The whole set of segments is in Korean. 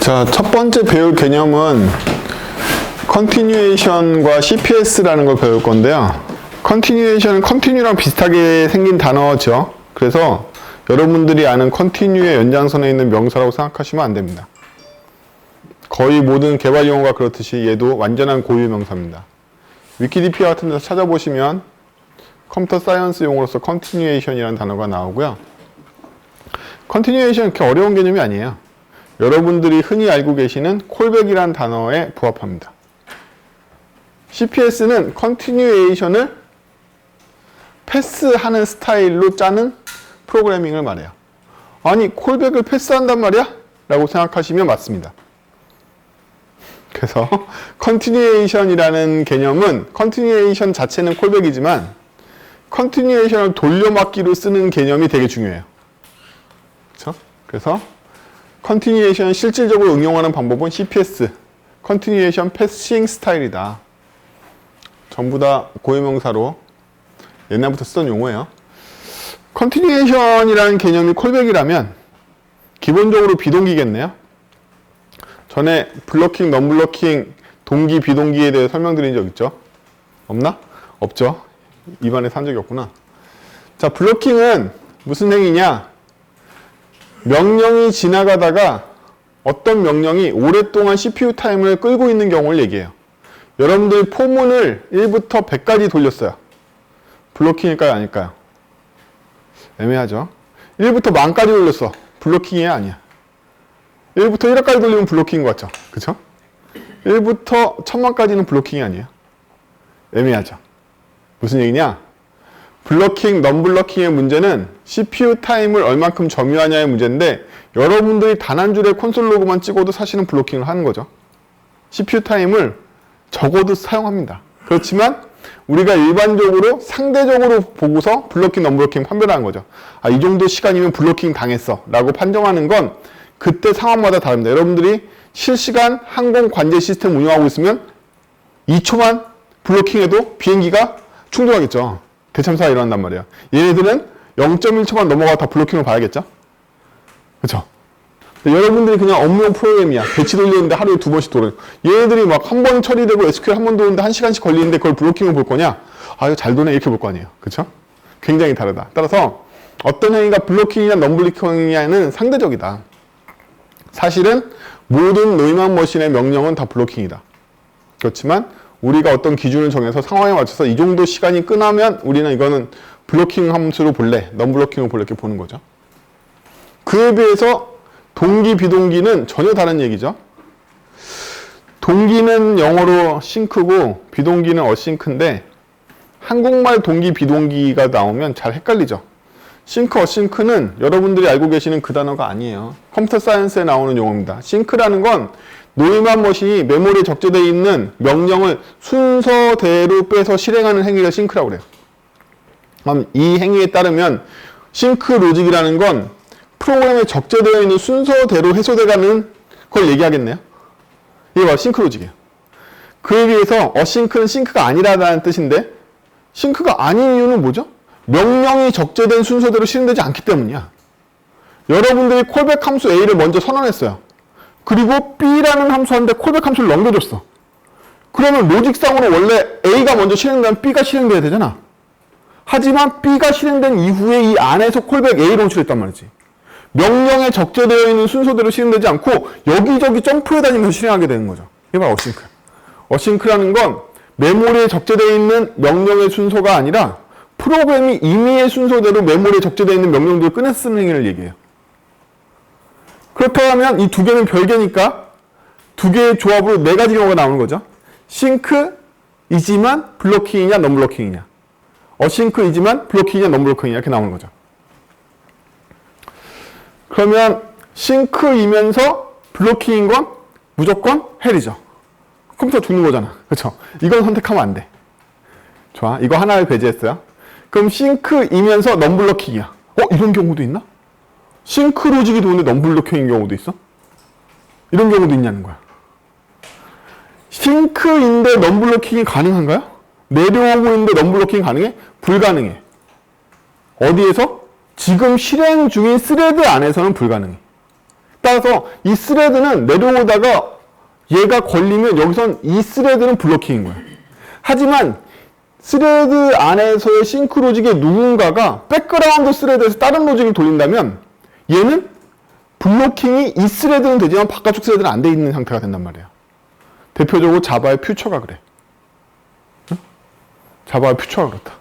자, 첫 번째 배울 개념은 continuation과 CPS라는 걸 배울 건데요. continuation은 continue랑 비슷하게 생긴 단어죠. 그래서 여러분들이 아는 continue의 연장선에 있는 명사라고 생각하시면 안 됩니다. 거의 모든 개발 용어가 그렇듯이 얘도 완전한 고유 명사입니다. 위키디피아 같은 데서 찾아보시면 컴퓨터 사이언스 용어로서 continuation이라는 단어가 나오고요. continuation 그렇게 어려운 개념이 아니에요. 여러분들이 흔히 알고 계시는 콜백이라는 단어에 부합합니다. CPS는 continuation을 패스하는 스타일로 짜는 프로그래밍을 말해요. 아니, 콜백을 패스한단 말이야? 라고 생각하시면 맞습니다. 그래서 continuation이라는 개념은 continuation 자체는 콜백이지만 continuation을 돌려막기로 쓰는 개념이 되게 중요해요. 그렇죠? 그래서 continuation 실질적으로 응용하는 방법은 CPS, continuation passing 스타일이다. 전부 다 고유명사로 옛날부터 쓰던 용어예요. continuation이라는 개념이 콜백이라면 기본적으로 비동기겠네요. 전에 블러킹, non-블러킹, 동기, 비동기에 대해 설명드린 적 있죠? 없나? 없죠? 입안에서 한 적이 없구나. 자, 블러킹은 무슨 행위냐? 명령이 지나가다가 어떤 명령이 오랫동안 CPU 타임을 끌고 있는 경우를 얘기해요. 여러분들이 포문을 1부터 100까지 돌렸어요. 블로킹일까요? 아닐까요? 애매하죠? 1부터 10,000까지 돌렸어. 블로킹이 아니야. 1부터 1억까지 돌리면 블로킹인 것 같죠? 그쵸? 1부터 1000만까지는 블로킹이 아니에요. 애매하죠? 무슨 얘기냐? 블러킹, non-블러킹의 문제는 CPU 타임을 얼만큼 점유하냐의 문제인데 여러분들이 단 한 줄의 콘솔 로그만 찍어도 사실은 블로킹을 하는 거죠. CPU 타임을 적어도 사용합니다. 그렇지만 우리가 일반적으로 상대적으로 보고서 블러킹, non-블러킹 판별하는 거죠. 아, 이 정도 시간이면 블러킹 당했어 라고 판정하는 건 그때 상황마다 다릅니다. 여러분들이 실시간 항공 관제 시스템 운영하고 있으면 2초만 블러킹해도 비행기가 충돌하겠죠. 대참사가 일어난단 말이에요. 얘네들은 0.1초만 넘어가 다 블로킹을 봐야겠죠? 그쵸? 여러분들이 그냥 업무용 프로그램이야. 배치 돌리는데 하루에 2번씩 돌아요. 얘네들이 막 한 번 처리되고 SQL 한 번 도는데 1시간씩 걸리는데 그걸 블로킹을 볼 거냐? 아, 이거 잘 도네. 이렇게 볼 거 아니에요. 그쵸? 굉장히 다르다. 따라서 어떤 행위가 블로킹이냐 non-블로킹이냐는 상대적이다. 사실은 모든 노이만 머신의 명령은 다 블로킹이다. 그렇지만 우리가 어떤 기준을 정해서 상황에 맞춰서 이 정도 시간이 끝나면 우리는 이거는 블로킹 함수로 볼래, non-블로킹으로 볼래 이렇게 보는 거죠. 그에 비해서 동기, 비동기는 전혀 다른 얘기죠. 동기는 영어로 싱크고 비동기는 어싱크인데 한국말 동기, 비동기가 나오면 잘 헷갈리죠. 싱크, 어싱크는 여러분들이 알고 계시는 그 단어가 아니에요. 컴퓨터 사이언스에 나오는 용어입니다. 싱크라는 건 노이만 머신이 메모리에 적재되어 있는 명령을 순서대로 빼서 실행하는 행위가 싱크라고 그래요. 그럼 이 행위에 따르면 싱크 로직이라는 건 프로그램에 적재되어 있는 순서대로 해소돼가는 걸 얘기하겠네요. 이게 바로 싱크 로직이에요. 그에 비해서 어싱크는 싱크가 아니라는 뜻인데 싱크가 아닌 이유는 뭐죠? 명령이 적재된 순서대로 실행되지 않기 때문이야. 여러분들이 콜백 함수 A를 먼저 선언했어요. 그리고 B라는 함수한테 콜백 함수를 넘겨줬어. 그러면 로직상으로 원래 A가 먼저 실행되면 B가 실행돼야 되잖아. 하지만 B가 실행된 이후에 이 안에서 콜백 A를 호출했단 말이지. 명령에 적재되어 있는 순서대로 실행되지 않고 여기저기 점프해 다니면서 실행하게 되는 거죠. 이게 바로 어싱크. 어싱크라는 건 메모리에 적재되어 있는 명령의 순서가 아니라 프로그램이 임의의 순서대로 메모리에 적재되어 있는 명령들을 꺼내서 쓰는 행위를 얘기해요. 그렇다면 이 두 개는 별개니까 두 개의 조합으로 네 가지 경우가 나오는 거죠. 싱크이지만 블로킹이냐 non-블로킹이냐, 어싱크이지만 블로킹이냐 non-블로킹이냐 이렇게 나오는 거죠. 그러면 싱크이면서 블로킹인 건 무조건 헬이죠. 컴퓨터 죽는 거잖아. 그렇죠? 이건 선택하면 안 돼. 좋아. 이거 하나를 배제했어요. 그럼 싱크이면서 non-블로킹이야. 이런 경우도 있나? 싱크 로직이 도는데 non-블로킹인 경우도 있어? 이런 경우도 있냐는 거야. 싱크인데 non-블로킹이 가능한가요? 내려오고 있는데 non-블로킹이 가능해? 불가능해. 어디에서? 지금 실행 중인 스레드 안에서는 불가능해. 따라서 이 스레드는 내려오다가 얘가 걸리면 여기선 이 스레드는 블로킹인 거야. 하지만 스레드 안에서의 싱크 로직의 누군가가 백그라운드 스레드에서 다른 로직을 돌린다면 얘는 블로킹이 이 스레드는 되지만 바깥쪽 스레드는 안 돼 있는 상태가 된단 말이에요. 대표적으로 자바의 퓨처가 그래. 응? 자바의 퓨처가 그렇다.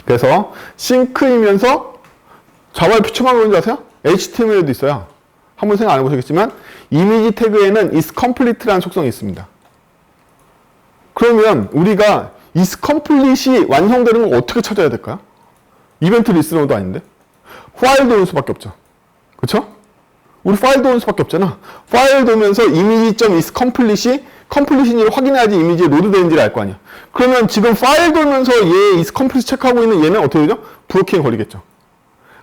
그래서 싱크이면서 자바의 퓨처만 그런지 아세요? HTML에도 있어요. 한번 생각 안 해보셨겠지만 이미지 태그에는 isComplete라는 속성이 있습니다. 그러면 우리가 isComplete이 완성되는 걸 어떻게 찾아야 될까요? 이벤트 리스너도 아닌데 파일 도는 수밖에 없죠. 그렇죠? 우리 파일 도는 수밖에 없잖아. 파일 도면서 image.isComplete이 컴플리트인지를 확인해야지 이미지에 로드되는지를 알 거 아니야. 그러면 지금 파일 돌면서 얘 isComplete 체크하고 있는 얘는 어떻게 되죠? 브로킹에 걸리겠죠.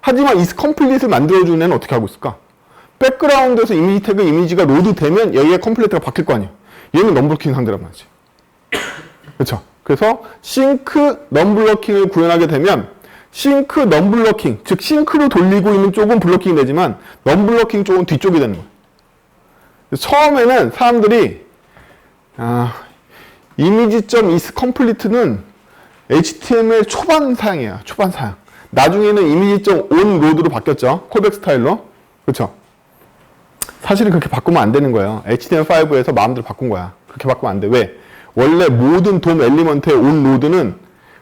하지만 isComplete를 만들어주는 애는 어떻게 하고 있을까? 백그라운드에서 이미지 태그 이미지가 로드되면 여기에 컴플리트가 바뀔 거 아니야. 얘는 넘블로킹 상대란 말이지. 그렇죠? 그래서 싱크 넘블로킹을 구현하게 되면 싱크 넘블로킹, 즉 싱크로 돌리고 있는 쪽은 블로킹이 되지만 넘블로킹 쪽은 뒤쪽이 되는 거예요. 처음에는 사람들이 image.isComplete는 HTML 초반 사양이에요. 초반 사양. 나중에는 image.onload로 바뀌었죠. 콜백 스타일로. 그렇죠? 사실은 그렇게 바꾸면 안 되는 거예요. HTML5에서 마음대로 바꾼 거야. 그렇게 바꾸면 안 돼. 왜? 원래 모든 돔 엘리먼트의 onload는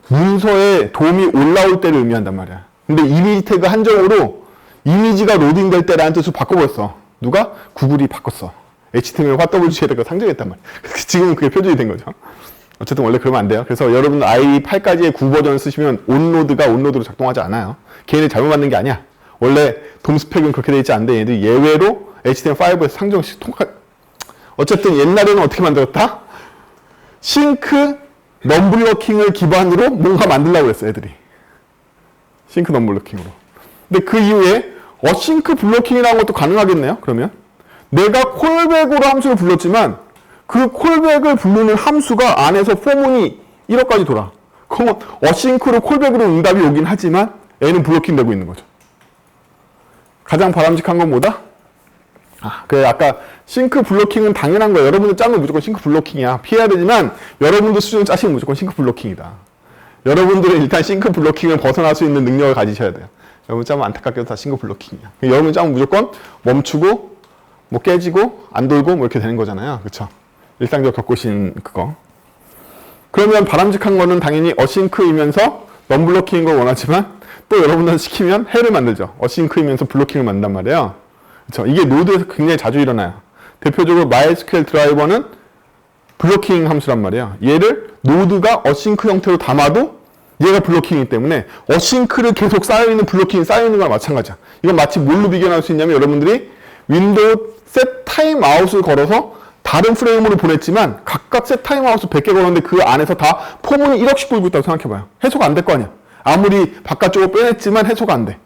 문서에 돔이 올라올 때를 의미한단 말이야. 근데 이미지 태그 한정으로 이미지가 로딩될 때라는 뜻으로 바꿔버렸어. 누가? 구글이 바꿨어. HTML WG에다가 상정했단 말이야. 지금은 그게 표준이 된 거죠. 어쨌든 원래 그러면 안 돼요. 그래서 여러분 i8까지의 9버전을 쓰시면 온로드가 온로드로 작동하지 않아요. 걔네 잘못 만든 게 아니야. 원래 돔 스펙은 그렇게 돼 있지 않은데 얘들이 예외로 HTML5에서 상정시 어쨌든 옛날에는 어떻게 만들었다? 싱크 넘블로킹을 기반으로 뭔가 만들려고 했어 애들이. 싱크 넘블로킹으로. 근데 그 이후에 어싱크 블로킹이라는 것도 가능하겠네요. 그러면 내가 콜백으로 함수를 불렀지만 그 콜백을 부르는 함수가 안에서 포문이 1호까지 돌아. 그러면 어싱크로 콜백으로 응답이 오긴 하지만 얘는 블로킹 되고 있는 거죠. 가장 바람직한 건 뭐다? 그래 아까 싱크 블로킹은 당연한 거예요. 여러분들 짠 건 무조건 싱크 블로킹이야. 피해야 되지만 여러분들 수준 짜시면 무조건 싱크 블로킹이다. 여러분들은 일단 싱크 블로킹을 벗어날 수 있는 능력을 가지셔야 돼요. 여러분 짜면 안타깝게도 다 싱크 블로킹이야. 여러분 짜면 무조건 멈추고 뭐 깨지고 안 돌고 뭐 이렇게 되는 거잖아요. 그렇죠? 일상적으로 겪으신 그거. 그러면 바람직한 거는 당연히 어싱크이면서 넘블로킹인 걸 원하지만 또 여러분들 시키면 해를 만들죠. 어싱크이면서 블로킹을 만든단 말이에요. 그렇죠? 이게 노드에서 굉장히 자주 일어나요. 대표적으로 MySQL 드라이버는 블로킹 함수란 말이에요. 얘를 노드가 어싱크 형태로 담아도 얘가 블로킹이기 때문에 어싱크를 계속 쌓여있는 블로킹이 쌓여있는 거랑 마찬가지야. 이건 마치 뭘로 비교할 수 있냐면 여러분들이 윈도우 셋 타임아웃을 걸어서 다른 프레임으로 보냈지만 각각 셋 타임아웃을 100개 걸었는데 그 안에서 다 포문이 1억씩 돌고 있다고 생각해봐요. 해소가 안 될 거 아니야. 아무리 바깥쪽으로 빼냈지만 해소가 안 돼.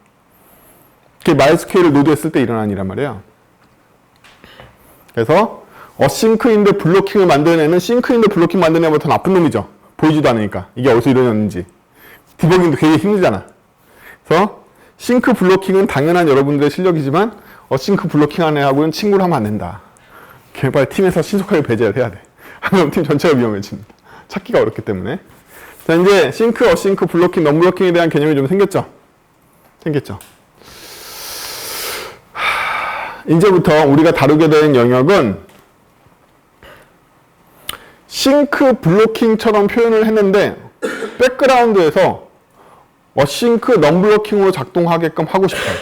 그게 MySQL을 노드 했을 때 일어나는 일이란 말이에요. 그래서 어싱크인데 블로킹을 만드는 애는 싱크인데 블로킹 만드는 애보다 더 나쁜 놈이죠. 보이지도 않으니까. 이게 어디서 일어났는지. 디버깅도 굉장히 힘들잖아. 그래서 싱크 블로킹은 당연한 여러분들의 실력이지만 어싱크 블로킹하는 애하고는 친구를 하면 안 된다. 개발 팀에서 신속하게 배제를 해야 돼. 그럼 팀 전체가 위험해집니다. 찾기가 어렵기 때문에. 자, 이제 싱크, 어싱크, 블로킹, 넘블로킹에 대한 개념이 좀 생겼죠? 생겼죠? 이제부터 우리가 다루게 된 영역은 싱크 블로킹처럼 표현을 했는데 백그라운드에서 어싱크 넘블로킹으로 작동하게끔 하고 싶어요.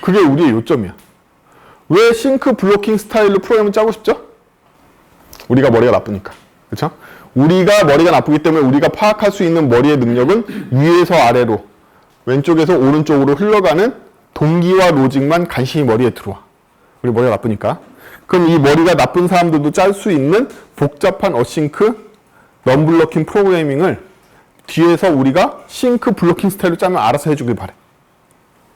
그게 우리의 요점이야. 왜 싱크 블로킹 스타일로 프로그램을 짜고 싶죠? 우리가 머리가 나쁘니까. 그렇죠? 우리가 머리가 나쁘기 때문에 우리가 파악할 수 있는 머리의 능력은 위에서 아래로 왼쪽에서 오른쪽으로 흘러가는 동기와 로직만 간신히 머리에 들어와. 우리 머리가 나쁘니까. 그럼 이 머리가 나쁜 사람들도 짤 수 있는 복잡한 어싱크 넘블로킹 프로그래밍을 뒤에서 우리가 싱크 블로킹 스타일로 짜면 알아서 해주길 바래.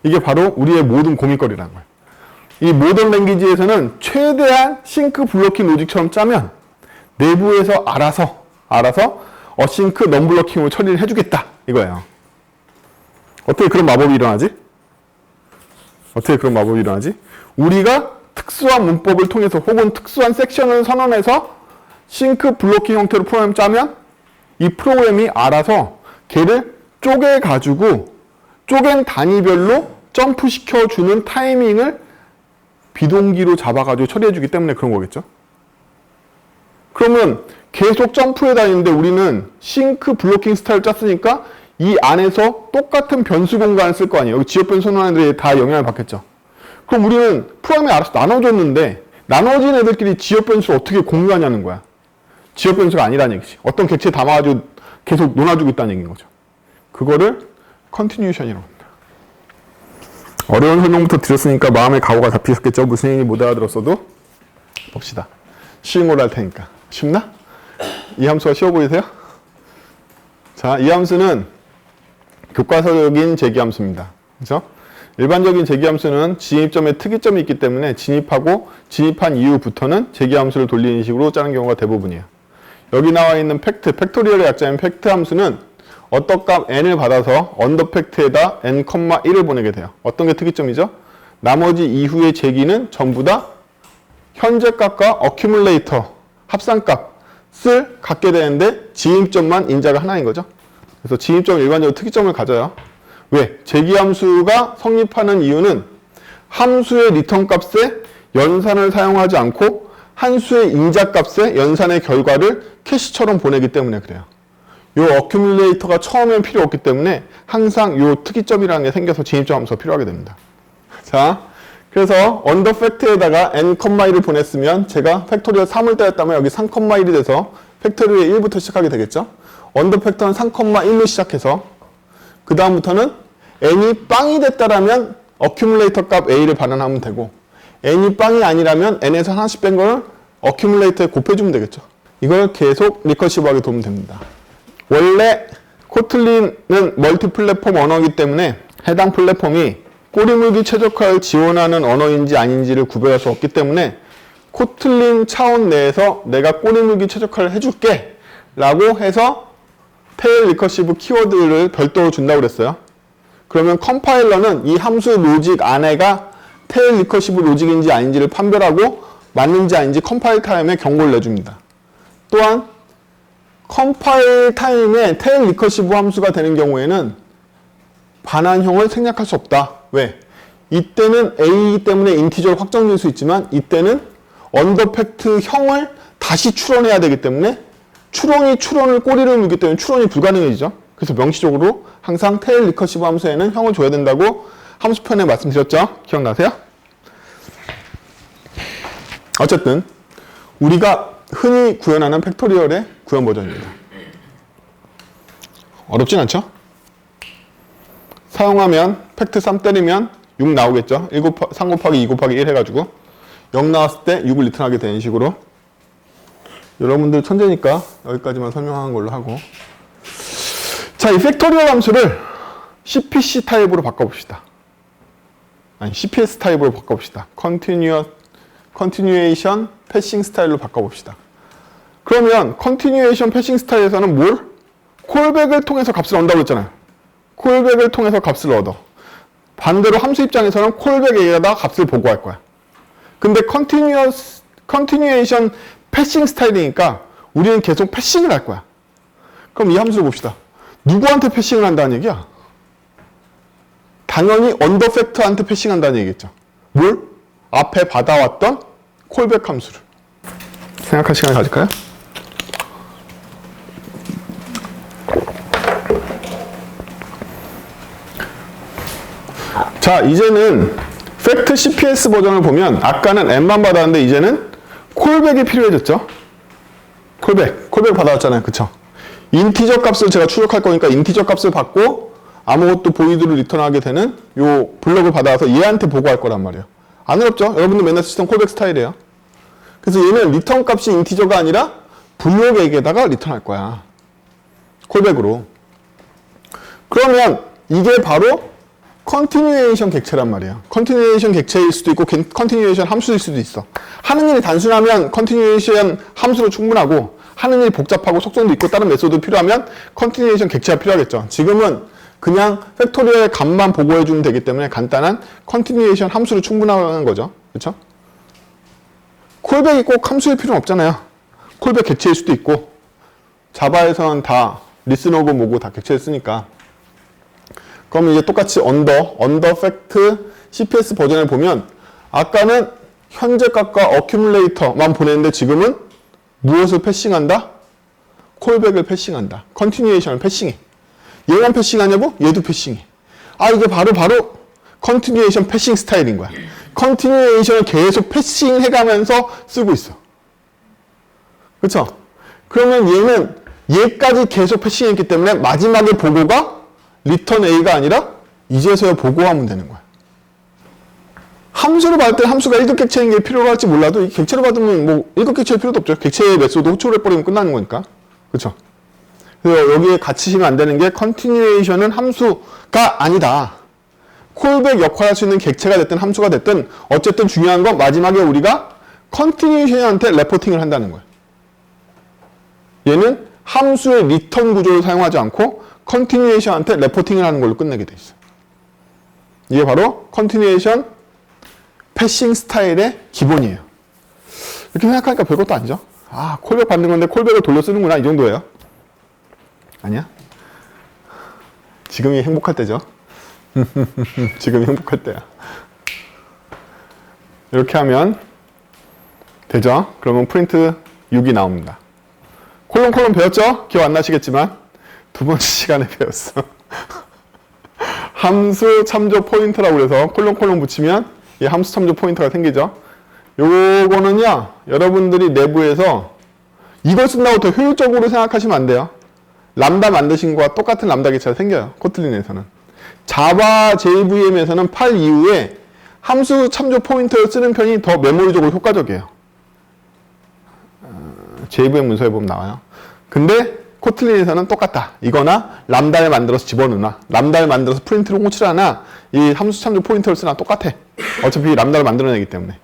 이게 바로 우리의 모든 고민거리라는 거야. 이 모던 랭귀지에서는 최대한 싱크 블로킹 로직처럼 짜면 내부에서 알아서 어싱크 넘블로킹으로 처리를 해주겠다 이거예요. 어떻게 그런 마법이 일어나지? 어떻게 그런 마법이 일어나지? 우리가 특수한 문법을 통해서 혹은 특수한 섹션을 선언해서 싱크 블로킹 형태로 프로그램 짜면 이 프로그램이 알아서 걔를 쪼개가지고 쪼갠 단위별로 점프시켜주는 타이밍을 비동기로 잡아가지고 처리해주기 때문에 그런 거겠죠? 그러면 계속 점프해 다니는데 우리는 싱크 블로킹 스타일 짰으니까 이 안에서 똑같은 변수 공간을 쓸 거 아니에요. 여기 지역 변수 선언하는 애들이 다 영향을 받겠죠. 그럼 우리는 프로그램이 알아서 나눠줬는데 나눠진 애들끼리 지역 변수를 어떻게 공유하냐는 거야. 지역 변수가 아니라는 얘기지. 어떤 객체에 담아가지고 계속 논아주고 있다는 얘기인 거죠. 그거를 컨티뉴에이션이라고 합니다. 어려운 설명부터 드렸으니까 마음의 각오가 잡히셨겠죠? 무슨 얘기인지 못 알아들었어도 봅시다. 쉬운 걸로 할 테니까. 쉽나? 이 함수가 쉬워 보이세요? 자, 이 함수는 교과서적인 제기함수입니다. 그죠? 일반적인 제기함수는 진입점에 특이점이 있기 때문에 진입하고 진입한 이후부터는 제기함수를 돌리는 식으로 짜는 경우가 대부분이에요. 여기 나와 있는 팩트, 팩토리얼의 약자인 팩트 함수는 어떤 값 n을 받아서 언더 팩트에다 n, 1을 보내게 돼요. 어떤 게 특이점이죠? 나머지 이후의 제기는 전부 다 현재 값과 어큐뮬레이터, 합산값을 갖게 되는데 진입점만 인자가 하나인 거죠. 그래서 진입점은 일반적으로 특이점을 가져요. 왜? 제기함수가 성립하는 이유는 함수의 리턴 값에 연산을 사용하지 않고 한 수의 인자값에 연산의 결과를 캐시처럼 보내기 때문에 그래요. 요 어큐뮬레이터가 처음엔 필요 없기 때문에 항상 요 특이점이라는 게 생겨서 진입점 함수가 필요하게 됩니다. 자, 그래서 언더 팩트에다가 n, 1을 보냈으면 제가 팩토리얼 3을 따였다면 여기 3,1이 돼서 팩토리얼 1부터 시작하게 되겠죠. 언더 팩터는 3,1로 시작해서 그 다음부터는 n이 빵이 됐다라면 어큐뮬레이터 값 a를 반환하면 되고 n이 빵이 아니라면 n에서 하나씩 뺀 거를 어큐뮬레이터에 곱해주면 되겠죠. 이걸 계속 리커시브하게 도우면 됩니다. 원래 코틀린은 멀티 플랫폼 언어이기 때문에 해당 플랫폼이 꼬리물기 최적화를 지원하는 언어인지 아닌지를 구별할 수 없기 때문에 코틀린 차원 내에서 내가 꼬리물기 최적화를 해줄게 라고 해서 테일 리커시브 키워드를 별도로 준다고 그랬어요. 그러면 컴파일러는 이 함수 로직 안에가 테일 리커시브 로직인지 아닌지를 판별하고 맞는지 아닌지 컴파일 타임에 경고를 내줍니다. 또한 컴파일 타임에 테일 리커시브 함수가 되는 경우에는 반환형을 생략할 수 없다. 왜? 이때는 a이기 때문에 인티저로 확정될 수 있지만 이때는 언더 팩트 형을 다시 추론해야 되기 때문에 추론이 추론을 꼬리를 물기 때문에 추론이 불가능해지죠. 그래서 명시적으로 항상 테일 리커시브 함수에는 형을 줘야 된다고 함수편에 말씀드렸죠. 기억나세요? 어쨌든 우리가 흔히 구현하는 팩토리얼의 구현 버전입니다. 어렵진 않죠? 사용하면 팩트 3 때리면 6 나오겠죠. 3 곱하기 2 곱하기 1 해가지고 0 나왔을 때 6을 리턴하게 되는 식으로. 여러분들 천재니까 여기까지만 설명하는 걸로 하고, 자, 이 팩토리얼 함수를 CPC 타입으로 바꿔봅시다. 아니, CPS 타입으로 바꿔봅시다. Continuation Passing 스타일로 바꿔봅시다. 그러면 Continuation Passing 스타일에서는 뭘? 콜백을 통해서 값을 얻는다고 했잖아요. 콜백을 통해서 값을 얻어. 반대로 함수 입장에서는 콜백에다가 값을 보고할 거야. 근데 Continuation Passing 스타일이니까 우리는 계속 패싱을 할 거야. 그럼 이 함수를 봅시다. 누구한테 패싱을 한다는 얘기야? 당연히 언더 팩트한테 패싱한다는 얘기겠죠. 뭘? 앞에 받아왔던 콜백 함수를. 생각할 시간을 가질까요? 자, 이제는 팩트 CPS 버전을 보면 아까는 n만 받았는데 이제는 콜백이 필요해졌죠. 콜백 받아왔잖아요. 그쵸? 인티저 값을 제가 출력할 거니까 인티저 값을 받고 아무것도 보이드를 리턴하게 되는 요 블럭을 받아와서 얘한테 보고할 거란 말이에요. 안 어렵죠? 여러분들 맨날 쓰던 콜백 스타일이에요. 그래서 얘는 리턴 값이 인티저가 아니라 블록에게다가 리턴할 거야. 콜백으로. 그러면 이게 바로 컨티뉴에이션 객체란 말이에요. 컨티뉴에이션 객체일 수도 있고 컨티뉴에이션 함수일 수도 있어. 하는 일이 단순하면 컨티뉴에이션 함수로 충분하고 하는 일이 복잡하고 속성도 있고 다른 메소드 필요하면 컨티뉴에이션 객체가 필요하겠죠. 지금은 그냥 팩토리얼 값만 보고해주면 되기 때문에 간단한 컨티뉴에이션 함수로 충분한 거죠. 그렇죠? 콜백이 꼭 함수일 필요는 없잖아요. 콜백 객체일 수도 있고 자바에서는 다 리슨오브 뭐고 다 객체를 쓰니까. 그럼 이제 똑같이 언더 팩트 CPS 버전을 보면 아까는 현재 값과 어큐뮬레이터만 보냈는데 지금은 무엇을 패싱한다? 콜백을 패싱한다. 컨티뉴에이션을 패싱해. 얘만 패싱하냐고? 얘도 패싱해. 아, 이게 바로 컨티뉴에이션 패싱 스타일인 거야. 컨티뉴에이션을 계속 패싱해가면서 쓰고 있어. 그쵸? 그러면 얘는 얘까지 계속 패싱했기 때문에 마지막에 보고가 리턴 A가 아니라 이제서야 보고하면 되는 거야. 함수를 받을 때 함수가 1급 객체인 게 필요로 할지 몰라도 이 객체로 받으면 뭐 1급 객체일 필요도 없죠. 객체의 메소드 호출을 해버리면 끝나는 거니까. 그쵸? 그래서 여기에 갇히시면 안 되는 게 컨티뉴에이션은 함수가 아니다. 콜백 역할을 할 수 있는 객체가 됐든 함수가 됐든 어쨌든 중요한 건 마지막에 우리가 컨티뉴에이션한테 레포팅을 한다는 거예요. 얘는 함수의 리턴 구조를 사용하지 않고 컨티뉴에이션한테 레포팅을 하는 걸로 끝내게 돼 있어요. 이게 바로 컨티뉴에이션 패싱 스타일의 기본이에요. 이렇게 생각하니까 별것도 아니죠. 아, 콜백 받는 건데 콜백을 돌려 쓰는구나 이 정도예요. 아니야? 지금이 행복할 때죠. 지금이 행복할 때야. 이렇게 하면 되죠. 그러면 프린트 6이 나옵니다. 콜론 배웠죠? 기억 안 나시겠지만 두 번째 시간에 배웠어. 함수 참조 포인터라고 그래서 콜론 붙이면 이 함수 참조 포인터가 생기죠. 요거는요, 여러분들이 내부에서 이걸 쓴다고 더 효율적으로 생각하시면 안 돼요. 람다 만드신 거와 똑같은 람다 객체가 생겨요. 코틀린에서는. 자바 JVM에서는 8 이후에 함수 참조 포인터를 쓰는 편이 더 메모리적으로 효과적이에요. JVM 문서에 보면 나와요. 근데 코틀린에서는 똑같다. 이거나 람다를 만들어서 집어넣나 람다를 만들어서 프린트로 호출하나 이 함수 참조 포인터를 쓰나 똑같아. 어차피 람다를 만들어내기 때문에.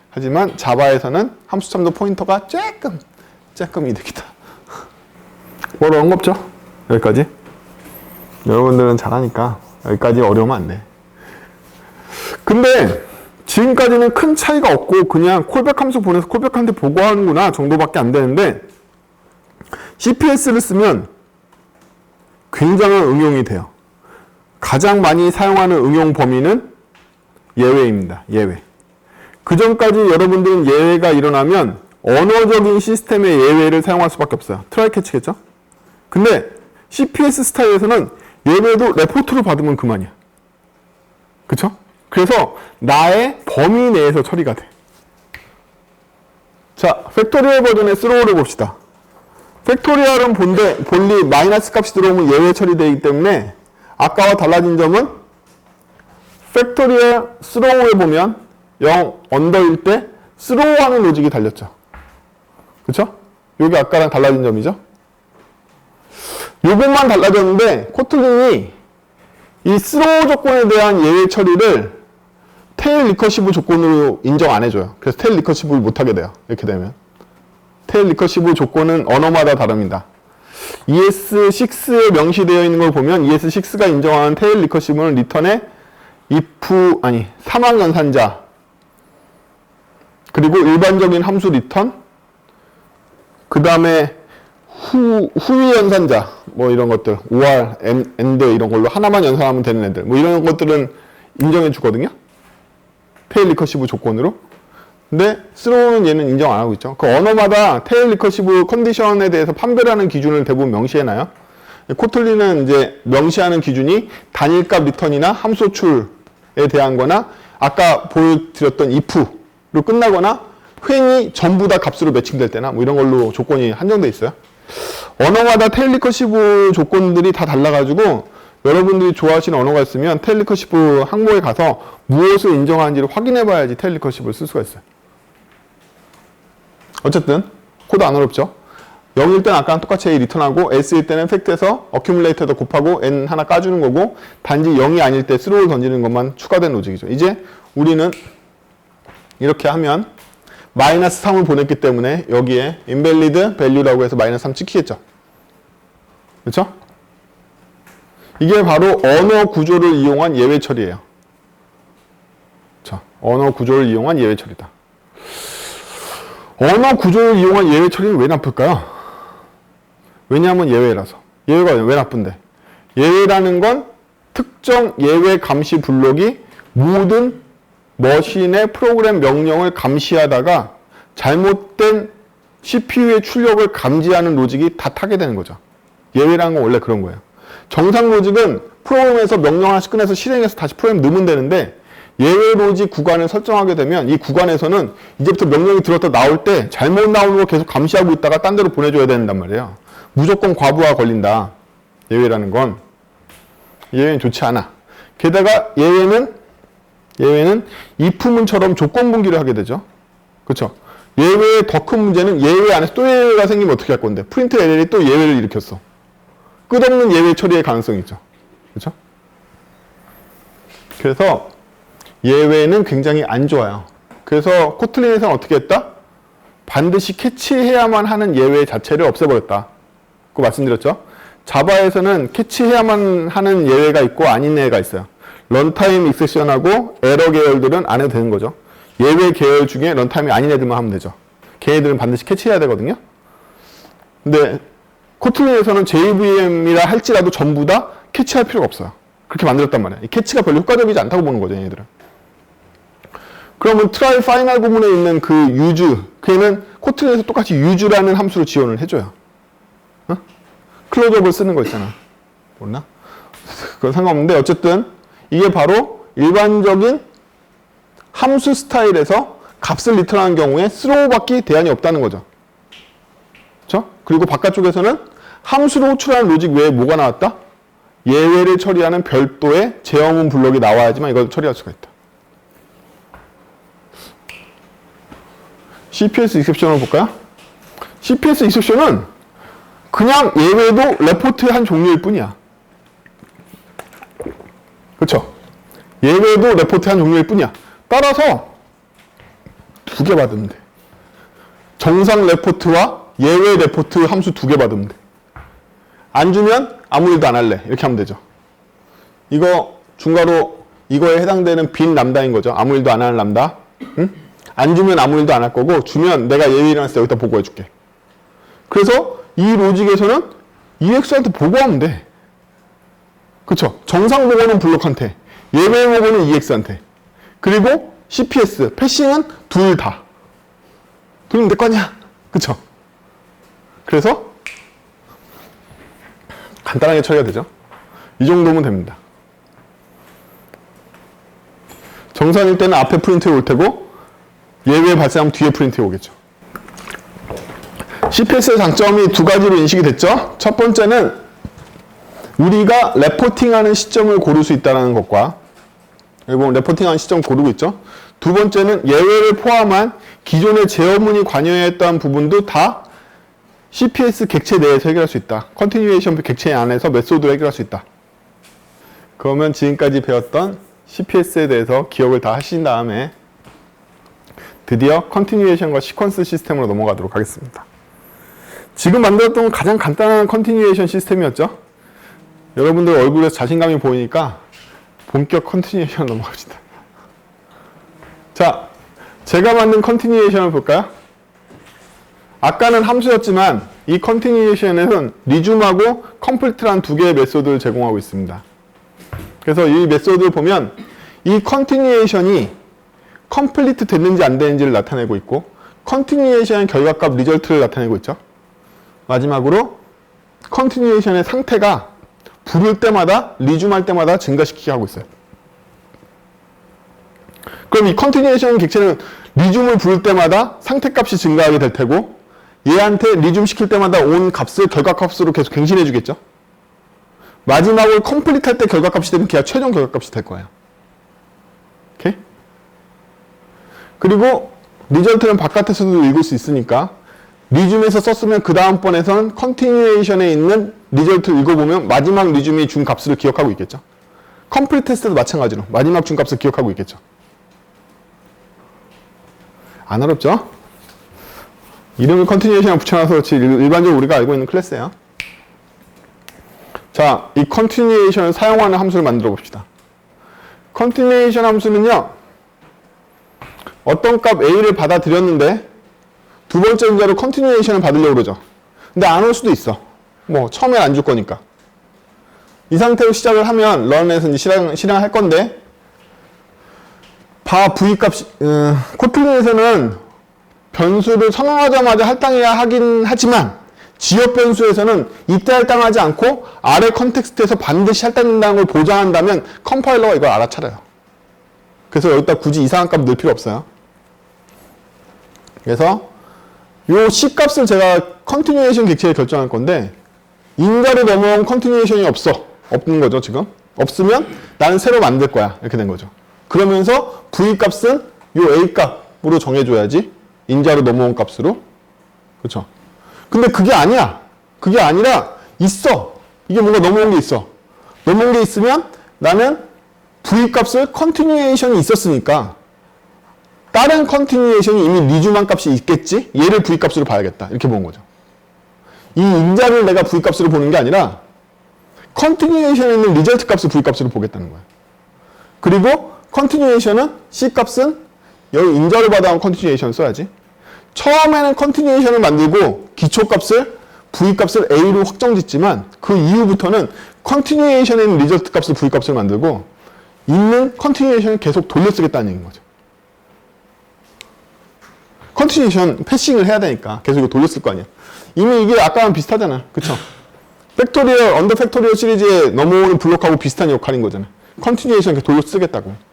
하지만 자바에서는 함수 참조 포인터가 조금 이득이다. 뭐 어려운 거 없죠? 여기까지? 여러분들은 잘하니까 여기까지 어려우면 안 돼. 근데 지금까지는 큰 차이가 없고 그냥 콜백 함수 보내서 콜백한테 보고하는구나 정도밖에 안 되는데 CPS를 쓰면 굉장한 응용이 돼요. 가장 많이 사용하는 응용 범위는 예외입니다. 예외. 그 전까지 여러분들은 예외가 일어나면 언어적인 시스템의 예외를 사용할 수밖에 없어요. 트라이 캐치겠죠? 근데 CPS 스타일에서는 예외도 레포트로 받으면 그만이야. 그쵸? 그래서 나의 범위 내에서 처리가 돼. 자, 팩토리얼 버전의 스로우를 봅시다. 팩토리얼은 본리 마이너스 값이 들어오면 예외 처리되기 때문에 아까와 달라진 점은 팩토리얼 스로우에 보면 0 언더일 때 스로우 하는 로직이 달렸죠. 그쵸? 요게 아까랑 달라진 점이죠. 요것만 달라졌는데 코틀린이 이 스로우 조건에 대한 예외 처리를 테일 리커시브 조건으로 인정 안 해줘요. 그래서 테일 리커시브를 못하게 돼요. 이렇게 되면. 테일 리커시브 조건은 언어마다 다릅니다. ES6에 명시되어 있는 걸 보면 ES6가 인정하는 테일 리커시브는 리턴에 사망 연산자 그리고 일반적인 함수 리턴 그 다음에 후위 연산자 뭐 이런 것들 OR, AND 이런 걸로 하나만 연산하면 되는 애들 뭐 이런 것들은 인정해 주거든요. 테일 리커시브 조건으로. 근데 스로우는 얘는 인정 안 하고 있죠. 그 언어마다 테일 리커시브 컨디션에 대해서 판별하는 기준을 대부분 명시해놔요. 코틀린은 이제 명시하는 기준이 단일값 리턴이나 함수 호출에 대한 거나 아까 보여드렸던 if로 끝나거나 횡이 전부 다 값으로 매칭될 때나 뭐 이런 걸로 조건이 한정돼 있어요. 언어마다 테일 리커시브 조건들이 다 달라가지고 여러분들이 좋아하시는 언어가 있으면 테일 리커시브 항목에 가서 무엇을 인정하는지를 확인해 봐야지 테일 리커시브를 쓸 수가 있어요. 어쨌든 코드 안 어렵죠. 0일 때는 아까랑 똑같이 A 리턴하고 S일 때는 팩트에서 어큐뮬레이터에다 곱하고 N 하나 까주는 거고 단지 0이 아닐 때 스로우를 던지는 것만 추가된 로직이죠. 이제 우리는 이렇게 하면 마이너스 3을 보냈기 때문에 여기에 invalid value라고 해서 마이너스 3 찍히겠죠. 그렇죠? 이게 바로 언어 구조를 이용한 예외 처리예요. 자, 언어 구조를 이용한 예외 처리다. 언어 구조를 이용한 예외 처리는 왜 나쁠까요? 왜냐하면 예외라서. 예외가 왜 나쁜데? 예외라는 건 특정 예외 감시 블록이 모든 머신의 프로그램 명령을 감시하다가 잘못된 CPU의 출력을 감지하는 로직이 다 타게 되는 거죠. 예외라는 건 원래 그런 거예요. 정상 로직은 프로그램에서 명령 하나씩 꺼내서 실행해서 다시 프로그램 넣으면 되는데, 예외 로직 구간을 설정하게 되면 이 구간에서는 이제부터 명령이 들었다 나올 때 잘못 나오는 거 계속 감시하고 있다가 딴 데로 보내줘야 된단 말이에요. 무조건 과부하 걸린다. 예외라는 건. 예외는 좋지 않아. 게다가 예외는 if 문처럼 조건 분기를 하게 되죠. 그렇죠? 예외의 더 큰 문제는 예외 안에서 또 예외가 생기면 어떻게 할 건데, 프린트 LL이 또 예외를 일으켰어. 끝없는 예외 처리의 가능성이 있죠. 그렇죠? 그래서 예외는 굉장히 안 좋아요. 그래서 코틀린에서는 어떻게 했다? 반드시 캐치해야만 하는 예외 자체를 없애버렸다. 그거 말씀드렸죠? 자바에서는 캐치해야만 하는 예외가 있고 아닌 예외가 있어요. 런타임 익셉션하고 에러 계열들은 안 해도 되는 거죠. 예외 계열 중에 런타임이 아닌 애들만 하면 되죠. 걔네들은 반드시 캐치해야 되거든요. 근데 코틀린에서는 JVM이라 할지라도 전부 다 캐치할 필요가 없어요. 그렇게 만들었단 말이야. 이 캐치가 별로 효과적이지 않다고 보는 거죠, 얘네들은. 그러면 트라이 파이널 부분에 있는 그 유즈, 걔는 코틀린에서 똑같이 유즈라는 함수를 지원을 해줘요. 어? 클로저블 쓰는 거 있잖아. 모르나? 그건 상관없는데 어쨌든 이게 바로 일반적인 함수 스타일에서 값을 리턴하는 경우에 스로우밖에 대안이 없다는 거죠. 그렇죠? 그리고 바깥쪽에서는 함수로 호출하는 로직 외에 뭐가 나왔다? 예외를 처리하는 별도의 제어문 블록이 나와야지만 이걸 처리할 수가 있다. CPS 익셉션을 볼까요? CPS 익셉션은 그냥 예외도 레포트의 한 종류일 뿐이야. 그렇죠? 예외도 레포트의 한 종류일 뿐이야. 따라서 두 개 받으면 돼. 정상 레포트와 예외 레포트 함수 두 개 받으면 돼. 안 주면 아무 일도 안 할래. 이렇게 하면 되죠. 이거 중괄호 이거에 해당되는 빈 람다인 거죠. 아무 일도 안 하는 람다. 응? 안 주면 아무 일도 안 할 거고, 주면 내가 예외 일어났을 때 여기다 보고해 줄게. 그래서 이 로직에서는 EX한테 보고하면 돼. 그쵸? 정상 보고는 블록한테, 예외 보고는 EX한테. 그리고 CPS, 패싱은 둘 다. 둘은 내 거 아니야. 그쵸? 그래서 간단하게 처리가 되죠. 이 정도면 됩니다. 정상일 때는 앞에 프린트에 올 테고, 예외 발생하면 뒤에 프린트에 오겠죠. CPS의 장점이 두 가지로 인식이 됐죠. 첫 번째는 우리가 레포팅하는 시점을 고를 수 있다는 것과, 여기 보면 레포팅하는 시점 고르고 있죠. 두 번째는 예외를 포함한 기존의 제어문이 관여했던 부분도 다 CPS 객체 내에서 해결할 수 있다. 컨티뉴에이션 객체 안에서 메소드로 해결할 수 있다. 그러면 지금까지 배웠던 CPS에 대해서 기억을 다 하신 다음에 드디어 컨티뉴에이션과 시퀀스 시스템으로 넘어가도록 하겠습니다. 지금 만들었던 가장 간단한 컨티뉴에이션 시스템이었죠. 여러분들 얼굴에서 자신감이 보이니까 본격 컨티뉴에이션으로 넘어갑시다. 자, 제가 만든 컨티뉴에이션을 볼까요? 아까는 함수였지만 이 컨티뉴에이션에는 리줌하고 컴플리트란 두 개의 메소드를 제공하고 있습니다. 그래서 이 메소드를 보면 이 컨티뉴에이션이 컴플리트 됐는지 안 됐는지를 나타내고 있고, 컨티뉴에이션의 결과값 리절트를 나타내고 있죠. 마지막으로 컨티뉴에이션의 상태가 부를 때마다, 리줌할 때마다 증가시키게 하고 있어요. 그럼 이 컨티뉴에이션 객체는 리줌을 부를 때마다 상태값이 증가하게 될 테고, 얘한테 리줌 시킬 때마다 온 값을 결과값으로 계속 갱신해 주겠죠. 마지막으로 컴플리트 할 때 결과값이 되면 걔가 최종 결과값이 될 거예요. 오케이? 그리고 리절트는 바깥에서도 읽을 수 있으니까 리줌에서 썼으면 그 다음번에선 컨티뉴에이션에 있는 리절트를 읽어보면 마지막 리줌이 준 값을 기억하고 있겠죠. 컴플리트 테스트도 마찬가지로 마지막 준 값을 기억하고 있겠죠. 안 어렵죠? 이름을 컨티뉴에이션에 붙여놔서 그렇지 일반적으로 우리가 알고 있는 클래스예요. 자, 이 컨티뉴에이션을 사용하는 함수를 만들어 봅시다. 컨티뉴에이션 함수는요, 어떤 값 a를 받아들였는데 두 번째 문자로 컨티뉴에이션을 받으려고 그러죠. 근데 안 올 수도 있어. 뭐 처음엔 안 줄 거니까. 이 상태로 시작을 하면 런에서 이제 실행할 건데, v 값이 코틀린에서는 변수를 선언하자마자 할당해야 하긴 하지만 지역 변수에서는 이때 할당하지 않고 아래 컨텍스트에서 반드시 할당된다는 걸 보장한다면 컴파일러가 이걸 알아차려요. 그래서 여기다 굳이 이상한 값 넣을 필요 없어요. 그래서 요 C 값을 제가 컨티뉴에이션 객체에 결정할 건데, 인자로 넘어온 컨티뉴에이션이 없는 거죠, 지금. 없으면 나는 새로 만들 거야. 이렇게 된 거죠. 그러면서 V 값은 요 A 값으로 정해줘야지. 인자로 넘어온 값으로. 그렇죠. 근데 그게 아니야. 그게 아니라 있어. 이게 뭔가 넘어온 게 있어. 넘어온 게 있으면 나는 V 값을 컨티뉴에이션이 있었으니까 다른 컨티뉴에이션이 이미 리주만 값이 있겠지? 얘를 V 값으로 봐야겠다. 이렇게 보는 거죠. 이 인자를 내가 V 값으로 보는 게 아니라 컨티뉴에이션에 있는 리절트 값을 V 값으로 보겠다는 거야. 그리고 컨티뉴에이션은 C 값은 여기 인자로 받아온 컨티뉴에이션 써야지. 처음에는 컨티뉴에이션을 만들고 기초값을 V 값을 A로 확정짓지만 그 이후부터는 컨티뉴에이션에 있는 리절트 값을 V 값을 만들고 있는 컨티뉴에이션을 계속 돌려쓰겠다는 얘기인 거죠. 컨티뉴에이션 패싱을 해야 되니까 계속 이거 돌려쓸 거 아니야. 이미 이게 아까랑 비슷하잖아. 그쵸? 팩토리얼, 언더 팩토리얼 시리즈에 넘어오는 블록하고 비슷한 역할인 거잖아. 컨티뉴에이션 계속 돌려쓰겠다고.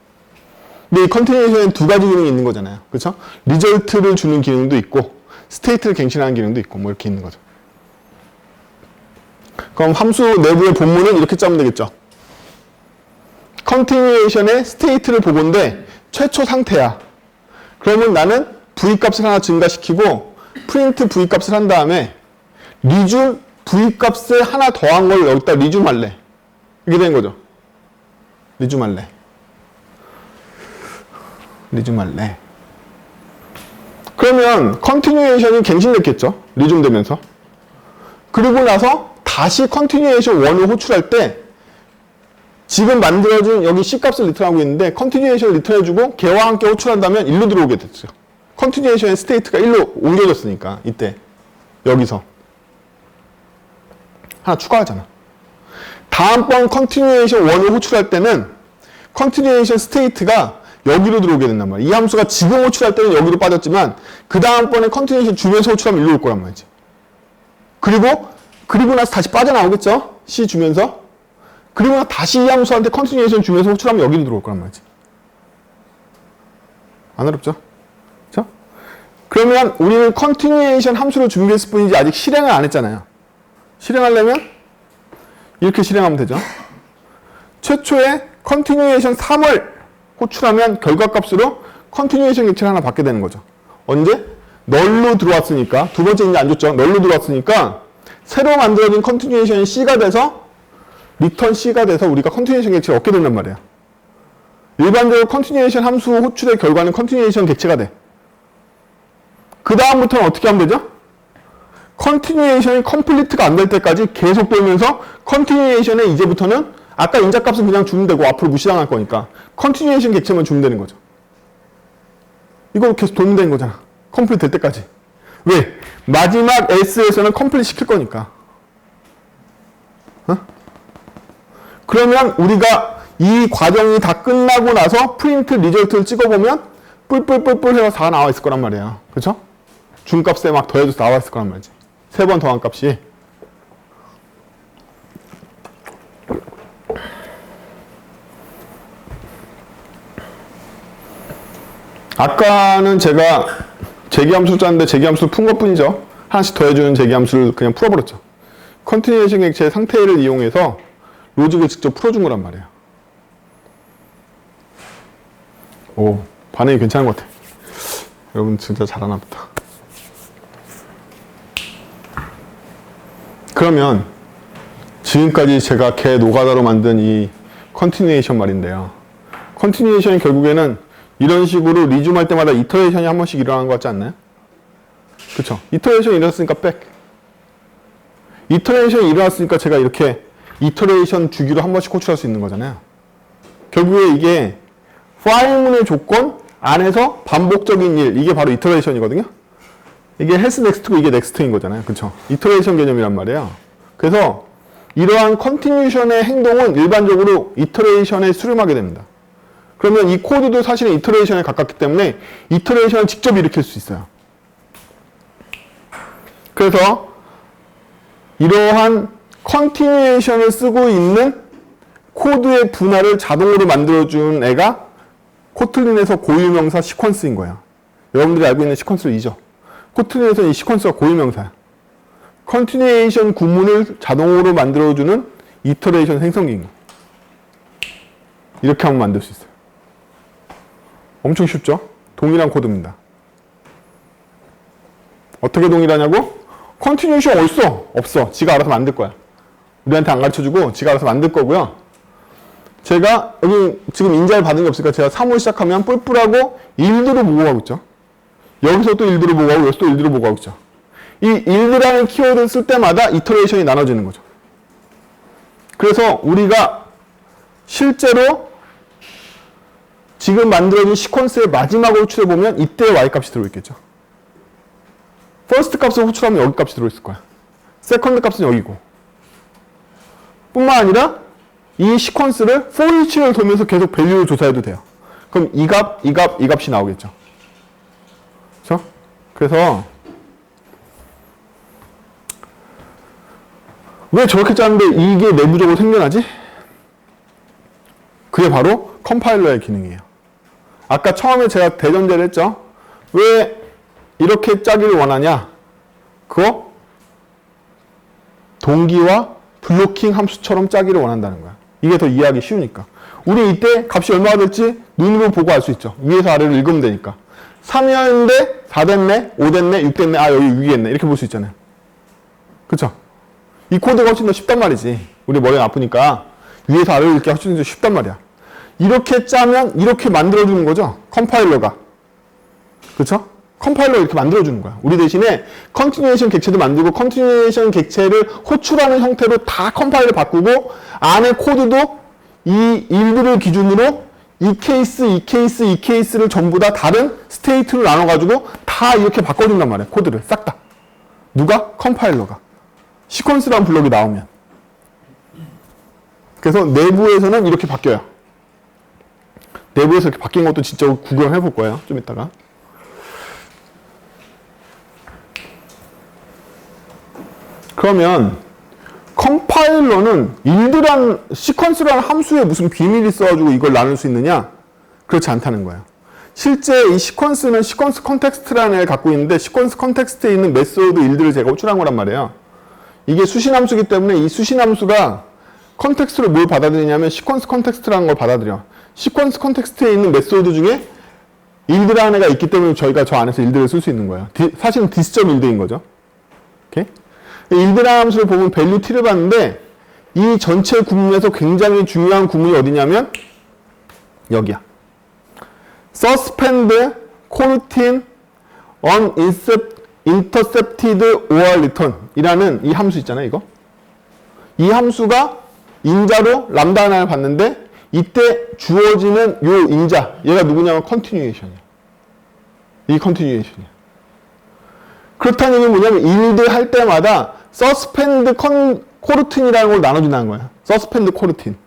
근데 이 컨티뉴에이션에는 두 가지 기능이 있는 거잖아요. 그쵸? 리절트를 주는 기능도 있고 스테이트를 갱신하는 기능도 있고 뭐 이렇게 있는 거죠. 그럼 함수 내부의 본문은 이렇게 짜면 되겠죠. 컨티뉴에이션의 스테이트를 보건데 최초 상태야. 그러면 나는 V 값을 하나 증가시키고 프린트 V 값을 한 다음에 리준 V 값을 하나 더한 걸 여기다 리줌할래. 이렇게 된 거죠. 리줌할래. 그러면 컨티뉴에이션이 갱신됐겠죠. 리줌되면서. 그리고 나서 다시 컨티뉴에이션 1을 호출할 때 지금 만들어진 여기 C 값을 리턴하고 있는데 컨티뉴에이션을 리턴해주고 걔와 함께 호출한다면 1로 들어오게 됐어요. 컨티뉴에이션의 스테이트가 1로 옮겨졌으니까 이때 여기서 하나 추가하잖아. 다음번 컨티뉴에이션 1을 호출할 때는 컨티뉴에이션 스테이트가 여기로 들어오게 된단 말이야. 이 함수가 지금 호출할 때는 여기로 빠졌지만 그 다음번에 컨티뉴에이션 주면서 호출하면 일로 올 거란 말이지. 그리고 나서 다시 빠져나오겠죠? C 주면서. 그리고 나서 다시 이 함수한테 컨티뉴에이션 주면서 호출하면 여기로 들어올 거란 말이지. 안 어렵죠? 그렇죠? 그러면 우리는 컨티뉴에이션 함수를 준비했을 뿐이지 아직 실행을 안 했잖아요. 실행하려면 이렇게 실행하면 되죠. 최초에 컨티뉴에이션 3을 호출하면 결과값으로 컨티뉴에이션 객체를 하나 받게 되는 거죠. 언제? 널로 들어왔으니까. 두 번째 이제 안 줬죠. 널로 들어왔으니까 새로 만들어진 컨티뉴에이션이 C가 돼서 리턴 C가 돼서 우리가 컨티뉴에이션 객체를 얻게 된단 말이에요. 일반적으로 컨티뉴에이션 함수 호출의 결과는 컨티뉴에이션 객체가 돼. 그 다음부터는 어떻게 하면 되죠? 컨티뉴에이션이 컴플리트가 안 될 때까지 계속 돌면서 컨티뉴에이션에 이제부터는 아까 인자값은 그냥 주면 되고 앞으로 무시당할 거니까 컨티뉴에이션 객체만 주면 되는 거죠. 이거 계속 돌면 되는 거잖아. 컴플리트 될 때까지. 왜? 마지막 S에서는 컴플리트 시킬 거니까. 어? 그러면 우리가 이 과정이 다 끝나고 나서 프린트 리절트를 찍어보면 뿔뿔뿔뿔 해서 4가 나와 있을 거란 말이에요. 그렇죠? 중값에 막 더해져서 나와 있을 거란 말이지. 3번 더한 값이. 아까는 제가 제기함수 짰는데 제기함수를 푼 것뿐이죠. 하나씩 더해주는 제기함수를 그냥 풀어버렸죠. 컨티뉴에이션 객체의 상태를 이용해서 로직을 직접 풀어준 거란 말이에요. 오, 반응이 괜찮은 것 같아. 여러분 진짜 잘하나 보다. 그러면 지금까지 제가 개 노가다로 만든 이 컨티뉴에이션 말인데요. 컨티뉴에이션이 결국에는 이런 식으로 리줌할 때마다 이터레이션이 한 번씩 일어나는 것 같지 않나요? 그쵸? 이터레이션이 일어났으니까 백. 이터레이션이 일어났으니까 제가 이렇게 이터레이션 주기로 한 번씩 호출할 수 있는 거잖아요. 결국에 이게 while문의 조건 안에서 반복적인 일, 이게 바로 이터레이션이거든요. 이게 else next고 이게 next인 거잖아요. 그쵸? 이터레이션 개념이란 말이에요. 그래서 이러한 컨티뉴이션의 행동은 일반적으로 이터레이션에 수렴하게 됩니다. 그러면 이 코드도 사실은 이터레이션에 가깝기 때문에 이터레이션을 직접 일으킬 수 있어요. 그래서 이러한 컨티뉴에이션을 쓰고 있는 코드의 분할을 자동으로 만들어준 애가 코틀린에서 고유명사 시퀀스인 거예요. 여러분들이 알고 있는 시퀀스로 이죠. 코틀린에서 이 시퀀스가 고유명사야. 컨티뉴에이션 구문을 자동으로 만들어주는 이터레이션 생성기인 거. 이렇게 하면 만들 수 있어요. 엄청 쉽죠? 동일한 코드입니다. 어떻게 동일하냐고? 컨티뉴에이션 어딨어? 없어. 지가 알아서 만들 거야. 우리한테 안 가르쳐주고 지가 알아서 만들 거고요. 제가 여기 지금 인자를 받은 게 없으니까 제가 3월 시작하면 뿔뿔하고 일들을 보고 가고 있죠. 여기서 또 일들을 보고 가고 여기서 또 일들을 보고 가고 있죠. 이 일드라는 키워드를 쓸 때마다 이터레이션이 나눠지는 거죠. 그래서 우리가 실제로 지금 만들어진 시퀀스의 마지막으로 호출해보면 이때 y값이 들어있겠죠. first 값을 호출하면 여기 값이 들어있을 거야. second 값은 여기고. 뿐만 아니라 이 시퀀스를 for each를 돌면서 계속 밸류를 조사해도 돼요. 그럼 이 값, 이 값, 이 값이 나오겠죠. 그렇죠? 그래서 왜 저렇게 짜는데 이게 내부적으로 생겨나지? 그게 바로 컴파일러의 기능이에요. 아까 처음에 제가 대전제를 했죠. 왜 이렇게 짜기를 원하냐? 그거 동기와 블로킹 함수처럼 짜기를 원한다는 거야. 이게 더 이해하기 쉬우니까. 우리 이때 값이 얼마가 될지 눈으로 보고 알 수 있죠. 위에서 아래로 읽으면 되니까. 3이었는데 4 됐네, 5 됐네, 6 됐네, 아 여기 6이겠네 이렇게 볼 수 있잖아요. 그쵸? 이 코드가 훨씬 더 쉽단 말이지. 우리 머리가 아프니까 위에서 아래로 읽기 훨씬 더 쉽단 말이야. 이렇게 짜면 이렇게 만들어주는 거죠. 컴파일러가. 그쵸? 컴파일러 이렇게 만들어주는 거야. 우리 대신에 컨티뉴에이션 객체도 만들고 컨티뉴에이션 객체를 호출하는 형태로 다 컴파일러 바꾸고 안에 코드도 이 일들을 기준으로 이 케이스, 이 케이스, 이 케이스를 전부 다 다른 스테이트로 나눠가지고 다 이렇게 바꿔준단 말이야. 코드를 싹 다. 누가? 컴파일러가. 시퀀스라는 블록이 나오면. 그래서 내부에서는 이렇게 바뀌어요. 내부에서 이렇게 바뀐 것도 진짜 구경해 볼 거예요. 좀 이따가. 그러면 컴파일러는 시퀀스라는 함수에 무슨 비밀이 있어가지고 이걸 나눌 수 있느냐? 그렇지 않다는 거예요. 실제 이 시퀀스는 시퀀스 컨텍스트라는 애를 갖고 있는데 시퀀스 컨텍스트에 있는 메소드 일들을 제가 호출한 거란 말이에요. 이게 수신함수이기 때문에 이 수신함수가 컨텍스트를 뭘 받아들이냐면 시퀀스 컨텍스트라는 걸 받아들여. 시퀀스 컨텍스트에 있는 메소드 중에 일드라는 애가 있기 때문에 저희가 저 안에서 일드를 쓸 수 있는 거예요. 사실은 디스점 일드인 거죠. 오케이? 일드라는 함수를 보면 value t를 봤는데 이 전체 구문에서 굉장히 중요한 구문이 어디냐면 여기야. suspend, coroutine, unintercepted or return 이라는 이 함수 있잖아요. 이거. 이 함수가 인자로 람다 하나를 봤는데 이때 주어지는 요 인자 얘가 누구냐면 continuation이야. 이 continuation이야. 그렇다는 얘기는 뭐냐면 일드 할 때마다 suspend coroutine이라는 걸 나눠준다는 거야. suspend coroutine.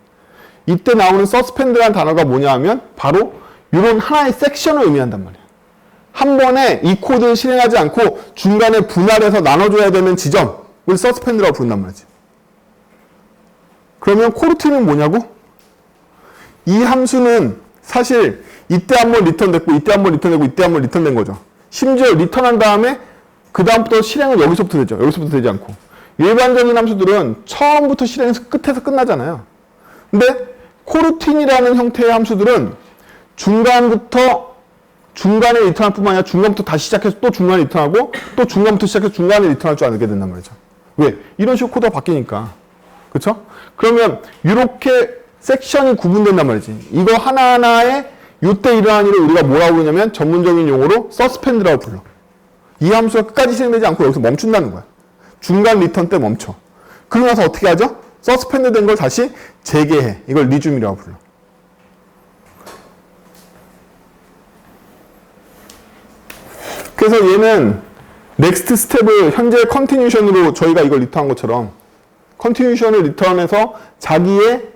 이때 나오는 suspend라는 단어가 뭐냐 하면 바로 이런 하나의 섹션을 의미한단 말이야. 한 번에 이 코드를 실행하지 않고 중간에 분할해서 나눠줘야 되는 지점을 suspend라고 부른단 말이지. 그러면 coroutine은 뭐냐고? 이 함수는 사실 이때 한번 리턴됐고 이때 한번 리턴되고 이때 한번 리턴된 거죠. 심지어 리턴한 다음에 그 다음부터 실행은 여기서부터 되죠. 여기서부터 되지 않고. 일반적인 함수들은 처음부터 실행해서 끝에서 끝나잖아요. 근데 코루틴이라는 형태의 함수들은 중간부터 중간에 리턴할 뿐만 아니라 중간부터 다시 시작해서 또 중간에 리턴하고 또 중간부터 시작해서 중간에 리턴할 줄 알게 된단 말이죠. 왜? 이런 식으로 코드가 바뀌니까. 그쵸? 그러면 이렇게 섹션이 구분된단 말이지. 이거 하나하나에 이때 일어난 일을 우리가 뭐라고 부르냐면 전문적인 용어로 서스펜드라고 불러. 이 함수가 끝까지 실행되지 않고 여기서 멈춘다는 거야. 중간 리턴 때 멈춰. 그러고 나서 어떻게 하죠? 서스펜드 된 걸 다시 재개해. 이걸 리줌이라고 불러. 그래서 얘는 넥스트 스텝을 현재 컨티뉴션으로 저희가 이걸 리턴한 것처럼 컨티뉴션을 리턴해서 자기의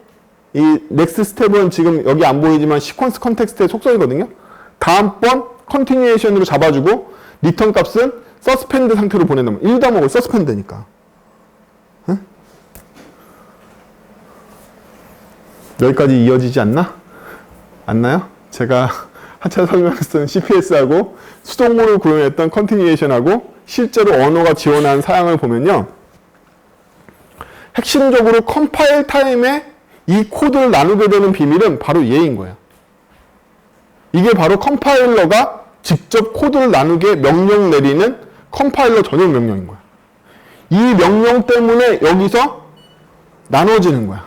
이 넥스트 스텝은 지금 여기 안 보이지만 시퀀스 컨텍스트의 속성이거든요. 다음번 컨티뉴에이션으로 잡아주고 리턴 값은 서스펜드 상태로 보낸다면 1도 먹을 서스펜드 되니까. 응? 여기까지 이어지지 않나? 않나요? 제가 한참 설명했던 CPS하고 수동으로 구현했던 컨티뉴에이션하고 실제로 언어가 지원한 사양을 보면요. 핵심적으로 컴파일 타임에 이 코드를 나누게 되는 비밀은 바로 얘인 거예요. 이게 바로 컴파일러가 직접 코드를 나누게 명령 내리는 컴파일러 전용 명령인 거야. 이 명령 때문에 여기서 나눠지는 거야.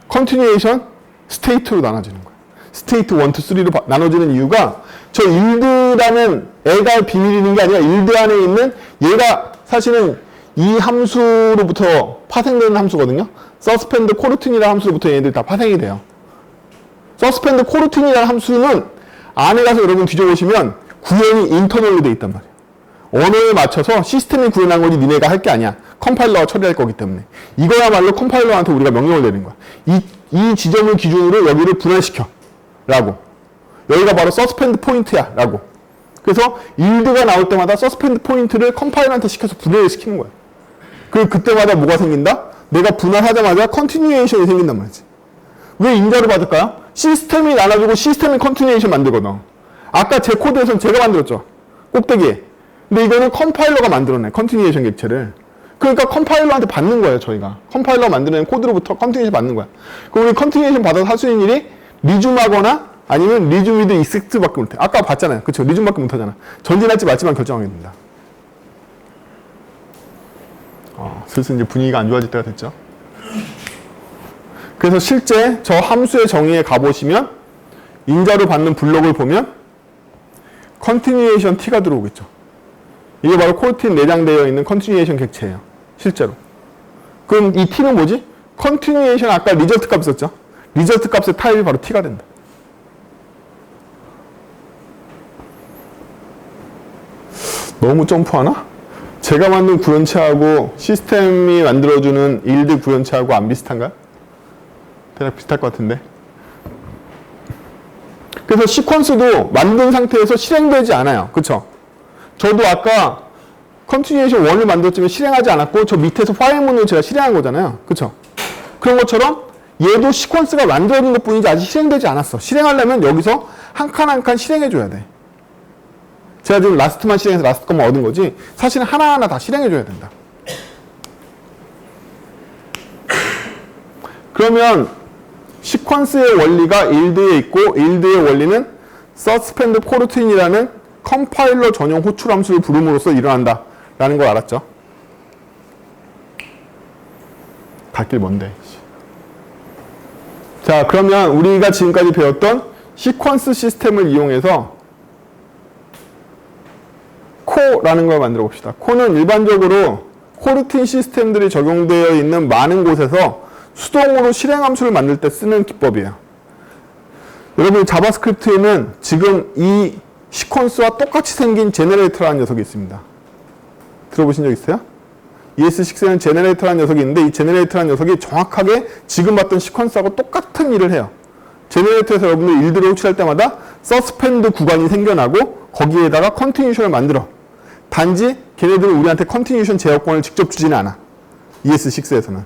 컨티뉴에이션 스테이트로 나눠지는 거야. 스테이트 1, 2, 3로 나눠지는 이유가 저 일드라는 애가 비밀이는 게 아니라 일드 안에 있는 얘가 사실은 이 함수로부터 파생되는 함수거든요. 서스펜드 코르틴이라는 함수로부터 얘네들이 다 파생이 돼요. 서스펜드 코르틴이라는 함수는 안에 가서 여러분 뒤져보시면 구현이 인터널로 돼 있단 말이에요. 언어에 맞춰서 시스템이 구현한 거지 니네가 할 게 아니야. 컴파일러가 처리할 거기 때문에. 이거야말로 컴파일러한테 우리가 명령을 내리는 거야. 이 지점을 기준으로 여기를 분할시켜. 라고. 여기가 바로 서스펜드 포인트야. 라고. 그래서 일드가 나올 때마다 서스펜드 포인트를 컴파일러한테 시켜서 분해를 시키는 거야. 그리고 그때마다 뭐가 생긴다? 내가 분할하자마자 컨티뉴에이션이 생긴단 말이지. 왜 인자를 받을까요? 시스템이 나눠주고 시스템이 컨티뉴에이션 만들거든. 아까 제 코드에서는 제가 만들었죠. 꼭대기에. 근데 이거는 컴파일러가 만들어내. 컨티뉴에이션 객체를. 그러니까 컴파일러한테 받는 거예요, 저희가. 컴파일러 만드는 코드로부터 컨티뉴에이션 받는 거야. 그럼 우리 컨티뉴에이션 받아서 할 수 있는 일이 리줌하거나 아니면 리줌 위드 익스트밖에 못해. 아까 봤잖아요. 그쵸? 리줌밖에 못하잖아. 전진할지 말지만 결정하게 된다. 슬슬 이제 분위기가 안 좋아질 때가 됐죠. 그래서 실제 저 함수의 정의에 가보시면 인자로 받는 블록을 보면 컨티뉴에이션 t가 들어오겠죠. 이게 바로 코르틴 내장되어 있는 컨티뉴에이션 객체예요. 실제로. 그럼 이 t는 뭐지? 컨티뉴에이션 아까 리저트 값 있었죠? 리저트 값의 타입이 바로 t가 된다. 너무 점프하나? 제가 만든 구현체하고 시스템이 만들어주는 일드 구현체하고 안 비슷한가요? 대략 비슷할 것 같은데. 그래서 시퀀스도 만든 상태에서 실행되지 않아요. 그쵸? 저도 아까 컨티뉴에이션 1을 만들었지만 실행하지 않았고 저 밑에서 파일문을 제가 실행한 거잖아요. 그쵸? 그런 것처럼 얘도 시퀀스가 만들어진 것 뿐이지 아직 실행되지 않았어. 실행하려면 여기서 한 칸 한 칸 실행해줘야 돼. 제가 지금 라스트만 실행해서 라스트 것만 얻은 거지 사실은 하나하나 다 실행해줘야 된다. 그러면 시퀀스의 원리가 일드에 있고 일드의 원리는 서스펜드 코르틴이라는 컴파일러 전용 호출 함수를 부름으로써 일어난다 라는 걸 알았죠. 갈 길 뭔데. 자, 그러면 우리가 지금까지 배웠던 시퀀스 시스템을 이용해서 코라는 걸 만들어 봅시다. 코는 일반적으로 코르틴 시스템들이 적용되어 있는 많은 곳에서 수동으로 실행 함수를 만들 때 쓰는 기법이에요. 여러분 자바스크립트에는 지금 이 시퀀스와 똑같이 생긴 제너레이터라는 녀석이 있습니다. 들어보신 적 있어요? ES6에는 제너레이터라는 녀석이 있는데 이 제너레이터라는 녀석이 정확하게 지금 봤던 시퀀스하고 똑같은 일을 해요. 제너레이터에서 여러분들 일들을 호출할 때마다 서스펜드 구간이 생겨나고 거기에다가 컨티뉴션을 만들어. 단지 걔네들은 우리한테 컨티뉴션 제어권을 직접 주지는 않아. ES6에서는.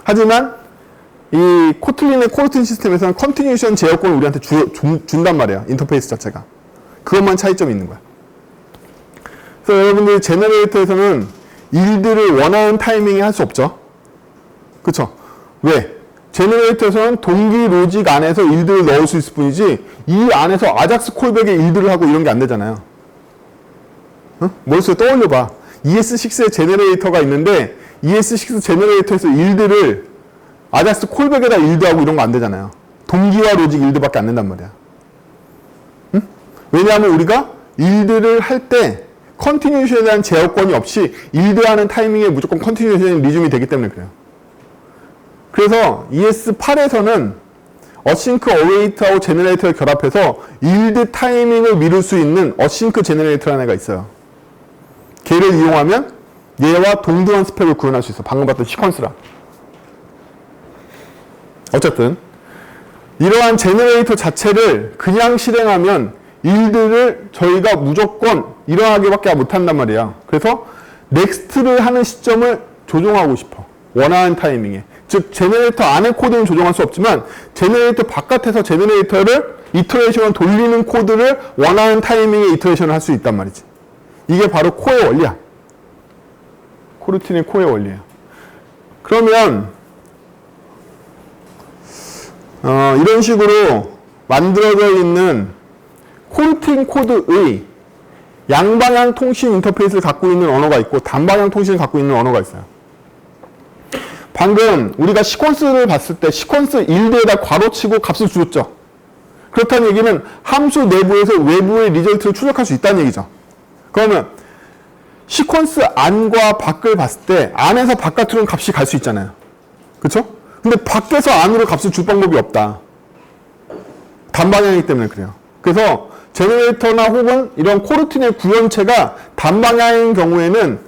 하지만 이 코틀린의 코르틴 시스템에서는 컨티뉴션 제어권을 우리한테 준단 말이야. 인터페이스 자체가. 그것만 차이점이 있는 거야. 그래서 여러분들 제너레이터에서는 일들을 원하는 타이밍에 할 수 없죠. 그쵸? 왜? 제너레이터에서는 동기 로직 안에서 일들을 넣을 수 있을 뿐이지 이 안에서 아작스 콜백에 일들을 하고 이런 게 안 되잖아요. 응? 머릿속에 떠올려봐. ES6의 제너레이터가 있는데 ES6 제너레이터에서 일들을 아작스 콜백에다 일드하고 이런 거 안 되잖아요. 동기와 로직 일드밖에 안 된단 말이야. 응? 왜냐하면 우리가 일들을 할 때 컨티뉴에이션에 대한 제어권이 없이 일드하는 타이밍에 무조건 컨티뉴에이션이 리즘이 되기 때문에 그래요. 그래서 ES8에서는 어싱크 어웨이트하고 제너레이터를 결합해서 일드 타이밍을 미룰 수 있는 어싱크 제너레이터라는 애가 있어요. 걔를 이용하면 얘와 동등한 스펙을 구현할 수 있어. 방금 봤던 시퀀스랑. 어쨌든 이러한 제너레이터 자체를 그냥 실행하면 일들을 저희가 무조건 일어나게밖에 못한단 말이야. 그래서 넥스트를 하는 시점을 조정하고 싶어. 원하는 타이밍에. 즉 제너레이터 안에 코드는 조정할 수 없지만 제너레이터 바깥에서 제너레이터를 이터레이션을 돌리는 코드를 원하는 타이밍에 이터레이션을 할 수 있단 말이지. 이게 바로 코어의 원리야. 코르틴의 코어의 원리야. 그러면 이런 식으로 만들어져 있는 코르틴 코드의 양방향 통신 인터페이스를 갖고 있는 언어가 있고 단방향 통신을 갖고 있는 언어가 있어요. 방금 우리가 시퀀스를 봤을 때 시퀀스 일드에다 괄호치고 값을 주었죠. 그렇다는 얘기는 함수 내부에서 외부의 리절트를 출력할 수 있다는 얘기죠. 그러면 시퀀스 안과 밖을 봤을 때 안에서 바깥으로는 값이 갈 수 있잖아요. 그렇죠? 근데 밖에서 안으로 값을 줄 방법이 없다. 단방향이기 때문에 그래요. 그래서 제너레이터나 혹은 이런 코르틴의 구현체가 단방향인 경우에는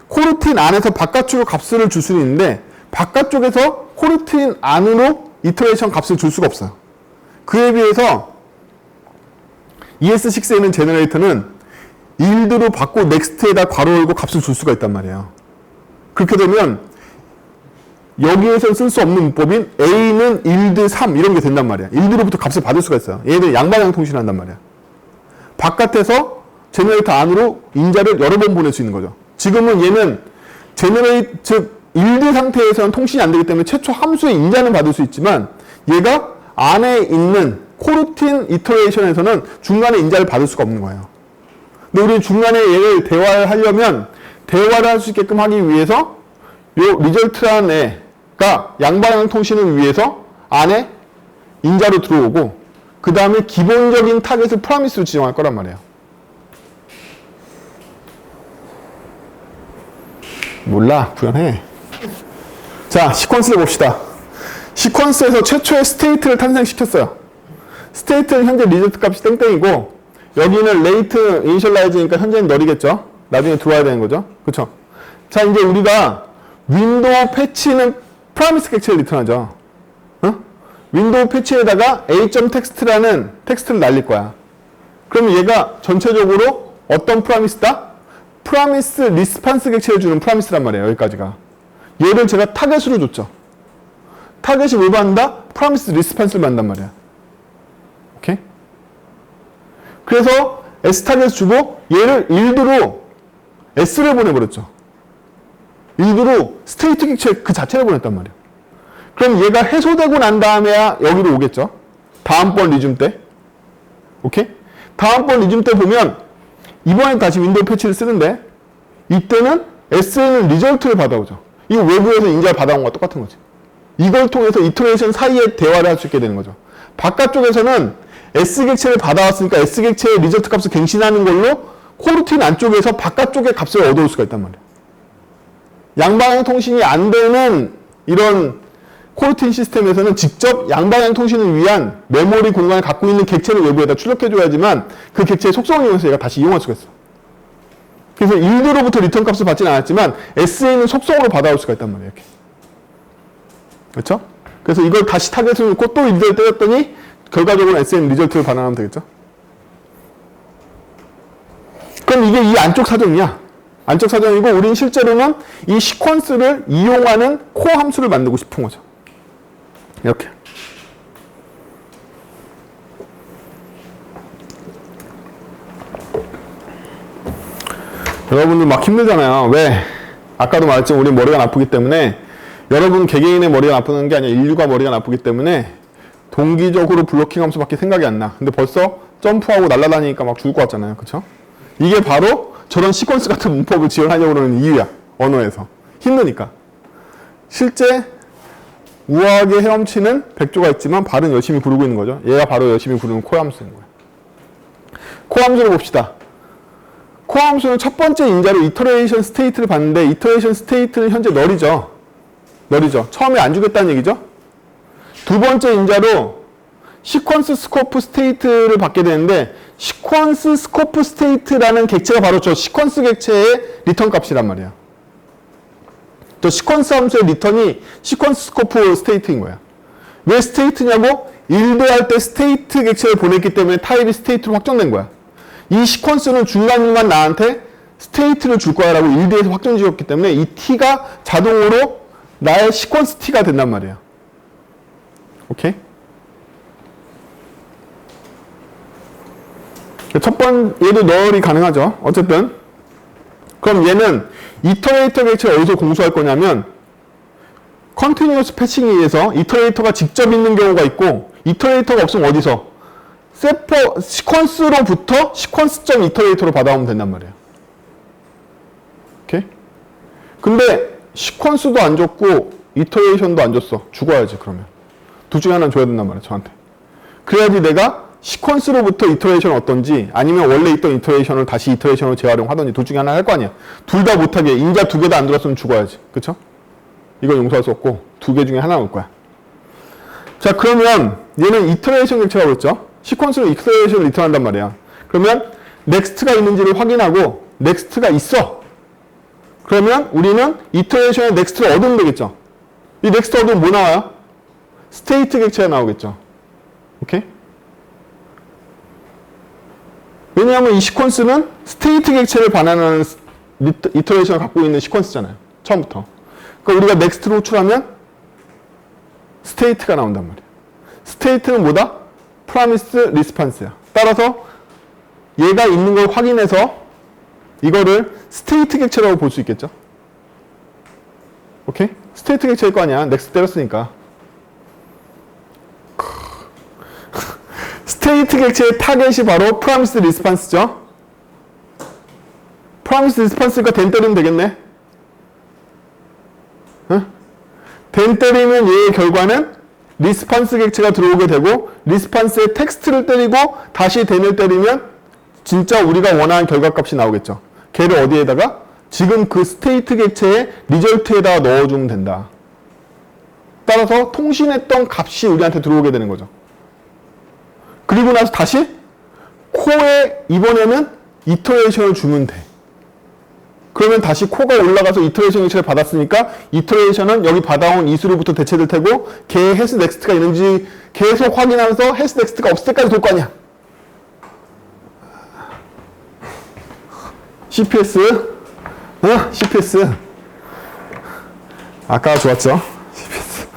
코르틴 안에서 바깥쪽으로 값을 줄 수는 있는데 바깥쪽에서 코르틴 안으로 이터레이션 값을 줄 수가 없어요. 그에 비해서 ES6에 있는 제너레이터는 일드로 받고 넥스트에다 괄호 열고 값을 줄 수가 있단 말이에요. 그렇게 되면 여기에서 쓸 수 없는 문법인 A는 일드 3 이런 게 된단 말이야. 일드로부터 값을 받을 수가 있어요. 얘는 양방향 통신을 한단 말이야. 바깥에서 제너레이터 안으로 인자를 여러 번 보낼 수 있는 거죠. 지금은 얘는 즉 일드 상태에서는 통신이 안 되기 때문에 최초 함수의 인자는 받을 수 있지만 얘가 안에 있는 코르틴 이터레이션에서는 중간에 인자를 받을 수가 없는 거예요. 근데 우리는 중간에 얘를 대화를 하려면 대화를 할 수 있게끔 하기 위해서 요 리절트라는 애가 양방향 통신을 위해서 안에 인자로 들어오고 그 다음에 기본적인 타겟을 프라미스로 지정할 거란 말이에요. 몰라, 구현해. 자, 시퀀스를 봅시다. 시퀀스에서 최초의 스테이트를 탄생시켰어요. 스테이트는 현재 리절트 값이 땡땡이고 여기는 레이트 이니셜라이즈니까 현재는 널이겠죠. 나중에 들어와야 되는 거죠. 그쵸? 자, 이제 우리가 윈도우 패치는 프라미스 객체를 리턴하죠. 윈도우 패치에다가 a.text라는 텍스트를 날릴 거야. 그러면 얘가 전체적으로 어떤 프라미스다? 프라미스 리스판스 객체를 주는 프라미스란 말이에요. 여기까지가. 얘를 제가 타겟으로 줬죠. 타겟이 뭘 받는다? 프라미스 리스판스를 받는단 말이야. 오케이? 그래서 S 타겟을 주고 얘를 일드로 S를 보내버렸죠. 일드로 스테이트 객체 그 자체를 보냈단 말이야. 그럼 얘가 해소되고 난 다음에야 여기로 오겠죠. 다음번 리즘 때. 오케이? 다음번 리즘 때 보면 이번엔 다시 윈도우 패치를 쓰는데 이때는 S는 리절트를 받아오죠. 이거 외부에서 인자를 받아온 거와 똑같은 거지. 이걸 통해서 이터레이션 사이에 대화를 할 수 있게 되는 거죠. 바깥쪽에서는 S 객체를 받아왔으니까 S 객체의 리절트 값을 갱신하는 걸로 코르틴 안쪽에서 바깥쪽의 값을 얻어올 수가 있단 말이에요. 양방향 통신이 안 되는 이런 코르틴 시스템에서는 직접 양방향 통신을 위한 메모리 공간을 갖고 있는 객체를 외부에다 출력해줘야지만 그 객체의 속성을 이용해서 얘가 다시 이용할 수가 있어. 그래서 일드로부터 리턴 값을 받지는 않았지만 SA는 속성으로 받아올 수가 있단 말이에요. 이렇게. 그렇죠? 그래서 이걸 다시 타겟을 놓고 또 일드를 때렸더니 결과적으로 SM 리절트를 반환하면 되겠죠? 그럼 이게 이 안쪽 사정이야. 안쪽 사정이고 우린 실제로는 이 시퀀스를 이용하는 코어 함수를 만들고 싶은 거죠. 이렇게. 여러분들 막 힘들잖아요. 왜? 아까도 말했지만 우리 머리가 나쁘기 때문에 여러분 개개인의 머리가 나쁘는 게 아니라 인류가 머리가 나쁘기 때문에 동기적으로 블로킹 함수밖에 생각이 안 나. 근데 벌써 점프하고 날아다니니까 막 죽을 것 같잖아요. 그쵸? 이게 바로 저런 시퀀스 같은 문법을 지원하려고 그러는 이유야. 언어에서. 힘드니까. 실제 우아하게 헤엄치는 백조가 있지만 발은 열심히 구르고 있는 거죠. 얘가 바로 열심히 구르는 코어 함수인 거예요. 코어 함수를 봅시다. 코어 함수는 첫 번째 인자로 이터레이션 스테이트를 봤는데 이터레이션 스테이트는 현재 널이죠. 널이죠. 처음에 안 주겠다는 얘기죠. 두 번째 인자로 시퀀스 스코프 스테이트를 받게 되는데 시퀀스 스코프 스테이트라는 객체가 바로 저 시퀀스 객체의 리턴 값이란 말이야. 저 시퀀스 함수의 리턴이 시퀀스 스코프 스테이트인 거야. 왜 스테이트냐고? 일대할 때 스테이트 객체를 보냈기 때문에 타입이 스테이트로 확정된 거야. 이 시퀀스는 중간중간 나한테 스테이트를 줄 거야 라고 일대에서 확정 지었기 때문에 이 t가 자동으로 나의 시퀀스 t가 된단 말이야. 오케이? 얘도 널이 가능하죠. 어쨌든. 그럼 얘는 이터레이터 객체를 어디서 공수할 거냐면 컨티뉴어스 패칭에 의해서 이터레이터가 직접 있는 경우가 있고 이터레이터가 없으면 어디서? 시퀀스로부터 시퀀스.점 이터레이터로 받아오면 된단 말이에요. 오케이? 근데 시퀀스도 안 줬고 이터레이션도 안 줬어. 죽어야지 그러면. 둘 중에 하나는 줘야 된단 말이야 저한테. 그래야지 내가 시퀀스로부터 이터레이션은 어떤지 아니면 원래 있던 이터레이션을 다시 이터레이션으로 재활용하든지 둘 중에 하나 할 거 아니야. 둘 다 못하게 인자 두 개 다 안 들었으면 죽어야지. 그쵸? 이걸 용서할 수 없고 두 개 중에 하나 올 거야. 자 그러면 얘는 이터레이션 객체라고 했죠. 시퀀스로 이터레이션을 리턴한단 말이야. 그러면 넥스트가 있는지를 확인하고 넥스트가 있어. 그러면 우리는 이터레이션의 넥스트를 얻으면 되겠죠. 이 넥스트 얻으면 뭐 나와요? 스테이트 객체가 나오겠죠. 오케이? 왜냐하면 이 시퀀스는 스테이트 객체를 반환하는 이터레이션을 갖고 있는 시퀀스잖아요. 처음부터. 그러니까 우리가 넥스트를 호출하면 스테이트가 나온단 말이에요. 스테이트는 뭐다? 프라미스 리스판스야. 따라서 얘가 있는 걸 확인해서 이거를 스테이트 객체라고 볼 수 있겠죠. 오케이? 스테이트 객체일 거 아니야. 넥스트 때렸으니까. 스테이트 객체의 타겟이 바로 프라미스 리스판스죠. 프라미스 리스판스니까 된 때리면 되겠네. 응? 된 때리면 얘의 결과는 리스판스 객체가 들어오게 되고 리스판스의 텍스트를 때리고 다시 den을 때리면 진짜 우리가 원하는 결과값이 나오겠죠. 걔를 어디에다가? 지금 그 스테이트 객체의 리절트에다가 넣어주면 된다. 따라서 통신했던 값이 우리한테 들어오게 되는 거죠. 그리고 나서 다시 코에 이번에는 이터레이션을 주면 돼. 그러면 다시 코가 올라가서 이터레이션 객체를 받았으니까 이터레이션은 여기 받아온 이수로부터 대체될 테고 걔의 해스 넥스트가 있는지 계속 확인하면서 해스 넥스트가 없을 때까지 돌 거 아니야. CPS CPS 아까 좋았죠? CPS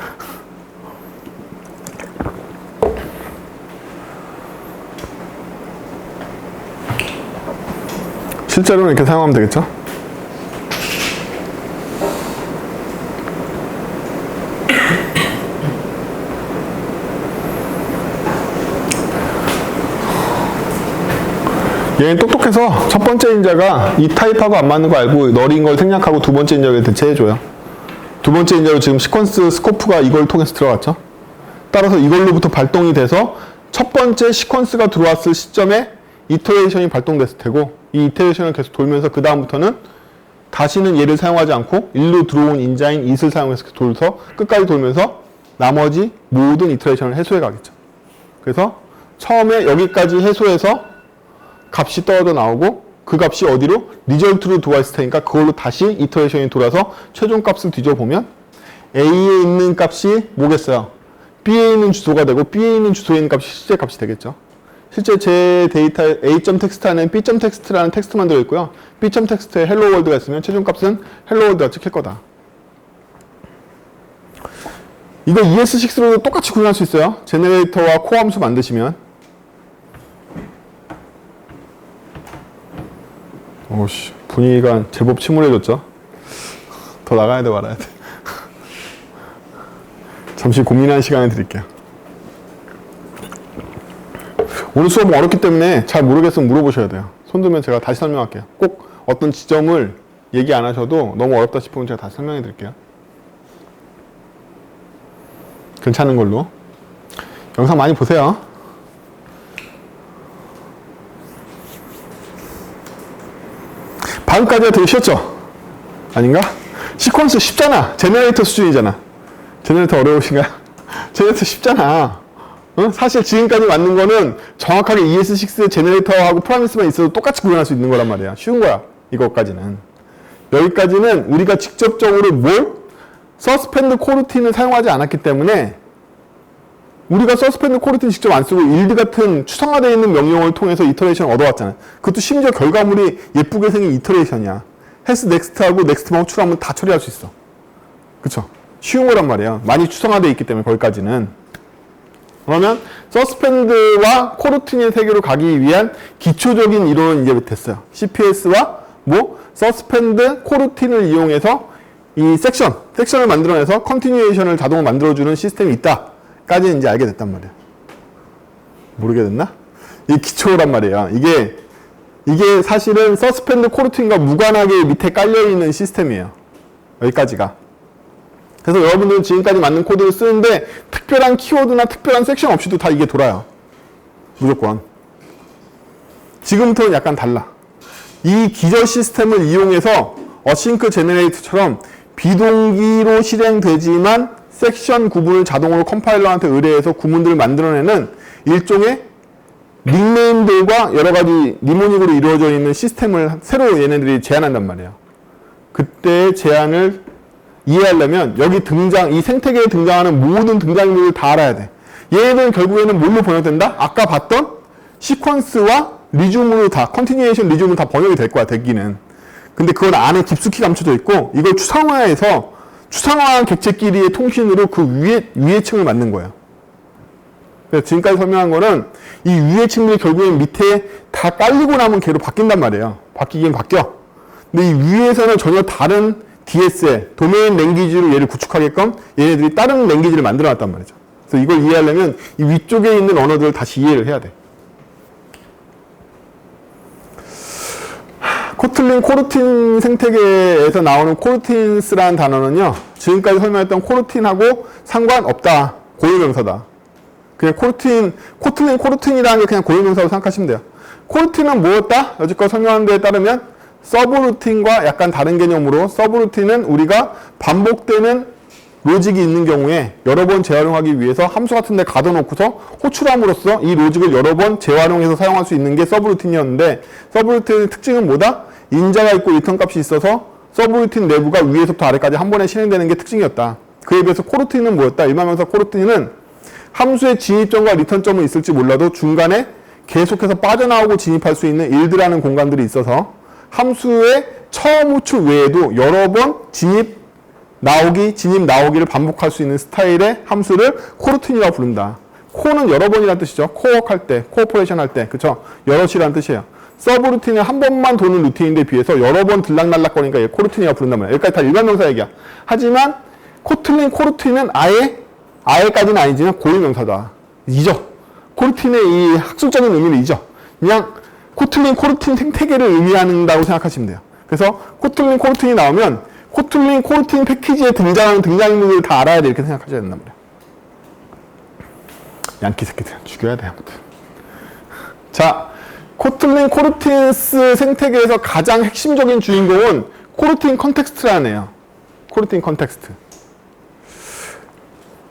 실제로는 이렇게 사용하면 되겠죠? 얘는 똑똑해서 첫 번째 인자가 이 타입하고 안 맞는 거 알고 널인 걸 생략하고 두 번째 인자를 대체해줘요. 두 번째 인자로 지금 시퀀스 스코프가 이걸 통해서 들어갔죠. 따라서 이걸로부터 발동이 돼서 첫 번째 시퀀스가 들어왔을 시점에 이터레이션이 발동됐을 테고 이 이터레이션을 계속 돌면서 그 다음부터는 다시는 얘를 사용하지 않고 일로 들어온 인자인 it을 사용해서 돌서 끝까지 돌면서 나머지 모든 이터레이션을 해소해 가겠죠. 그래서 처음에 여기까지 해소해서 값이 떨어져 나오고 그 값이 어디로? 리절트로 들어왔을 테니까 그걸로 다시 이터레이션이 돌아서 최종 값을 뒤져보면 A에 있는 값이 뭐겠어요? B에 있는 주소가 되고 B에 있는 주소에 있는 값이 실제 값이 되겠죠. 실제 제 데이터에 A.text 안에 B.text라는 텍스트만 들어있고요. B.text에 hello world가 있으면 최종 값은 hello world가 찍힐 거다. 이거 ES6로도 똑같이 구현할 수 있어요. 제너레이터와 코어 함수 만드시면. 오씨, 분위기가 제법 침울해졌죠? 더 나가야 돼, 말아야 돼. 잠시 고민하는 시간을 드릴게요. 오늘 수업 어렵기 때문에 잘 모르겠으면 물어보셔야 돼요. 손 들면 제가 다시 설명할게요. 꼭 어떤 지점을 얘기 안 하셔도 너무 어렵다 싶으면 제가 다시 설명해 드릴게요. 괜찮은 걸로. 영상 많이 보세요. 방금까지가 되게 쉬웠죠? 아닌가? 시퀀스 쉽잖아. 제너레이터 수준이잖아. 제네레이터 어려우신가요? 제네레이터 쉽잖아. 어? 사실 지금까지 만든 거는 정확하게 ES6 제네레이터하고 프라미스만 있어도 똑같이 구현할 수 있는 거란 말이야. 쉬운 거야. 이것까지는. 여기까지는 우리가 직접적으로 서스펜드 코루틴을 사용하지 않았기 때문에 우리가 서스펜드 코루틴 직접 안 쓰고 일드 같은 추상화되어 있는 명령어를 통해서 이터레이션을 얻어왔잖아. 그것도 심지어 결과물이 예쁘게 생긴 이터레이션이야. 헬스 넥스트하고 넥스트만 호출하면 다 처리할 수 있어. 그쵸? 쉬운 거란 말이야. 많이 추상화되어 있기 때문에 거기까지는. 그러면 서스펜드와 코루틴의 세계로 가기 위한 기초적인 이론은 이제 됐어요. CPS와 서스펜드 코루틴을 이용해서 이 섹션을 만들어내서 컨티뉴에이션을 자동으로 만들어주는 시스템이 있다. 까지는 이제 알게 됐단 말이야. 모르게 됐나? 이게 기초란 말이야. 이게 사실은 서스펜드 코루틴과 무관하게 밑에 깔려있는 시스템이에요. 여기까지가. 그래서 여러분들은 지금까지 만든 코드를 쓰는데 특별한 키워드나 특별한 섹션 없이도 다 이게 돌아요. 무조건. 지금부터는 약간 달라. 이 기저 시스템을 이용해서 어싱크 제너레이터처럼 비동기로 실행되지만 섹션 구분을 자동으로 컴파일러한테 의뢰해서 구문들을 만들어내는 일종의 닉네임들과 여러 가지 니모닉으로 이루어져 있는 시스템을 새로 얘네들이 제안한단 말이에요. 그때의 제안을 이해하려면 여기 이 생태계에 등장하는 모든 등장인물을 다 알아야 돼. 얘네들은 결국에는 뭘로 번역된다? 아까 봤던 시퀀스와 리즘으로 다, 컨티뉴에이션 리즘으로 다 번역이 될 거야, 대기는. 근데 그건 안에 깊숙이 감춰져 있고 이걸 추상화해서 추상화한 객체끼리의 통신으로 그 위에 층을 만든 거예요. 그래서 지금까지 설명한 거는 이 위에 층들이 결국엔 밑에 다 깔리고 나면 걔로 바뀐단 말이에요. 바뀌긴 바뀌어. 근데 이 위에서는 전혀 다른 DSL, 도메인 랭귀지로 얘를 구축하게끔 얘네들이 다른 랭귀지를 만들어 놨단 말이죠. 그래서 이걸 이해하려면 이 위쪽에 있는 언어들을 다시 이해를 해야 돼. 코틀린 코루틴 생태계에서 나오는 코루틴스라는 단어는요, 지금까지 설명했던 코루틴하고 상관없다. 고유명사다. 그냥 코틀린 코루틴이라는 게 그냥 고유명사로 생각하시면 돼요. 코루틴은 뭐였다? 여지껏 설명한 데에 따르면 서브루틴과 약간 다른 개념으로 서브루틴은 우리가 반복되는 로직이 있는 경우에 여러 번 재활용하기 위해서 함수 같은 데 가둬놓고서 호출함으로써 이 로직을 여러 번 재활용해서 사용할 수 있는 게 서브루틴이었는데 서브루틴의 특징은 뭐다? 인자가 있고 리턴 값이 있어서 서브루틴 내부가 위에서부터 아래까지 한 번에 실행되는 게 특징이었다. 그에 비해서 코루틴은 뭐였다? 일반명사 코루틴은 함수의 진입점과 리턴점은 있을지 몰라도 중간에 계속해서 빠져나오고 진입할 수 있는 일드라는 공간들이 있어서 함수의 처음 호출 외에도 여러 번 진입 나오기를 반복할 수 있는 스타일의 함수를 코루틴이라고 부른다. 코는 여러 번이라는 뜻이죠. 코워크할 때, 코오퍼레이션 할 때, 그쵸? 여럿이라는 뜻이에요. 서브루틴은 한 번만 도는 루틴인데 비해서 여러 번 들락날락거리니까 얘 코루틴이라고 부른단 말이야. 여기까지 다 일반명사 얘기야. 하지만 코틀린 코루틴은 아예까지는 아니지만 고유명사다. 잊어. 코루틴의 이 학술적인 의미를 잊어. 그냥 코틀린 코루틴 생태계를 의미한다고 생각하시면 돼요. 그래서 코틀린 코루틴이 나오면 코틀린 코루틴 패키지에 등장하는 등장인물을 다 알아야 돼. 이렇게 생각하셔야 된단 말이야. 양키 새끼들 죽여야 돼. 아무튼. 자, 코틀린 코루틴스 생태계에서 가장 핵심적인 주인공은 코루틴 컨텍스트라는 애예요. 코루틴 컨텍스트.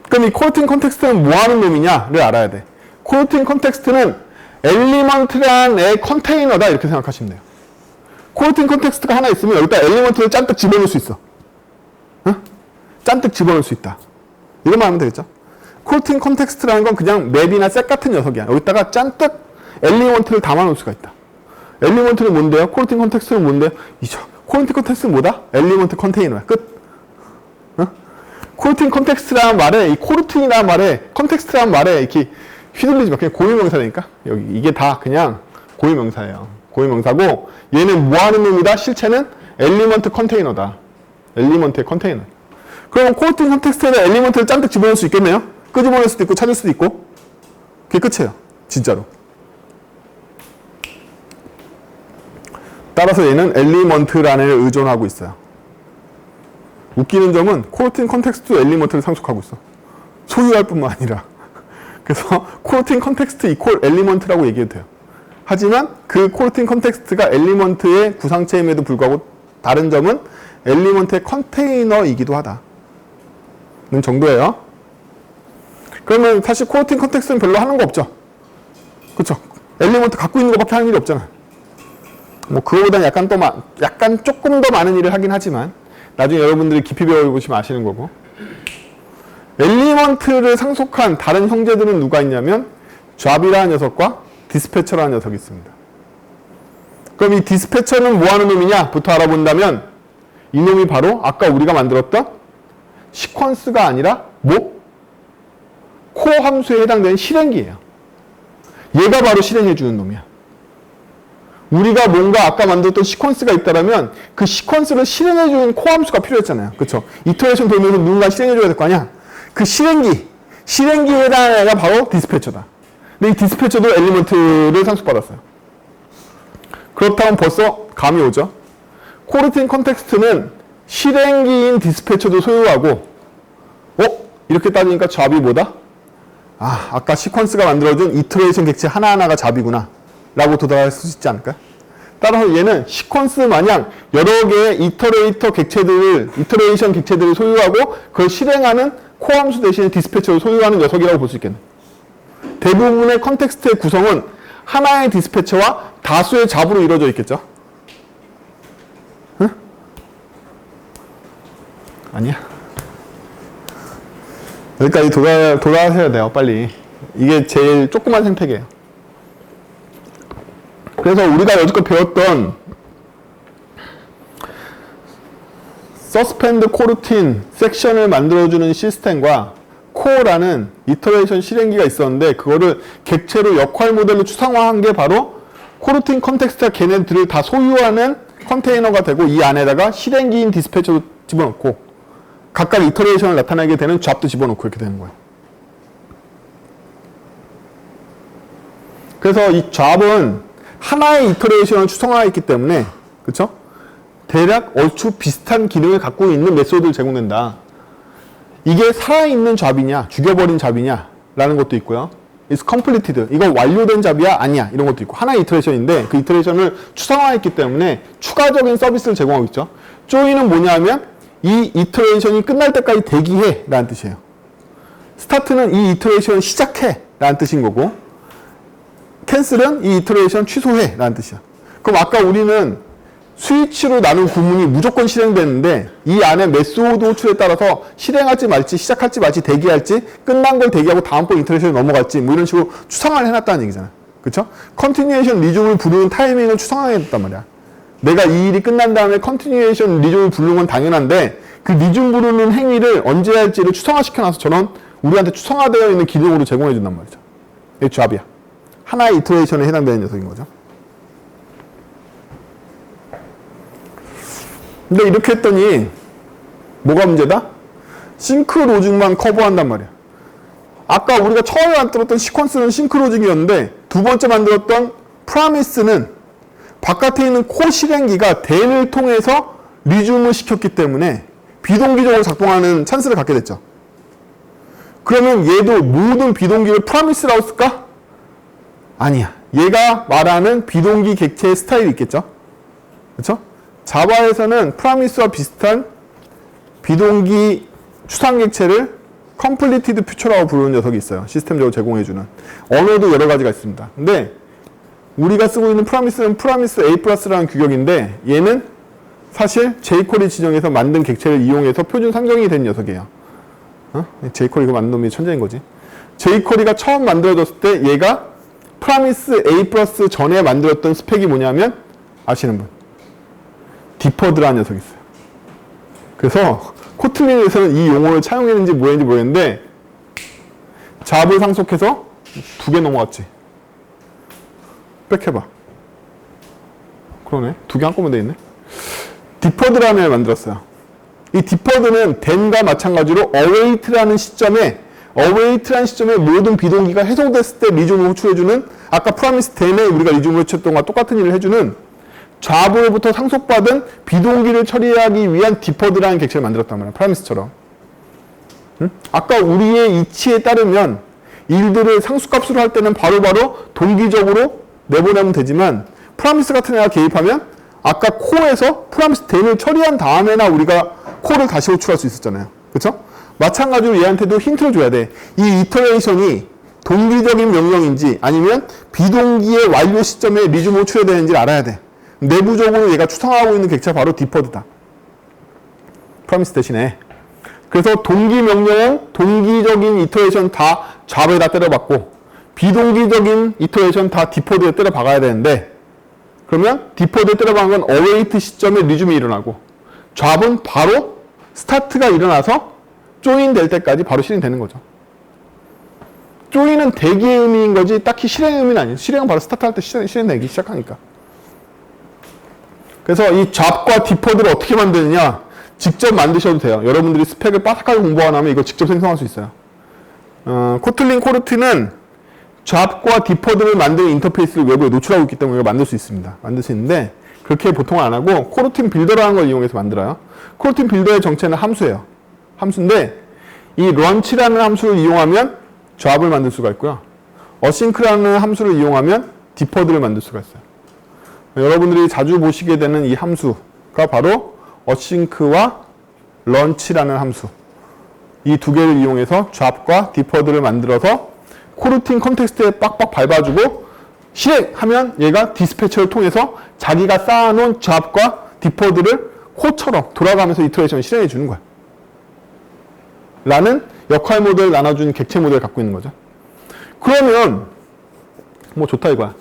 그럼 이 코루틴 컨텍스트는 뭐 하는 놈이냐를 알아야 돼. 코루틴 컨텍스트는 엘리먼트라는 애 컨테이너다. 이렇게 생각하시면 돼요. 코루틴 컨텍스트가 하나 있으면 여기다 엘리먼트를 짠뜩 집어넣을 수 있어. 어? 짠뜩 집어넣을 수 있다. 이것만 하면 되겠죠? 코루틴 컨텍스트라는 건 그냥 맵이나 셋 같은 녀석이야. 여기다가 짠뜩 엘리먼트를 담아놓을 수가 있다. 엘리먼트는 뭔데요? 코루틴 컨텍스트는 뭔데요? 코루틴 컨텍스트는 뭐다? 엘리먼트 컨테이너야. 끝. 어? 코루틴 컨텍스트라는 말에, 이 코루틴이라는 말에, 컨텍스트라는 말에 이렇게 휘둘리지 마. 그냥 고유명사니까. 여기, 이게 다 그냥 고유명사예요. 고유명사고, 얘는 뭐 하는 놈이다? 실체는 엘리먼트 컨테이너다. 엘리먼트의 컨테이너. 그럼 코루틴 컨텍스트에다 엘리먼트를 짠뜩 집어넣을 수 있겠네요? 끄집어낼 수도 있고, 찾을 수도 있고. 그게 끝이에요. 진짜로. 따라서 얘는 엘리먼트라는 애를 의존하고 있어요. 웃기는 점은 코루틴 컨텍스트 엘리먼트를 상속하고 있어. 소유할 뿐만 아니라. 그래서 코루틴 컨텍스트 이퀄 엘리먼트라고 얘기해도 돼요. 하지만 그 코루틴 컨텍스트가 엘리먼트의 구상체임에도 불구하고 다른 점은 엘리먼트의 컨테이너이기도 하다. 정도예요. 그러면 사실 코르틴 컨텍스트는 별로 하는 거 없죠. 그쵸? 엘리먼트 갖고 있는 것밖에 하는 일이 없잖아. 뭐 그거보다는 약간 조금 더 많은 일을 하긴 하지만 나중에 여러분들이 깊이 배워보시면 아시는 거고. 엘리먼트를 상속한 다른 형제들은 누가 있냐면 잡이라는 녀석과 디스패처라는 녀석이 있습니다. 그럼 이 디스패처는 뭐 하는 놈이냐 부터 알아본다면 이 놈이 바로 아까 우리가 만들었던 시퀀스가 아니라 뭐? 코어 함수에 해당되는 실행기예요. 얘가 바로 실행해주는 놈이야. 우리가 뭔가 아까 만들었던 시퀀스가 있다면 그 시퀀스를 실행해주는 코어 함수가 필요했잖아요. 그쵸? 이터레이션 돌면서 누군가 실행해줘야 될 거 아니야? 그 실행기에 해당하는 애가 바로 디스패처다. 근데 이 디스패처도 엘리먼트를 상속받았어요. 그렇다면 벌써 감이 오죠? 코르틴 컨텍스트는 실행기인 디스패처도 소유하고, 이렇게 따지니까 잡이 뭐다? 아까 시퀀스가 만들어준 이터레이션 객체 하나하나가 잡이구나. 라고 도달할 수 있지 않을까요? 따라서 얘는 시퀀스 마냥 여러 개의 이터레이션 객체들을 소유하고 그걸 실행하는 코어 함수 대신에 디스패처를 소유하는 녀석이라고 볼 수 있겠네. 대부분의 컨텍스트의 구성은 하나의 디스패처와 다수의 잡으로 이루어져 있겠죠? 응? 아니야. 여기까지 도달하셔야 돼요, 빨리. 이게 제일 조그만 생태계예요. 그래서 우리가 여지껏 배웠던 서스펜드 코르틴 섹션을 만들어주는 시스템과 코어라는 이터레이션 실행기가 있었는데 그거를 객체로 역할 모델로 추상화한 게 바로 코르틴 컨텍스트가 걔네들을 다 소유하는 컨테이너가 되고 이 안에다가 실행기인 디스패처도 집어넣고 각각 이터레이션을 나타내게 되는 잡도 집어넣고 이렇게 되는 거예요. 그래서 이 잡은 하나의 이터레이션을 추상화했기 때문에 그쵸? 대략 얼추 비슷한 기능을 갖고 있는 메소드를 제공된다. 이게 살아있는 잡이냐 죽여버린 잡이냐 라는 것도 있고요. It's completed. 이거 완료된 잡이야? 아니야. 이런 것도 있고 하나의 이터레이션인데 그 이터레이션을 추상화했기 때문에 추가적인 서비스를 제공하고 있죠. join은 뭐냐면 이 이터레이션이 끝날 때까지 대기해 라는 뜻이에요. 스타트는 이 이터레이션을 시작해 라는 뜻인 거고 캔슬은 이 이터레이션 취소해 라는 뜻이야. 그럼 아까 우리는 스위치로 나눈 구문이 무조건 실행되는데 이 안에 메소드 호출에 따라서 실행할지 말지 시작할지 말지 대기할지 끝난 걸 대기하고 다음번 이터레이션에 넘어갈지 뭐 이런 식으로 추상화를 해놨다는 얘기잖아. 그쵸? 컨티뉴에이션 리즘을 부르는 타이밍을 추상화해놨단 말이야. 내가 이 일이 끝난 다음에 컨티뉴에이션 리즘을 부르는 건 당연한데 그 리즘 부르는 행위를 언제 할지를 추상화시켜놔서 저런 우리한테 추상화되어 있는 기능으로 제공해준단 말이죠. 이게 잡이야. 하나의 이터레이션에 해당되는 녀석인 거죠. 근데 이렇게 했더니 뭐가 문제다? 싱크 로직만 커버한단 말이야. 아까 우리가 처음에 만들었던 시퀀스는 싱크 로직이었는데 두 번째 만들었던 프라미스는 바깥에 있는 코 실행기가 댄을 통해서 리즘을 시켰기 때문에 비동기적으로 작동하는 찬스를 갖게 됐죠. 그러면 얘도 모든 비동기를 프라미스라고 쓸까? 아니야. 얘가 말하는 비동기 객체의 스타일이 있겠죠. 그렇죠? 자바에서는 프라미스와 비슷한 비동기 추상 객체를 completed future라고 부르는 녀석이 있어요. 시스템적으로 제공해주는. 언어도 여러 가지가 있습니다. 근데 우리가 쓰고 있는 프라미스는 프라미스 A+라는 규격인데 얘는 사실 제이콜이 지정해서 만든 객체를 이용해서 표준 상정이 된 녀석이에요. 제이콜이 이거 만든 놈이 천재인 거지. 제이콜이가 처음 만들어졌을 때 얘가 프라미스 A+ 전에 만들었던 스펙이 뭐냐면 아시는 분? 디퍼드라는 녀석이 있어요. 그래서 코틀린에서는 이 용어를 차용했는지 뭐했는지 모르겠는데 잡을 상속해서 2개 넘어갔지. 빽해봐. 그러네. 2개 한꺼번에 돼 있네. 디퍼드라는 애를 만들었어요. 이 디퍼드는 댄과 마찬가지로 어웨이트라는 시점에 모든 비동기가 해소됐을 때 리즘을 호출해주는 아까 프라미스 댄에 우리가 리즘을 호출했던 것과 똑같은 일을 해주는 좌부로부터 상속받은 비동기를 처리하기 위한 디퍼드라는 객체를 만들었단 말이야. 프라미스처럼. 응? 아까 우리의 이치에 따르면 일들을 상수값으로 할 때는 바로바로 동기적으로 내보내면 되지만 프라미스 같은 애가 개입하면 아까 코에서 프라미스 댄을 처리한 다음에나 우리가 코를 다시 호출할 수 있었잖아요. 그렇죠? 마찬가지로 얘한테도 힌트를 줘야 돼. 이 이터레이션이 동기적인 명령인지 아니면 비동기의 완료 시점에 리즘 호출해야 되는지를 알아야 돼. 내부적으로 얘가 추상화하고 있는 객체가 바로 디퍼드다. 프로미스 대신에. 그래서 동기 명령은 동기적인 이터레이션 다 잡에다 때려박고 비동기적인 이터레이션 다 디퍼드에 때려박아야 되는데 그러면 디퍼드에 때려박은 건 어웨이트 시점에 리즘이 일어나고 잡은 바로 스타트가 일어나서 조인 될 때까지 바로 실행되는 거죠. 조인은 대기의 의미인 거지 딱히 실행의 의미는 아니에요. 실행은 바로 스타트할 때 실행되기 시작하니까. 그래서 이 잡과 디퍼드를 어떻게 만드느냐 직접 만드셔도 돼요. 여러분들이 스펙을 빠삭하게 공부 안 하면 이거 직접 생성할 수 있어요. 코틀린 코르트는 잡과 디퍼드를 만드는 인터페이스를 외부에 노출하고 있기 때문에 만들 수 있습니다. 만들 수 있는데 그렇게 보통 안 하고 코르틴 빌더라는 걸 이용해서 만들어요. 코르틴 빌더의 정체는 함수예요. 함수인데 이 런치라는 함수를 이용하면 잡을 만들 수가 있고요. 어싱크라는 함수를 이용하면 디퍼드를 만들 수가 있어요. 여러분들이 자주 보시게 되는 이 함수가 바로 어싱크와 런치라는 함수. 이 두 개를 이용해서 잡과 디퍼드를 만들어서 코르틴 컨텍스트에 빡빡 밟아주고 실행하면 얘가 디스패처를 통해서 자기가 쌓아놓은 잡과 디퍼드를 코처럼 돌아가면서 이터레이션을 실행해 주는 거야. 라는 역할 모델을 나눠주는 객체 모델을 갖고 있는 거죠. 그러면 뭐 좋다 이거야.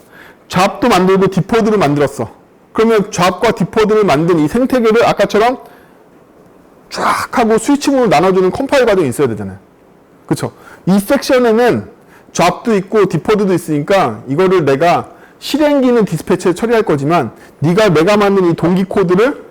잡도 만들고 디퍼드를 만들었어. 그러면 잡과 디퍼드를 만든 이 생태계를 아까처럼 쫙 하고 스위치문으로 나눠주는 컴파일 과정이 있어야 되잖아요. 그쵸? 이 섹션에는 잡도 있고 디퍼드도 있으니까 이거를 내가 실행기는 디스패치에 처리할 거지만 내가 만든 이 동기 코드를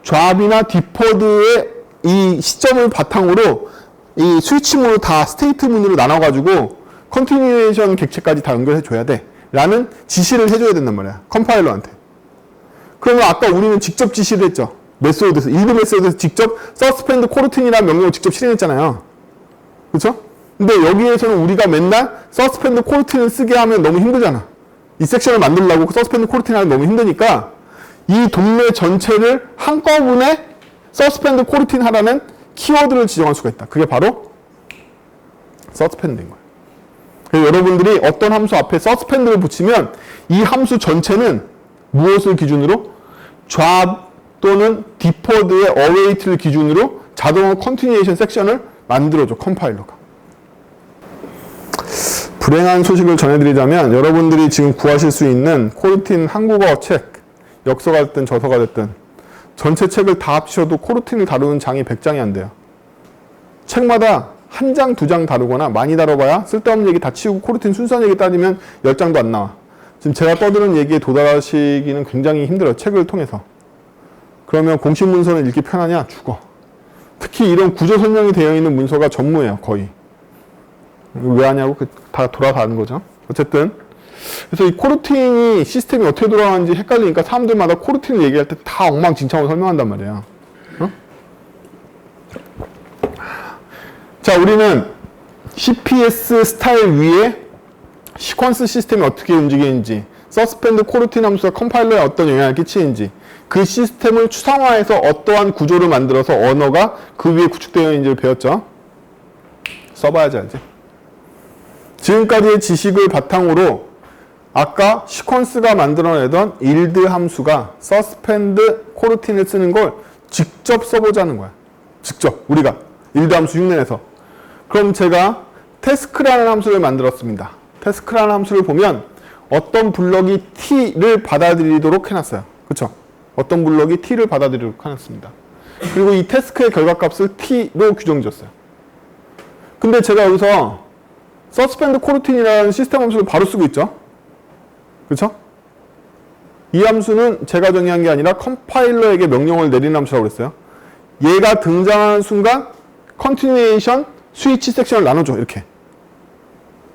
잡이나 디퍼드의 이 시점을 바탕으로 이 스위치문으로 다 스테이트문으로 나눠가지고 컨티뉴에이션 객체까지 다 연결해 줘야 돼 라는 지시를 해줘야 된단 말이야. 컴파일러한테. 그러면 아까 우리는 직접 지시를 했죠. 메소드에서 일드 메소드에서 직접 서스펜드 코르틴이라는 명령을 직접 실행했잖아요. 그렇죠? 근데 여기에서는 우리가 맨날 서스펜드 코르틴을 쓰게 하면 너무 힘들잖아. 이 섹션을 만들려고 서스펜드 코르틴 하면 너무 힘드니까 이 동네 전체를 한꺼번에 서스펜드 코르틴 하라는 키워드를 지정할 수가 있다. 그게 바로 서스펜드인 거예요. 그래서 여러분들이 어떤 함수 앞에 서스펜드를 붙이면 이 함수 전체는 무엇을 기준으로? 잡 또는 디퍼드의 어웨이트를 기준으로 자동으로 컨티뉴에이션 섹션을 만들어줘. 컴파일러가. 불행한 소식을 전해드리자면 여러분들이 지금 구하실 수 있는 코르틴 한국어 책, 역서가 됐든 저서가 됐든 전체 책을 다 합치셔도 코르틴을 다루는 장이 100장이 안 돼요. 책마다 한 장, 두 장 다루거나 많이 다뤄봐야 쓸데없는 얘기 다 치우고 코르틴 순수한 얘기 따지면 10장도 안 나와. 지금 제가 떠드는 얘기에 도달하시기는 굉장히 힘들어요. 책을 통해서. 그러면 공식 문서는 읽기 편하냐? 죽어. 특히 이런 구조 설명이 되어 있는 문서가 전무예요. 거의. 왜 하냐고 다 돌아가는 거죠. 어쨌든 그래서 이 코르틴이 시스템이 어떻게 돌아가는지 헷갈리니까 사람들마다 코르틴을 얘기할 때 다 엉망진창으로 설명한단 말이에요. 어? 자, 우리는 CPS 스타일 위에 시퀀스 시스템이 어떻게 움직이는지, 서스펜드 코르틴 함수가 컴파일러에 어떤 영향을 끼치는지, 그 시스템을 추상화해서 어떠한 구조를 만들어서 언어가 그 위에 구축되어 있는지를 배웠죠. 써봐야지 알지. 지금까지의 지식을 바탕으로 아까 시퀀스가 만들어내던 일드 함수가 서스펜드 코르틴을 쓰는 걸 직접 써보자는 거야. 직접 우리가 일드 함수 흉내내서. 그럼 제가 태스크라는 함수를 만들었습니다. 태스크라는 함수를 보면 어떤 블럭이 t를 받아들이도록 해놨어요. 그쵸? 어떤 블럭이 t를 받아들이도록 해놨습니다. 그리고 이 태스크의 결과값을 t로 규정지었어요. 근데 제가 여기서 서스펜드 코르틴이라는 시스템 함수를 바로 쓰고 있죠. 그렇죠? 이 함수는 제가 정의한 게 아니라 컴파일러에게 명령을 내리는 함수라고 그랬어요. 얘가 등장하는 순간 컨티뉴에이션 스위치 섹션을 나눠줘. 이렇게.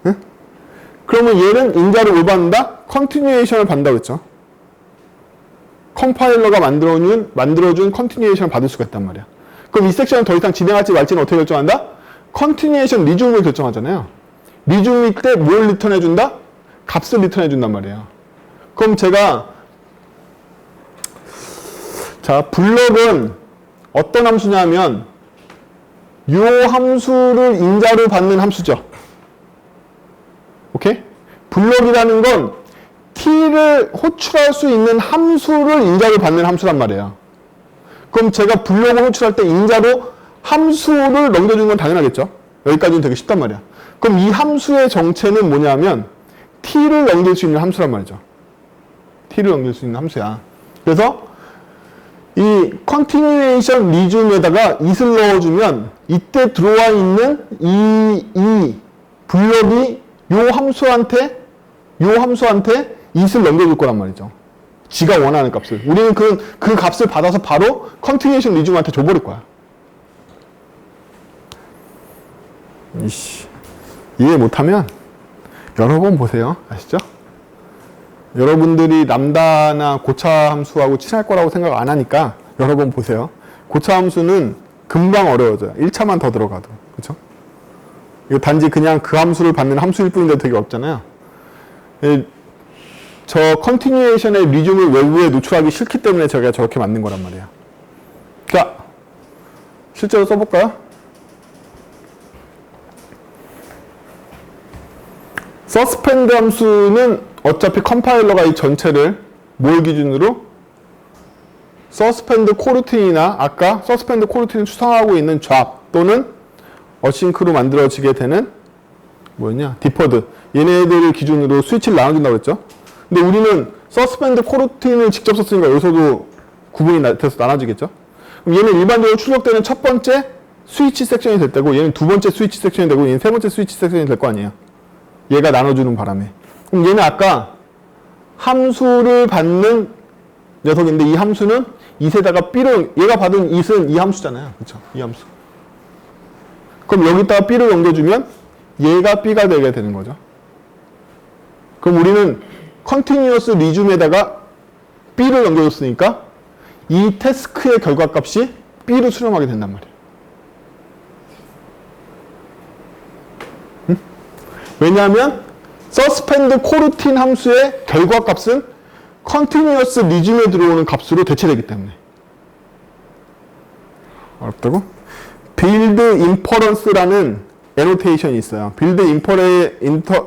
응? 그러면 얘는 인자를 뭘 받는다? 컨티뉴에이션을 받는다고 했죠. 컴파일러가 만들어준 컨티뉴에이션을 받을 수가 있단 말이야. 그럼 이 섹션을 더 이상 진행할지 말지는 어떻게 결정한다? 컨티뉴에이션 리줌을 결정하잖아요. 리줌일 때 뭘 리턴해준다? 값을 리턴해준단 말이에요. 그럼 자, 블럭은 어떤 함수냐면 요 함수를 인자로 받는 함수죠. 오케이? 블록이라는 건 t를 호출할 수 있는 함수를 인자로 받는 함수란 말이에요. 그럼 제가 블록을 호출할 때 인자로 함수를 넘겨주는 건 당연하겠죠. 여기까지는 되게 쉽단 말이야. 그럼 이 함수의 정체는 뭐냐면 t를 넘길 수 있는 함수란 말이죠. t를 넘길 수 있는 함수야. 그래서 이 continuation resume에다가 it을 넣어주면 이때 들어와 있는 이 블록이 요 함수한테 it을 넘겨줄 거란 말이죠. 지가 원하는 값을. 우리는 그 값을 받아서 바로 continuation resume한테 줘버릴 거야. 이해 못하면 여러 번 보세요. 아시죠? 여러분들이 람다나 고차 함수하고 친할 거라고 생각 안 하니까 여러 번 보세요. 고차 함수는 금방 어려워져요. 1차만 더 들어가도. 그쵸? 이거 단지 그냥 그 함수를 받는 함수일 뿐인데 되게 어렵잖아요. 저 컨티뉴에이션의 리즘을 외부에 노출하기 싫기 때문에 제가 저렇게 만든 거란 말이에요. 자, 실제로 써볼까요? 서스펜드 함수는 어차피 컴파일러가 이 전체를 뭘 기준으로? 서스펜드 코루틴이나 아까 서스펜드 코루틴을 추상하고 있는 잡 또는 어싱크로 만들어지게 되는 뭐였냐? 디퍼드. 얘네들을 기준으로 스위치를 나눠준다고 했죠? 근데 우리는 서스펜드 코루틴을 직접 썼으니까 여기서도 구분이 돼서 나눠지겠죠? 그럼 얘는 일반적으로 출력되는 첫 번째 스위치 섹션이 될 때고 얘는 두 번째 스위치 섹션이 되고 얘는 세 번째 스위치 섹션이 될 거 아니에요? 얘가 나눠주는 바람에. 그럼 얘는 아까 함수를 받는 녀석인데 이 함수는 it에다가 b를, 얘가 받은 it은 이 함수잖아요. 그쵸? 이 함수. 그럼 여기다가 b를 넘겨주면 얘가 b가 되게 되는 거죠. 그럼 우리는 continuous resume에다가 b를 넘겨줬으니까 이 태스크의 결과값이 b를 수렴하게 된단 말이에요. 응? 왜냐하면 suspend coroutine 함수의 결과값은 continuous resume에 들어오는 값으로 대체되기 때문에. 어렵다고? build inference라는 애노테이션이 있어요. build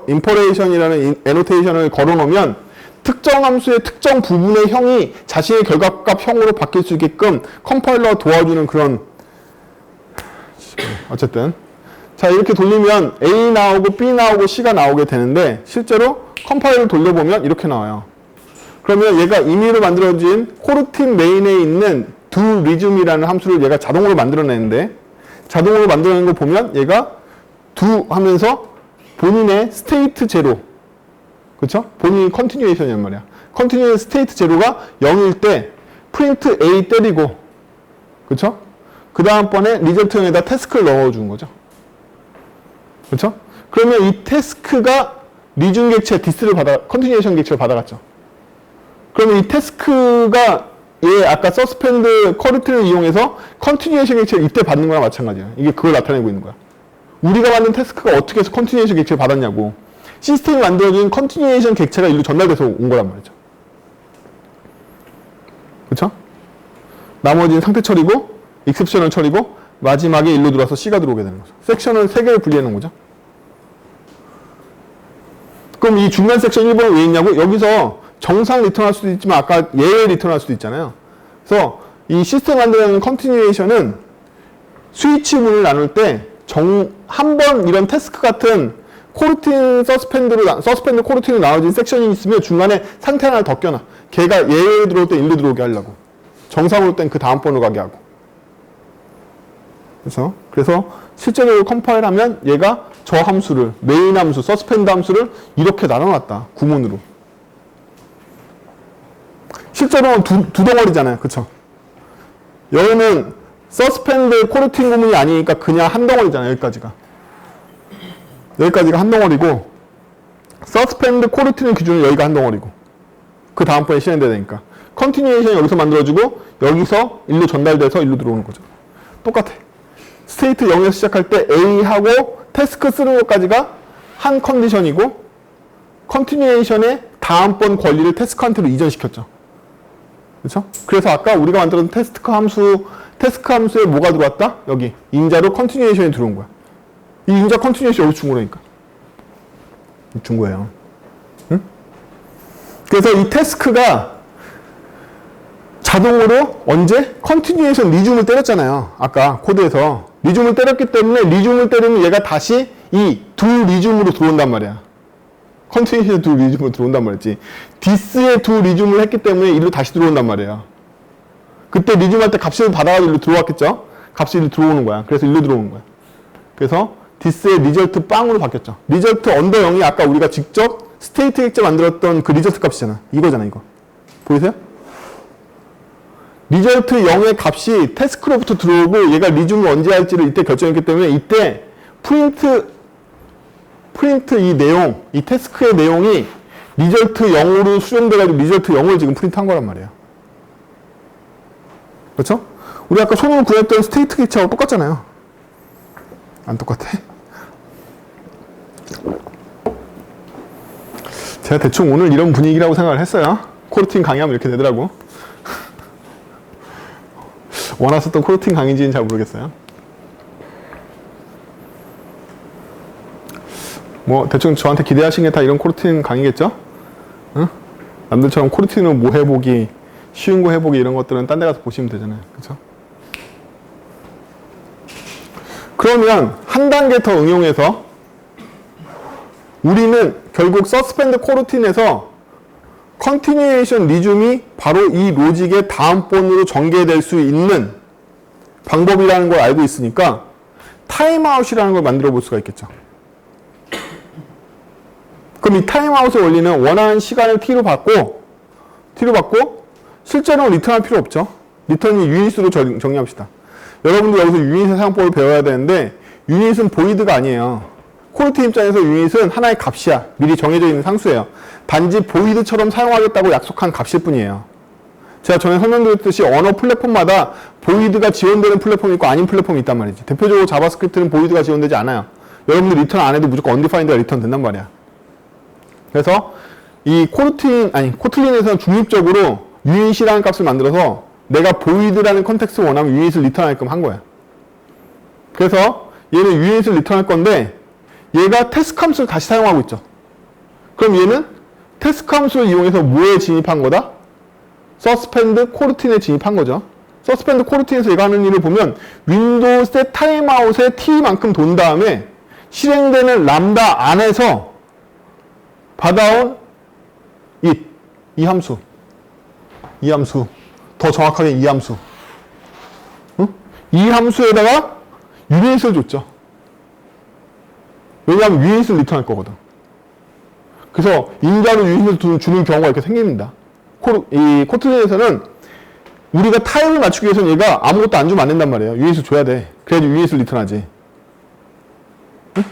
inference이라는 애노테이션을 걸어놓으면 특정 함수의 특정 부분의 형이 자신의 결과값 형으로 바뀔 수 있게끔 컴파일러가 도와주는 그런 어쨌든 자 이렇게 돌리면 A 나오고 B 나오고 C가 나오게 되는데 실제로 컴파일러를 돌려보면 이렇게 나와요. 그러면 얘가 임의로 만들어진 코르틴 메인에 있는 do resume이라는 함수를 얘가 자동으로 만들어내는데 자동으로 만들어낸 거 보면 얘가 do 하면서 본인의 state 제로 그쵸? 본인이 continuation이란 말이야. continuation state 제로가 0일 때 print A 때리고 그쵸? 그 다음번에 리절트형에다 태스크를 넣어준 거죠. 그쵸? 그러면 이 태스크가 리준 객체 continuation 객체를 받아갔죠. 그러면 이 태스크가 얘 아까 서스펜드 커리튼을 이용해서 컨티뉴에이션 객체를 이때 받는 거랑 마찬가지야. 이게 그걸 나타내고 있는 거야. 우리가 만든 태스크가 어떻게 해서 컨티뉴에이션 객체를 받았냐고. 시스템이 만들어준 컨티뉴에이션 객체가 일로 전달돼서 온 거란 말이죠. 그쵸? 나머지는 상태 처리고 익셉션을 처리고 마지막에 일로 들어와서 C가 들어오게 되는 거죠. 섹션을 3개를 분리해 놓은 거죠. 그럼 이 중간 섹션 1번은 왜 있냐고? 여기서 정상 리턴할 수도 있지만 아까 예외 리턴할 수도 있잖아요. 그래서 이 시스템 만드는 컨티뉴에이션은 스위치 문을 나눌 때 한 번 이런 태스크 같은 코르틴 서스펜드 코르틴으로 나눠진 섹션이 있으면 중간에 상태 하나를 더 껴놔. 걔가 예외에 들어올 때 일로 들어오게 하려고. 정상으로 땐 그 다음 번으로 가게 하고. 그래서 실제로 컴파일하면 얘가 저 함수를 메인 함수, 서스펜드 함수를 이렇게 나눠놨다. 구문으로. 실제로는 두 덩어리잖아요. 그쵸? 여기는 서스펜드 코르틴 구문이 아니니까 그냥 한 덩어리잖아요. 여기까지가 한 덩어리고 서스펜드 코르틴을 기준으로 여기가 한 덩어리고 그 다음번에 실행돼야 되니까 컨티뉴에이션이 여기서 만들어지고 여기서 일로 전달돼서 일로 들어오는 거죠. 똑같아. 스테이트 0에서 시작할 때 A하고 태스크 쓰는 것까지가 한 컨디션이고 컨티뉴에이션의 다음번 권리를 태스크한테로 이전시켰죠. 그렇죠? 그래서 아까 우리가 만들었던 태스크 함수 태스크 함수에 뭐가 들어왔다? 여기 인자로 컨티뉴에이션이 들어온 거야. 이 인자 컨티뉴에이션 여기 준 거라니까. 준 거예요. 응? 그래서 이 태스크가 자동으로 언제? 컨티뉴에이션 리줌을 때렸잖아요. 아까 코드에서. 리줌을 때렸기 때문에 리줌을 때리면 얘가 다시 이 두 리줌으로 들어온단 말이야. 컨티뉴에이션 두 리줌으로 들어온단 말이지. 디스의 두 리줌을 했기 때문에 일로 다시 들어온단 말이에요. 그때 리줌 할 때 값을 받아가지고 일로 들어왔겠죠? 값이 일로 들어오는 거야. 그래서 일로 들어오는 거야. 그래서 디스의 리절트 빵으로 바뀌었죠. 리절트 언더 0이 아까 우리가 직접 스테이트 객자 만들었던 그 리절트 값이잖아. 이거잖아, 이거. 보이세요? 리절트 0의 값이 태스크로부터 들어오고 얘가 리줌을 언제 할지를 이때 결정했기 때문에 이때 프린트 이 내용, 이 태스크의 내용이 리절트 0으로 수정돼가지고 리절트 0을 지금 프린트한 거란 말이에요. 그렇죠? 우리 아까 손으로 구했던 스테이트 객체하고 똑같잖아요. 안 똑같아? 제가 대충 오늘 이런 분위기라고 생각을 했어요. 코르틴 강의하면 이렇게 되더라고. 원하셨던 코르틴 강의인지는 잘 모르겠어요. 뭐 대충 저한테 기대하신 게 다 이런 코르틴 강의겠죠? 응? 남들처럼 코르틴으로 뭐 해보기, 쉬운 거 해보기 이런 것들은 딴 데 가서 보시면 되잖아요. 그쵸? 그러면 한 단계 더 응용해서 우리는 결국 서스펜드 코르틴에서 컨티뉴에이션 리줌이 바로 이 로직의 다음번으로 전개될 수 있는 방법이라는 걸 알고 있으니까 타임아웃이라는 걸 만들어 볼 수가 있겠죠. 그럼 이 타임아웃의 원리는 원하는 시간을 t로 받고 실제로 리턴할 필요 없죠. 리턴이 유닛으로 정리합시다. 여러분도 여기서 유닛의 사용법을 배워야 되는데 유닛은 보이드가 아니에요. 코르틴 입장에서 유닛은 하나의 값이야. 미리 정해져 있는 상수예요. 단지 보이드처럼 사용하겠다고 약속한 값일 뿐이에요. 제가 전에 설명드렸듯이 언어 플랫폼마다 보이드가 지원되는 플랫폼이 있고 아닌 플랫폼이 있단 말이지. 대표적으로 자바스크립트는 보이드가 지원되지 않아요. 여러분들 리턴 안 해도 무조건 undefined가 리턴 된단 말이야. 그래서 이 코틀린에서는 중립적으로 유닛이라는 값을 만들어서 내가 보이드라는 컨텍스트를 원하면 유닛을 리턴하게끔 한 거야. 그래서 얘는 유닛을 리턴할 건데 얘가 태스크 함수를 다시 사용하고 있죠. 그럼 얘는 태스크 함수를 이용해서 뭐에 진입한 거다? 서스펜드 코르틴에 진입한 거죠. 서스펜드 코르틴에서 얘가 하는 일을 보면 윈도우의 타임아웃에 t만큼 돈 다음에 실행되는 람다 안에서 받아온 이 함수, 더 정확하게 이 함수, 응? 이 함수에다가 유닛을 줬죠. 왜냐하면 유닛을 리턴할 거거든. 그래서 인자로 유닛을 주는 경우가 이렇게 생깁니다. 이 코틀린에서는 우리가 타입을 맞추기 위해서는 얘가 아무것도 안 주면 안 된단 말이에요. 유닛을 줘야 돼. 그래야지 유닛을 리턴하지. 응?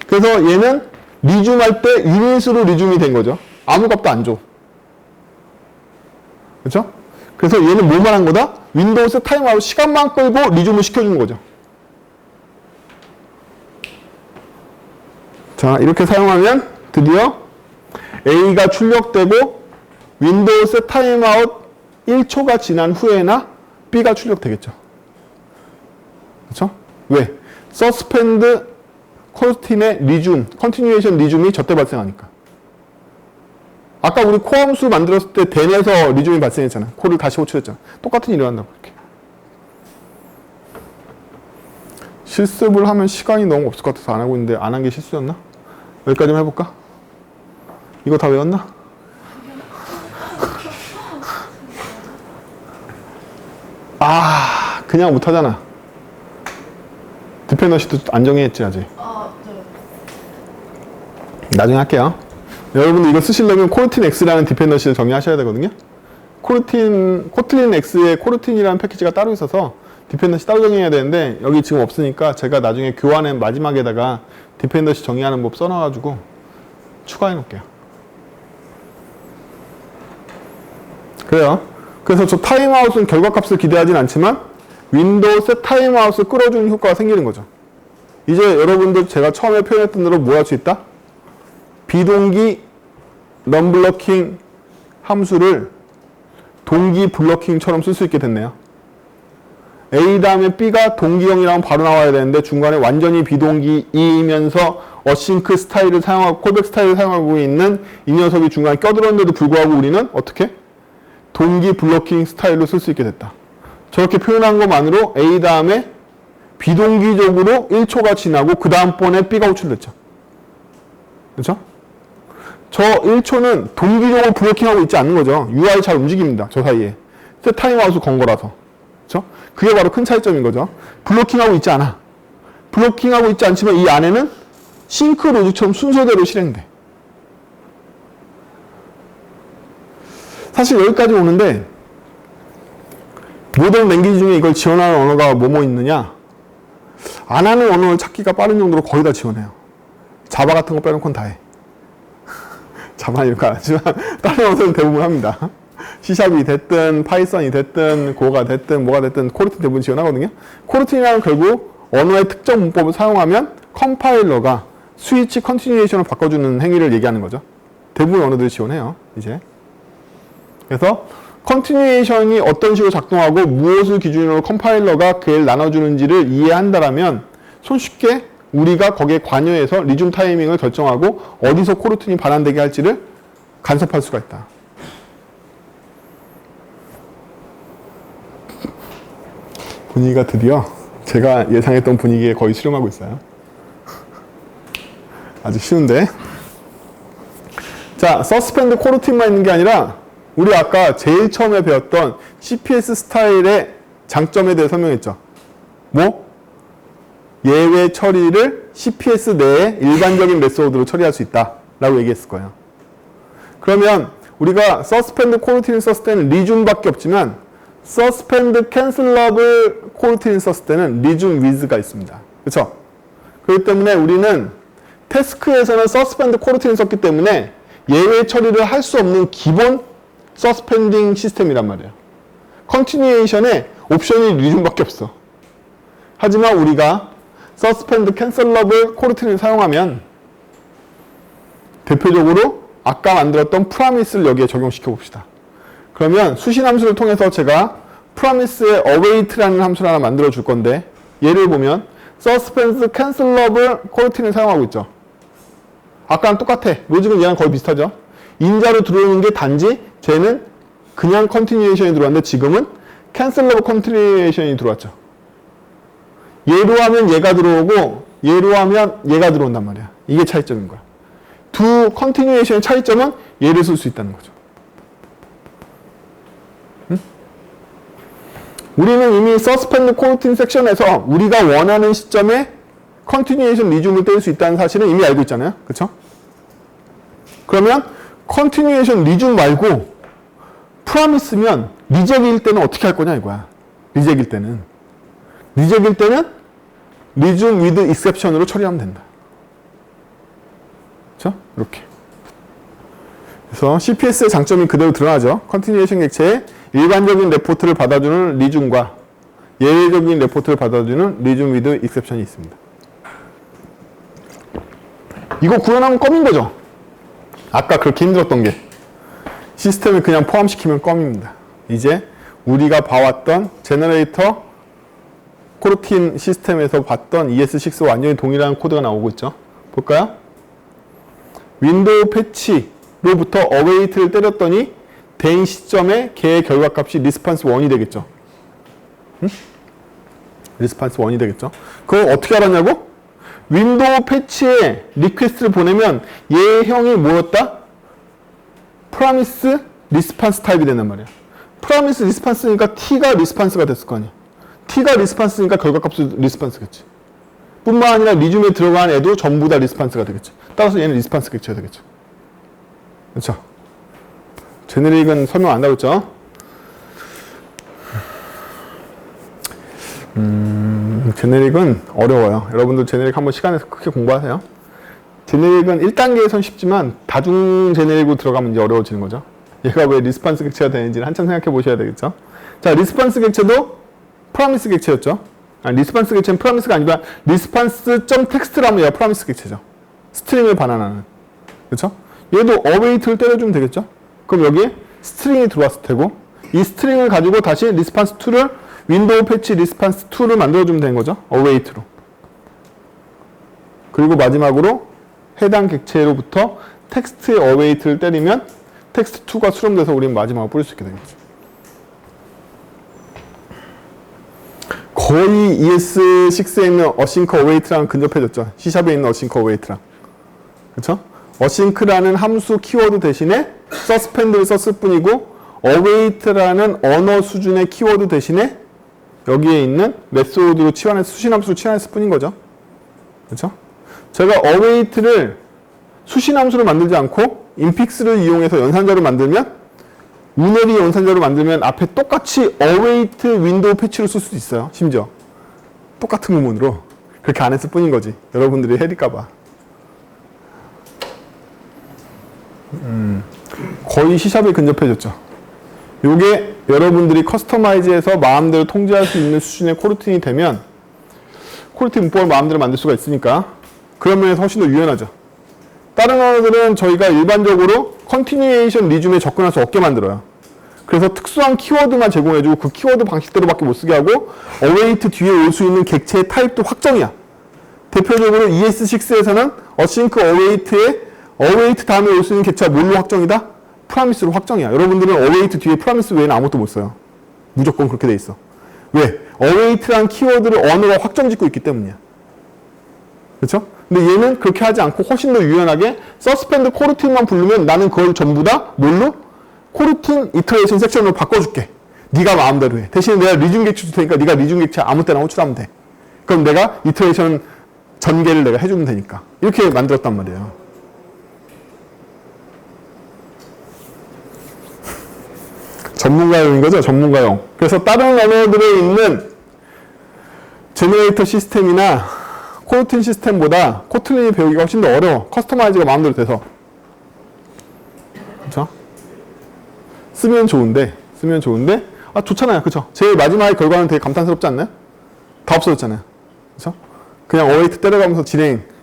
그래서 얘는 리줌할 때 유닛으로 리줌이 된 거죠. 아무 값도 안 줘. 그렇죠? 그래서 얘는 뭐만 한 거다? 윈도우스 타임아웃 시간만 끌고 리줌을 시켜주는 거죠. 자, 이렇게 사용하면 드디어 A가 출력되고 윈도우스 타임아웃 1초가 지난 후에나 B가 출력되겠죠. 그렇죠? 왜? 서스펜드 코르틴의 리줌, 컨티뉴에이션 리줌이 저때 발생하니까. 아까 우리 코 함수 만들었을 때 den에서 리줌이 발생했잖아. 코를 다시 호출했잖아. 똑같은 일을 한다고 이렇게. 실습을 하면 시간이 너무 없을 것 같아서 안 하고 있는데 안 한 게 실수였나? 여기까지만 해볼까? 이거 다 외웠나? 아, 그냥 못하잖아. 디펜더시도 안 정해했지 아직. 네. 나중에 할게요. 여러분들 이거 쓰시려면 코르틴 X라는 디펜더시를 정의하셔야 되거든요. 코틀린 X에 코르틴이라는 패키지가 따로 있어서 디펜더시 따로 정의해야 되는데 여기 지금 없으니까 제가 나중에 교환의 마지막에다가 디펜더시 정의하는 법 써놔가지고 추가해 놓을게요. 그래요. 그래서 저 타임아웃은 결과값을 기대하진 않지만 윈도우스 타임아웃을 끌어주는 효과가 생기는 거죠. 이제 여러분들 제가 처음에 표현했던 대로 뭐 할 수 있다? 비동기 non-blocking 함수를 동기 블러킹처럼 쓸 수 있게 됐네요. A 다음에 B가 동기형이라면 바로 나와야 되는데 중간에 완전히 비동기이면서 어싱크 스타일을 사용하고 콜백 스타일을 사용하고 있는 이 녀석이 중간에 껴들었는데도 불구하고 우리는 어떻게? 동기 블로킹 스타일로 쓸 수 있게 됐다. 저렇게 표현한 것만으로 A 다음에 비동기적으로 1초가 지나고 그 다음번에 B가 호출됐죠. 그렇죠? 저 1초는 동기적으로 블로킹하고 있지 않는 거죠. UI 잘 움직입니다. 저 사이에. 타임아웃을 건 거라서. 그렇죠? 그게 바로 큰 차이점인 거죠. 블로킹하고 있지 않아. 블로킹하고 있지 않지만 이 안에는 싱크 로직처럼 순서대로 실행돼. 사실 여기까지 오는데 모던 랭귀지 중에 이걸 지원하는 언어가 뭐뭐 있느냐? 안 하는 언어를 찾기가 빠른 정도로 거의 다 지원해요. 자바 같은 거 빼놓고는 다 해. 자바는 이렇게 안 하지만 다른 언어는 대부분 합니다. C샵이 됐든 파이썬이 됐든 고가 됐든 뭐가 됐든 코르틴 대부분 지원하거든요. 코르틴이라는 결국 언어의 특정 문법을 사용하면 컴파일러가 스위치 컨티뉴에이션을 바꿔주는 행위를 얘기하는 거죠. 대부분 언어들이 지원해요. 이제 그래서 컨티뉴에이션이 어떤 식으로 작동하고 무엇을 기준으로 컴파일러가 그애를 나눠주는지를 이해한다라면 손쉽게 우리가 거기에 관여해서 리줌 타이밍을 결정하고 어디서 코르틴이 반환되게 할지를 간섭할 수가 있다. 분위기가 드디어 제가 예상했던 분위기에 거의 수렴하고 있어요. 아주 쉬운데. 자, 서스펜드 코르틴만 있는 게 아니라 우리 아까 제일 처음에 배웠던 CPS 스타일의 장점에 대해 설명했죠. 뭐? 예외 처리를 CPS 내에 일반적인 메소드로 처리할 수 있다 라고 얘기했을 거예요. 그러면 우리가 서스펜드 코르틴을 썼을 때는 리줌밖에 없지만 서스펜드 캔슬러블 코르틴을 썼을 때는 리줌 위즈가 있습니다. 그렇죠? 그렇기 때문에 우리는 태스크에서는 서스펜드 코르틴을 썼기 때문에 예외 처리를 할 수 없는 기본 서스펜딩 시스템이란 말이에요. 컨티뉴에이션에 옵션이 리줌밖에 없어. 하지만 우리가 서스펜드 캔슬러블 코르틴을 사용하면 대표적으로 아까 만들었던 프라미스를 여기에 적용시켜 봅시다. 그러면 수신 함수를 통해서 제가 프라미스의 await라는 함수를 하나 만들어 줄 건데 예를 보면 서스펜드 캔슬러블 코르틴을 사용하고 있죠. 아까랑 똑같아. 로직은 얘랑 거의 비슷하죠. 인자로 들어오는 게 단지 쟤는 그냥 컨티뉴에이션이 들어왔는데 지금은 캔슬러블 컨티뉴에이션이 들어왔죠. 얘로 하면 얘가 들어오고 얘로 하면 얘가 들어온단 말이야. 이게 차이점인 거야. 두 컨티뉴에이션의 차이점은 얘를 쓸 수 있다는 거죠. 응? 우리는 이미 서스펜드 코르틴 섹션에서 우리가 원하는 시점에 컨티뉴에이션 리줌을 뗄 수 있다는 사실은 이미 알고 있잖아요. 그렇죠? 그러면 컨티뉴에이션 리줌 말고 프라미스면 리젝일 때는 어떻게 할 거냐 이거야. 리젝일 때는 리줌 위드 익셉션으로 처리하면 된다. 그렇죠? 이렇게. 그래서 CPS의 장점이 그대로 드러나죠. 컨티뉴에이션 객체에 일반적인 레포트를 받아주는 리줌과 예외적인 레포트를 받아주는 리줌 위드 익셉션이 있습니다. 이거 구현하면 껌인 거죠. 아까 그렇게 힘들었던 게 시스템을 그냥 포함시키면 껌입니다. 이제 우리가 봐왔던 제너레이터 코르틴 시스템에서 봤던 ES6와 완전히 동일한 코드가 나오고 있죠. 볼까요? 윈도우 패치로부터 await를 때렸더니 된 시점에 걔의 결과값이 리스판스 1이 되겠죠. 응? 리스판스 1이 되겠죠. 그거 어떻게 알았냐고? 윈도우 패치에 리퀘스트를 보내면 얘 형이 뭐였다? 프라미스 리스판스 타입이 된단 말이야. 프라미스 리스판스니까 T가 리스판스가 됐을 거 아니야. T가 리스판스니까 결과값도 리스판스겠지. 뿐만 아니라 리줌에 들어간 애도 전부 다 리스판스가 되겠죠. 따라서 얘는 리스판스 객체가 되겠죠. 그렇죠? 제네릭은 설명 안 나왔죠? 제네릭은 어려워요. 여러분들 제네릭 한번 시간 내서 크게 공부하세요. 제네릭은 1단계에선 쉽지만 다중 제네릭으로 들어가면 이제 어려워지는 거죠. 얘가 왜 리스판스 객체가 되는지를 한참 생각해 보셔야 되겠죠. 자, 리스판스 객체도 프라미스 객체였죠. 아니, 리스판스 객체는 프라미스가 아니라 리스판스.텍스트라면 얘가 프라미스 객체죠. 스트링을 반환하는. 그렇죠? 얘도 await를 때려주면 되겠죠. 그럼 여기에 스트링이 들어왔을 테고 이 스트링을 가지고 다시 response 2를 윈도우 패치 response 2를 만들어주면 되는 거죠. await로. 그리고 마지막으로 해당 객체로부터 텍스트의 await를 때리면 텍스트 2가 수렴돼서 우리는 마지막으로 뿌릴 수 있게 되는 거죠. 거의 ES6에 있는 async await랑 근접해졌죠. C샵에 있는 async await랑. 그쵸? async라는 함수 키워드 대신에 suspend를 썼을 뿐이고 await라는 언어 수준의 키워드 대신에 여기에 있는 메소드로 수신함수로 치환했을 뿐인 거죠. 그렇죠? 제가 await를 수신함수로 만들지 않고 인픽스를 이용해서 연산자로 만들면 우네리 연산자로 만들면 앞에 똑같이 await 윈도우 패치를 쓸 수도 있어요. 심지어 똑같은 구문으로 그렇게 안 했을 뿐인 거지. 여러분들이 해릴까봐. 거의 C샵에 근접해졌죠. 요게 여러분들이 커스터마이즈해서 마음대로 통제할 수 있는 수준의 코르틴이 되면 코르틴 문법을 마음대로 만들 수가 있으니까 그런 면에서 훨씬 더 유연하죠. 다른 언어들은 저희가 일반적으로 컨티뉴에이션 리즘에 접근할 수 없게 만들어요. 그래서 특수한 키워드만 제공해주고 그 키워드 방식대로밖에 못 쓰게 하고 await 뒤에 올 수 있는 객체의 타입도 확정이야. 대표적으로 ES6에서는 async await에 await 다음에 올 수 있는 객체가 뭘로 확정이다? 프라미스로 확정이야. 여러분들은 await 뒤에 프라미스 외에는 아무것도 못 써요. 무조건 그렇게 돼 있어. 왜? await란 키워드를 언어가 확정 짓고 있기 때문이야. 그렇죠? 근데 얘는 그렇게 하지 않고 훨씬 더 유연하게 suspend coroutine만 부르면 나는 그걸 전부 다 뭘로? coroutine iteration 섹션으로 바꿔줄게. 네가 마음대로 해. 대신에 내가 리중 객체 줄 테니까 네가 리중 객체 아무 때나 호출하면 돼. 그럼 내가 iteration 전개를 내가 해주면 되니까. 이렇게 만들었단 말이에요. 전문가용인 거죠? 전문가용. 그래서 다른 언어들에 있는 제너레이터 시스템이나 코르틴 시스템보다 코틀린이 배우기가 훨씬 더 어려워. 커스터마이즈가 마음대로 돼서. 그쵸? 쓰면 좋은데, 아, 좋잖아요. 그쵸? 제일 마지막에 결과는 되게 감탄스럽지 않나요? 다 없어졌잖아요. 그쵸? 그냥 어웨이트 때려가면서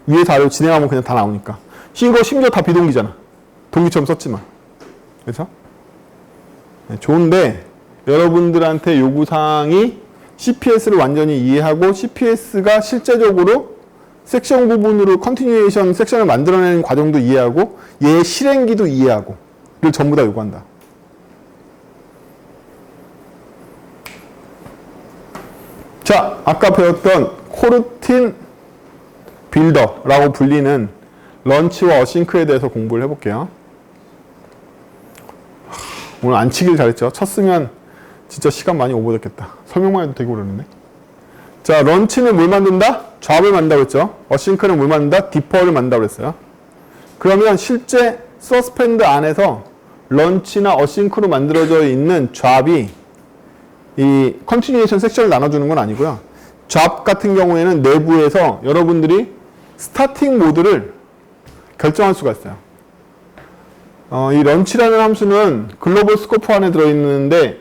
위에서 아래로 진행하면 그냥 다 나오니까. 이거 심지어 다 비동기잖아. 동기처럼 썼지만. 그쵸? 네, 좋은데, 여러분들한테 요구사항이 CPS를 완전히 이해하고 CPS가 실제적으로 섹션 구분으로 컨티뉴에이션 섹션을 만들어내는 과정도 이해하고 얘의 실행기도 이해하고 를 전부 다 요구한다. 자, 아까 배웠던 코르틴 빌더라고 불리는 런치와 어싱크에 대해서 공부를 해볼게요. 오늘 안 치길 잘했죠. 쳤으면 진짜 시간 많이 오버됐겠다. 설명만 해도 되게 오르는데. 자, 런치는 뭘 만든다? 잡을 만든다고 했죠. 어싱크는 뭘 만든다? 디퍼를 만든다고 했어요. 그러면 실제 서스펜드 안에서 런치나 어싱크로 만들어져 있는 잡이 이 컨티뉴에이션 섹션을 나눠주는 건 아니고요. 잡 같은 경우에는 내부에서 여러분들이 스타팅 모드를 결정할 수가 있어요. 이 런치라는 함수는 글로벌 스코프 안에 들어있는데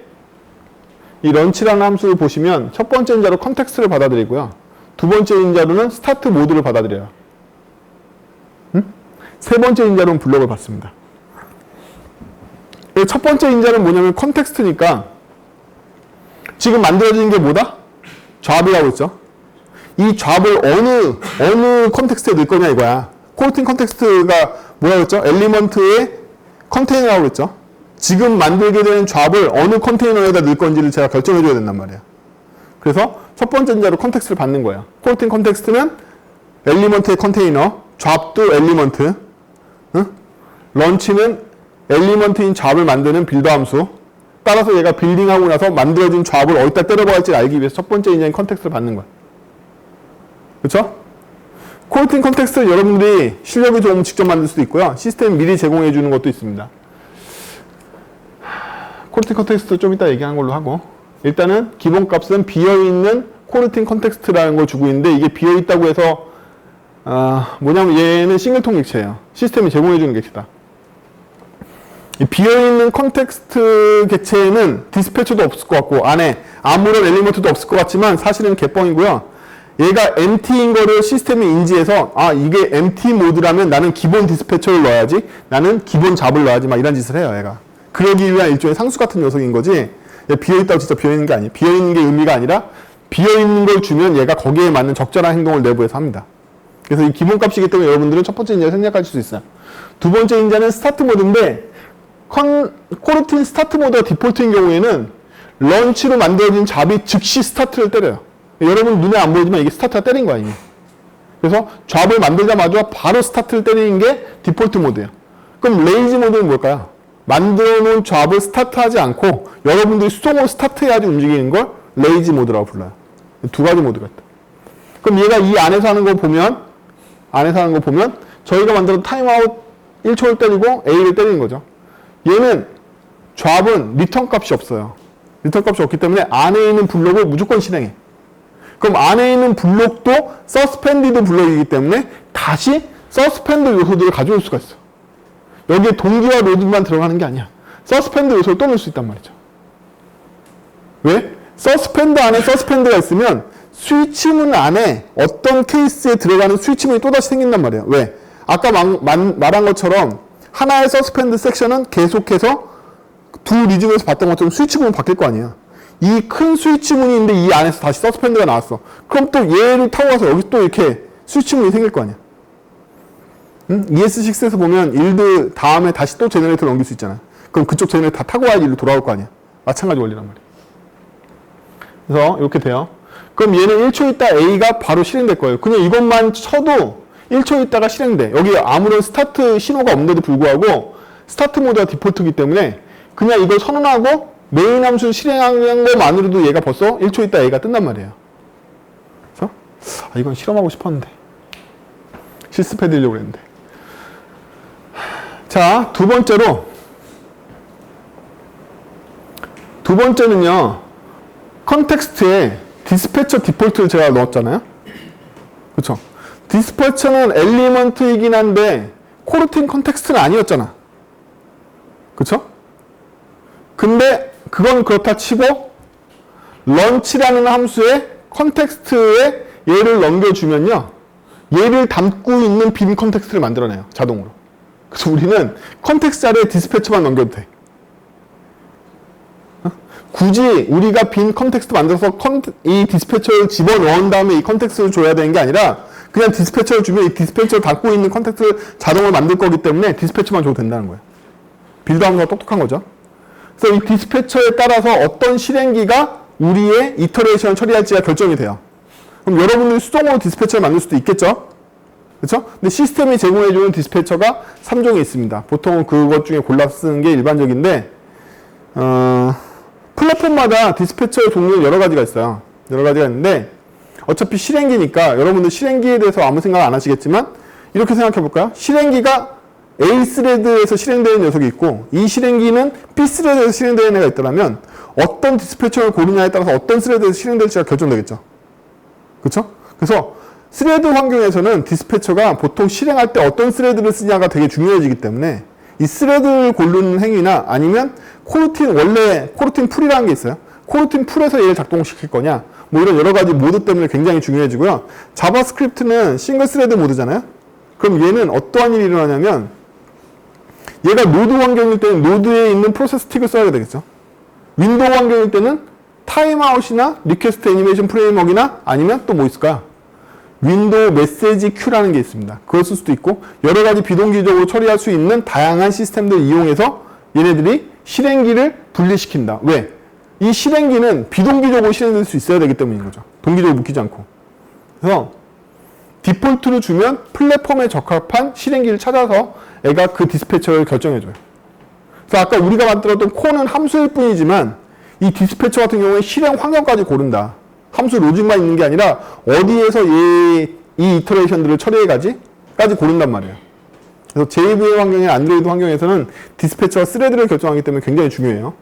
이 런치라는 함수를 보시면 첫 번째 인자로 컨텍스트를 받아들이고요. 두 번째 인자로는 스타트 모드를 받아들여요. 세 번째 인자로는 블럭을 받습니다. 첫 번째 인자는 뭐냐면 컨텍스트니까 지금 만들어지는 게 뭐다? 잡이라고 했죠. 이 잡을 어느 컨텍스트에 넣을 거냐 이거야. 코르틴 컨텍스트가 뭐라고 했죠? 엘리먼트의 컨테이너라고 했죠. 지금 만들게 되는 잡을 어느 컨테이너에다 넣을 건지를 제가 결정해 줘야 된단 말이에요. 그래서 첫 번째 인자로 컨텍스트를 받는 거예요. 코르틴 컨텍스트는 엘리먼트의 컨테이너, 잡도 엘리먼트, 런치는 엘리먼트인 잡을 만드는 빌더 함수. 따라서 얘가 빌딩하고 나서 만들어진 잡을 어디다 때려박을지 알기 위해서 첫 번째 인자인 컨텍스트를 받는 거야. 그렇죠? 코르틴 컨텍스트 여러분들이 실력이 좋으면 직접 만들 수도 있고요. 시스템 미리 제공해 주는 것도 있습니다. 코르틴 컨텍스트 좀 이따 얘기하는 걸로 하고 일단은 기본값은 비어있는 코르틴 컨텍스트라는 걸 주고 있는데 이게 비어있다고 해서 뭐냐면 얘는 싱글통 객체예요. 시스템이 제공해 주는 객체다. 이 비어있는 컨텍스트 객체에는 디스패처도 없을 것 같고 안에 아무런 엘리먼트도 없을 것 같지만 사실은 개뻥이고요. 얘가 empty인 거를 시스템이 인지해서 이게 empty 모드라면 나는 기본 디스패처를 넣어야지 나는 기본 잡을 넣어야지 막 이런 짓을 해요. 얘가 그러기 위한 일종의 상수 같은 녀석인 거지 비어있다고 진짜 비어있는 게 아니에요. 비어있는 게 의미가 아니라 비어있는 걸 주면 얘가 거기에 맞는 적절한 행동을 내부에서 합니다. 그래서 이 기본값이기 때문에 여러분들은 첫 번째 인자를 생략할 수 있어요. 두 번째 인자는 스타트 모드인데 코르틴 스타트 모드가 디폴트인 경우에는 런치로 만들어진 잡이 즉시 스타트를 때려요. 여러분 눈에 안 보이지만 이게 스타트가 때린 거야 이미. 그래서 잡을 만들자마자 바로 스타트를 때리는 게 디폴트 모드예요. 그럼 레이지 모드는 뭘까요? 만들어 놓은 잡을 스타트하지 않고 여러분들이 수동으로 스타트해야지 움직이는 걸 레이지 모드라고 불러요. 두 가지 모드가 있다. 그럼 얘가 이 안에서 하는 거 보면 저희가 만들어 타임아웃 1초를 때리고 A를 때리는 거죠. 얘는 잡은 리턴 값이 없어요. 리턴 값이 없기 때문에 안에 있는 블록을 무조건 실행해. 그럼 안에 있는 블록도 서스펜디드 블록이기 때문에 다시 서스펜드 요소들을 가져올 수가 있어. 여기에 동기와 로드만 들어가는 게 아니야. 서스펜드 요소를 또 넣을 수 있단 말이죠. 왜? 서스펜드 안에 서스펜드가 있으면 스위치문 안에 어떤 케이스에 들어가는 스위치문이 또다시 생긴단 말이에요. 왜? 아까 말한 것처럼 하나의 서스펜드 섹션은 계속해서 두 리즘에서 봤던 것처럼 스위치문이 바뀔 거 아니야. 이 큰 스위치문이 있는데 이 안에서 다시 서스펜드가 나왔어. 그럼 또 얘를 타고 가서 여기 또 이렇게 스위치문이 생길 거 아니야. 응? ES6에서 보면 일드 다음에 다시 또 제너레이터를 넘길 수 있잖아. 그럼 그쪽 제너레이터 다 타고 와야지 일로 돌아올 거 아니야. 마찬가지 원리란 말이야. 그래서 이렇게 돼요. 그럼 얘는 1초 있다 A가 바로 실행될 거예요. 그냥 이것만 쳐도 1초 있다가 실행돼. 여기 아무런 스타트 신호가 없는데도 불구하고 스타트 모드가 디폴트이기 때문에 그냥 이걸 선언하고 메인 함수 실행한 것만으로도 얘가 벌써 1초 있다 A가 뜬단 말이에요. 그래서 이건 실험하고 싶었는데 실습해드리려고 했는데. 자, 두 번째는요. 컨텍스트에 디스패처 디폴트를 제가 넣었잖아요. 그쵸? 디스패처는 엘리먼트이긴 한데 코르틴 컨텍스트는 아니었잖아. 그쵸? 근데 그건 그렇다 치고 런치라는 함수에 컨텍스트에 얘를 넘겨주면요. 얘를 담고 있는 빈 컨텍스트를 만들어내요. 자동으로. 그래서 우리는 컨텍스트 자리에 디스패처만 넘겨도 돼. 굳이 우리가 빈 컨텍스트 만들어서 이 디스패처를 집어넣은 다음에 이 컨텍스트를 줘야 되는 게 아니라 그냥 디스패처를 주면 이 디스패처를 담고 있는 컨텍스트를 자동으로 만들 거기 때문에 디스패처만 줘도 된다는 거예요. 빌드 함수가 똑똑한 거죠. 그래서 이 디스패처에 따라서 어떤 실행기가 우리의 이터레이션을 처리할지가 결정이 돼요. 그럼 여러분들이 수동으로 디스패처를 만들 수도 있겠죠? 그렇죠? 근데 시스템이 제공해주는 디스패처가 3종이 있습니다. 보통은 그것 중에 골라서 쓰는 게 일반적인데 플랫폼마다 디스패처의 종류는 여러 가지가 있어요. 여러 가지가 있는데 어차피 실행기니까 여러분들 실행기에 대해서 아무 생각 안 하시겠지만 이렇게 생각해 볼까요? 실행기가 A 스레드에서 실행되는 녀석이 있고 이 실행기는 B 스레드에서 실행되는 애가 있더라면 어떤 디스패처를 고르냐에 따라서 어떤 스레드에서 실행될지가 결정되겠죠. 그렇죠? 그래서 스레드 환경에서는 디스패처가 보통 실행할 때 어떤 스레드를 쓰냐가 되게 중요해지기 때문에 이 스레드를 고르는 행위나 아니면 원래 코르틴 풀이라는 게 있어요. 코르틴 풀에서 얘를 작동시킬 거냐 뭐 이런 여러 가지 모드 때문에 굉장히 중요해지고요. 자바스크립트는 싱글 스레드 모드잖아요. 그럼 얘는 어떠한 일이 일어나냐면 얘가 노드 환경일 때는 노드에 있는 프로세스 틱을 써야 되겠죠. 윈도우 환경일 때는 타임아웃이나 리퀘스트 애니메이션 프레임워크나 아니면 또 뭐 있을까? 윈도우 메시지 큐라는 게 있습니다. 그걸 쓸 수도 있고 여러 가지 비동기적으로 처리할 수 있는 다양한 시스템들을 이용해서 얘네들이 실행기를 분리시킨다. 왜? 이 실행기는 비동기적으로 실행될 수 있어야 되기 때문인 거죠. 동기적으로 묶이지 않고. 그래서 디폴트를 주면 플랫폼에 적합한 실행기를 찾아서 애가 그 디스패처를 결정해줘요. 그래서 아까 우리가 만들었던 코는 함수일 뿐이지만 이 디스패처 같은 경우에 실행 환경까지 고른다. 함수 로직만 있는 게 아니라 어디에서 이 이터레이션들을 처리해가지까지 고른단 말이에요. 그래서 JVM 환경이나 안드로이드 환경에서는 디스패처와 스레드를 결정하기 때문에 굉장히 중요해요.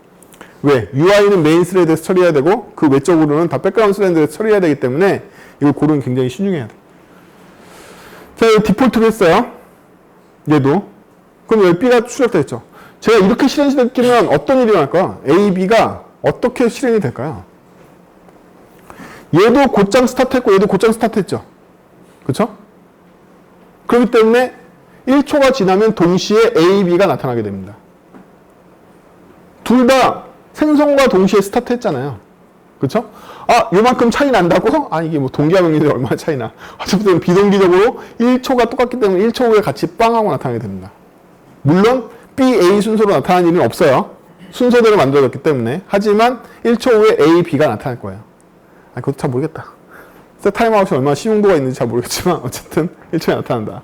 왜? UI는 메인 스레드에서 처리해야 되고 그 외적으로는 다 백그라운드 스레드에서 처리해야 되기 때문에 이걸 고르는 굉장히 신중해야 돼. 자, 여기 디폴트로 했어요. 얘도. 그럼 여기 B가 출력됐죠. 제가 이렇게 실행시키면 어떤 일이 일어날까요? A, B가 어떻게 실행이 될까요? 얘도 곧장 스타트했고 얘도 곧장 스타트했죠. 그렇죠? 그렇기 때문에 1초가 지나면 동시에 A, B가 나타나게 됩니다. 둘 다 생성과 동시에 스타트 했잖아요. 그쵸? 아, 요만큼 차이 난다고? 아, 이게 뭐 동기와 병렬이 얼마나 차이나. 어차피 비동기적으로 1초가 똑같기 때문에 1초 후에 같이 빵 하고 나타나게 됩니다. 물론 B, A 순서로 나타나는 일은 없어요. 순서대로 만들어졌기 때문에. 하지만 1초 후에 A, B가 나타날 거예요. 아, 그것도 잘 모르겠다. 셋 타임아웃이 얼마나 신용도가 있는지 잘 모르겠지만 어쨌든 1초에 나타난다.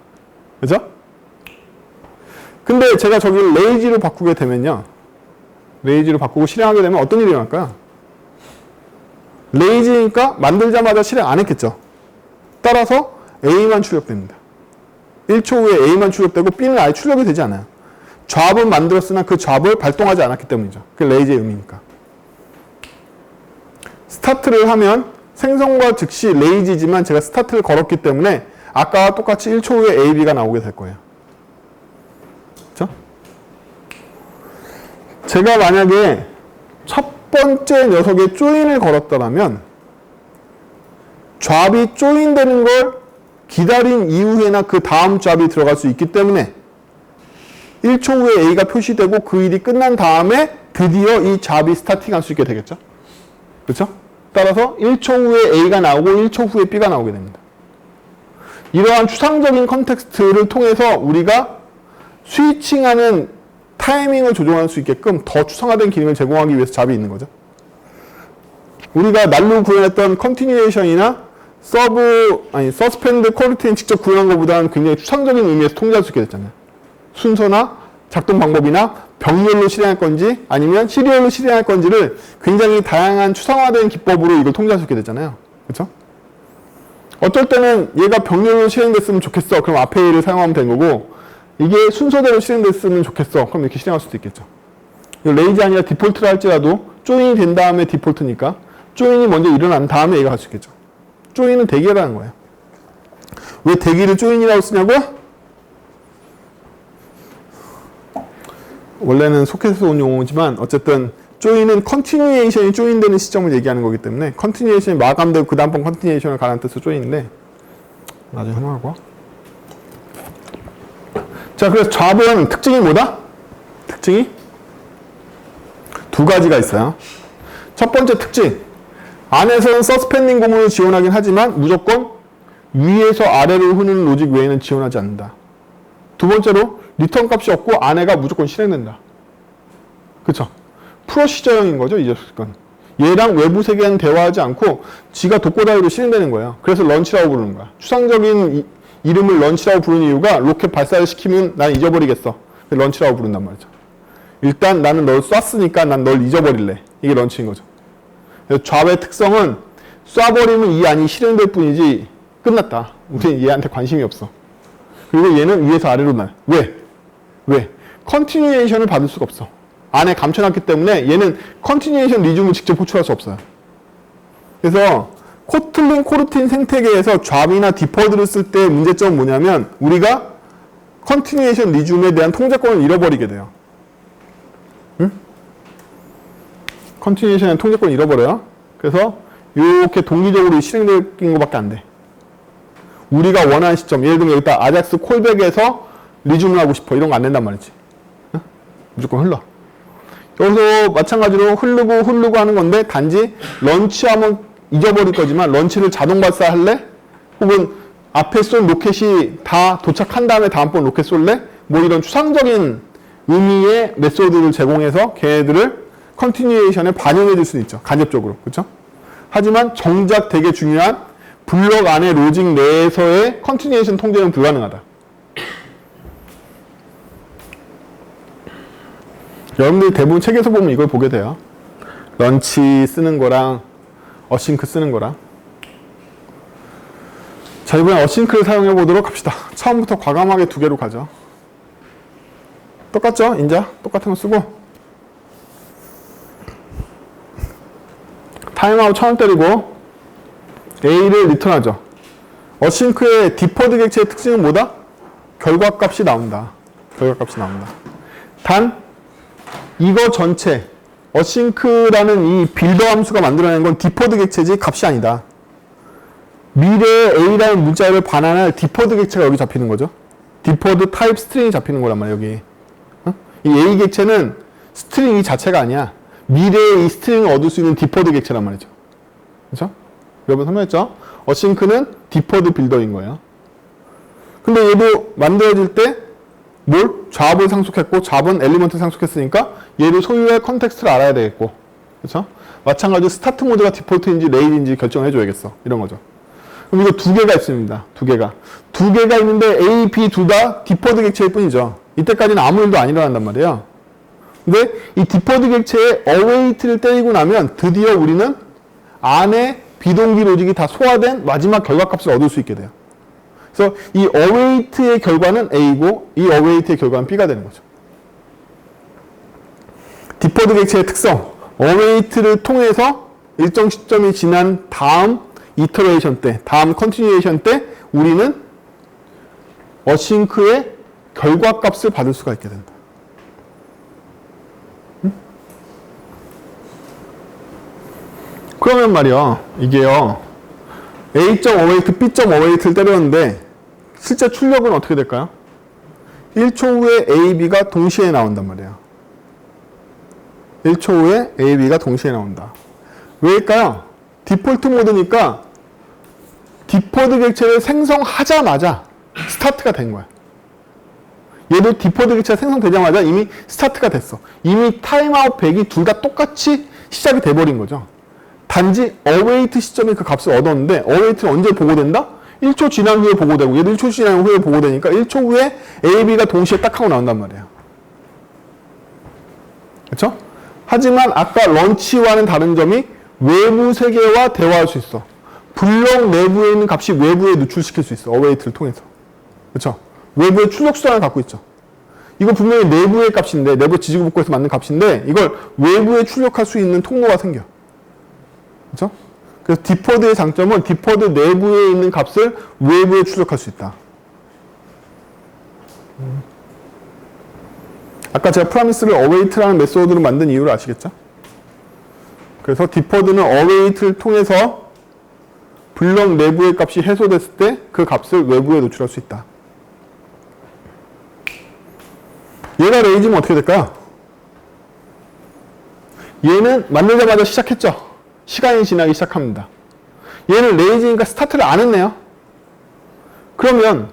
그죠? 근데 제가 저기를 레이지로 바꾸게 되면요. 레이지로 바꾸고 실행하게 되면 어떤 일이 일어날까요? 레이지니까 만들자마자 실행 안 했겠죠. 따라서 A만 출력됩니다. 1초 후에 A만 출력되고 B는 아예 출력이 되지 않아요. 잡을 만들었으나 그 잡을 발동하지 않았기 때문이죠. 그게 레이지의 의미니까. 스타트를 하면 생성과 즉시 레이지지만 제가 스타트를 걸었기 때문에 아까와 똑같이 1초 후에 A, B가 나오게 될 거예요. 그렇죠? 제가 만약에 첫 번째 녀석에 조인을 걸었더라면 잡이 조인되는 걸 기다린 이후에나 그 다음 잡이 들어갈 수 있기 때문에 1초 후에 A가 표시되고 그 일이 끝난 다음에 드디어 이 잡이 스타팅할 수 있게 되겠죠. 그렇죠? 따라서 1초 후에 A가 나오고 1초 후에 B가 나오게 됩니다. 이러한 추상적인 컨텍스트를 통해서 우리가 스위칭하는 타이밍을 조정할 수 있게끔 더 추상화된 기능을 제공하기 위해서 잡이 있는 거죠. 우리가 날로 구현했던 컨티뉴에이션이나 서스펜드 퀄리티는 직접 구현한 것보다는 굉장히 추상적인 의미에서 통제할 수 있게 됐잖아요. 순서나 작동 방법이나 병렬로 실행할 건지 아니면 시리얼로 실행할 건지를 굉장히 다양한 추상화된 기법으로 이걸 통제할 수 있게 됐잖아요. 그렇죠? 어쩔 때는 얘가 병렬로 실행됐으면 좋겠어. 그럼 앞에 A를 사용하면 되는 거고 이게 순서대로 실행됐으면 좋겠어. 그럼 이렇게 실행할 수도 있겠죠. 레이지 아니라 디폴트를 할지라도 조인이 된 다음에 디폴트니까 조인이 먼저 일어난 다음에 얘가 할 수 있겠죠. 조인은 대기라는 거예요. 왜 대기를 조인이라고 쓰냐고요? 원래는 소켓에서 온 용어지만 어쨌든 조인은 컨티뉴에이션이 조인되는 시점을 얘기하는 거기 때문에 컨티뉴에이션이 마감되고 그 다음번 컨티뉴에이션을 가는 뜻으로 조인인데 나중에 설명하고. 자, 그래서 잡은 특징이 뭐다? 특징이 두 가지가 있어요. 첫 번째 특징, 안에서는 서스펜딩 구문을 지원하긴 하지만 무조건 위에서 아래로 흐르는 로직 외에는 지원하지 않는다. 두 번째로 리턴 값이 없고 안에가 무조건 실행된다. 그쵸? 프로시저형인 거죠, 이 녀석은. 얘랑 외부 세계는 대화하지 않고 지가 독고다이로 실행되는 거예요. 그래서 런치라고 부르는 거야. 추상적인 이름을 런치라고 부르는 이유가 로켓 발사를 시키면 난 잊어버리겠어. 런치라고 부른단 말이죠. 일단 나는 널 쐈으니까 난 널 잊어버릴래. 이게 런치인 거죠. 그래서 잡의 특성은 쏴버리면 이 안이 실행될 뿐이지 끝났다. 우리는 얘한테 관심이 없어. 그리고 얘는 위에서 아래로 날. 왜? 컨티뉴에이션을 받을 수가 없어. 안에 감춰놨기 때문에 얘는 컨티뉴에이션 리즘을 직접 호출할 수 없어요. 그래서 코틀린 코르틴 생태계에서 잡이나 디퍼드를 쓸 때 문제점은 뭐냐면 우리가 컨티뉴에이션 리즘에 대한 통제권을 잃어버리게 돼요. 응? 컨티뉴에이션의 통제권을 잃어버려요. 그래서 이렇게 동기적으로 실행되는 것밖에 안 돼. 우리가 원하는 시점, 예를 들면 여기다 아작스 콜백에서 리즘을 하고 싶어. 이런 거 안 된단 말이지. 응? 무조건 흘러. 여기서 마찬가지로 흐르고 하는 건데 단지 런치하면 잊어버릴 거지만 런치를 자동 발사할래? 혹은 앞에 쏜 로켓이 다 도착한 다음에 다음번 로켓 쏠래? 뭐 이런 추상적인 의미의 메소드를 제공해서 걔네들을 컨티뉴에이션에 반영해 줄 수 있죠. 간접적으로. 그렇죠? 하지만 정작 되게 중요한 블럭 안에 로직 내에서의 컨티뉴에이션 통제는 불가능하다. 여러분들이 대부분 책에서 보면 이걸 보게 돼요. 런치 쓰는 거랑 어싱크 쓰는 거랑. 자, 이번에 어싱크를 사용해 보도록 합시다. 처음부터 과감하게 두 개로 가죠. 똑같죠? 인자? 똑같은 거 쓰고 타임아웃 1000원 때리고 A를 리턴하죠. 어싱크의 디퍼드 객체의 특징은 뭐다? 결과값이 나온다. 결과값이 나온다. 단 이거 전체 어싱크라는 이 빌더 함수가 만들어낸 건 디퍼드 객체지 값이 아니다. 미래의 A라는 문자를 반환할 디퍼드 객체가 여기 잡히는 거죠. 디퍼드 타입 스트링이 잡히는 거란 말이에요, 여기. 이 A 객체는 스트링이 자체가 아니야. 미래에 이 스트링을 얻을 수 있는 디퍼드 객체란 말이죠. 그렇죠? 여러분 설명했죠? 어싱크는 디퍼드 빌더인 거예요. 근데 얘도 만들어질 때 잡을 상속했고 잡은 엘리먼트 상속했으니까 얘도 소유의 컨텍스트를 알아야 되겠고, 그렇죠? 마찬가지로 스타트 모드가 디폴트인지 레일인지 결정해 줘야겠어. 이런 거죠. 그럼 이거 두 개가 있습니다. 두 개가 있는데 A, B 둘 다 디퍼드 객체일 뿐이죠. 이때까지는 아무 일도 안 일어난단 말이에요. 근데 이 디퍼드 객체에 await를 때리고 나면 드디어 우리는 안에 비동기 로직이 다 소화된 마지막 결과값을 얻을 수 있게 돼요. 그래서 이 await의 결과는 A고 이 await의 결과는 B가 되는 거죠. 디퍼드 객체의 특성, await를 통해서 일정 시점이 지난 다음 이터레이션 때, 다음 컨티뉴에이션 때 우리는 어싱크의 결과값을 받을 수가 있게 된다. 그러면 말이야, 이게요, A.await, B.await를 때렸는데 실제 출력은 어떻게 될까요? 1초 후에 A, B가 동시에 나온단 말이에요. 1초 후에 A, B가 동시에 나온다. 왜일까요? 디폴트 모드니까 디폴트 객체를 생성하자마자 스타트가 된 거야. 얘도 디폴트 객체가 생성되자마자 이미 스타트가 됐어. 이미 타임아웃 100이 둘 다 똑같이 시작이 돼버린 거죠. 단지 await 시점에 그 값을 얻었는데 await는 언제 보고된다? 1초 지난 후에 보고되고 얘도 1초 지난 후에 보고되니까 1초 후에 A, B가 동시에 딱 하고 나온단 말이에요. 그렇죠? 하지만 아까 런치와는 다른 점이 외부 세계와 대화할 수 있어. 블록 내부에 있는 값이 외부에 누출시킬 수 있어. await를 통해서. 그렇죠? 외부의 출력 수단을 갖고 있죠. 이거 분명히 내부의 값인데, 내부 지지구복구에서 만든 값인데 이걸 외부에 출력할 수 있는 통로가 생겨. 그렇죠? 그래서 디퍼드의 장점은 디퍼드 내부에 있는 값을 외부에 출력할 수 있다. 아까 제가 프라미스를 await라는 메소드로 만든 이유를 아시겠죠? 그래서 디퍼드는 await를 통해서 블럭 내부의 값이 해소됐을 때 그 값을 외부에 노출할 수 있다. 얘가 레이지면 어떻게 될까요? 얘는 만들자마자 시작했죠. 시간이 지나기 시작합니다. 얘는 레이지니까 스타트를 안 했네요. 그러면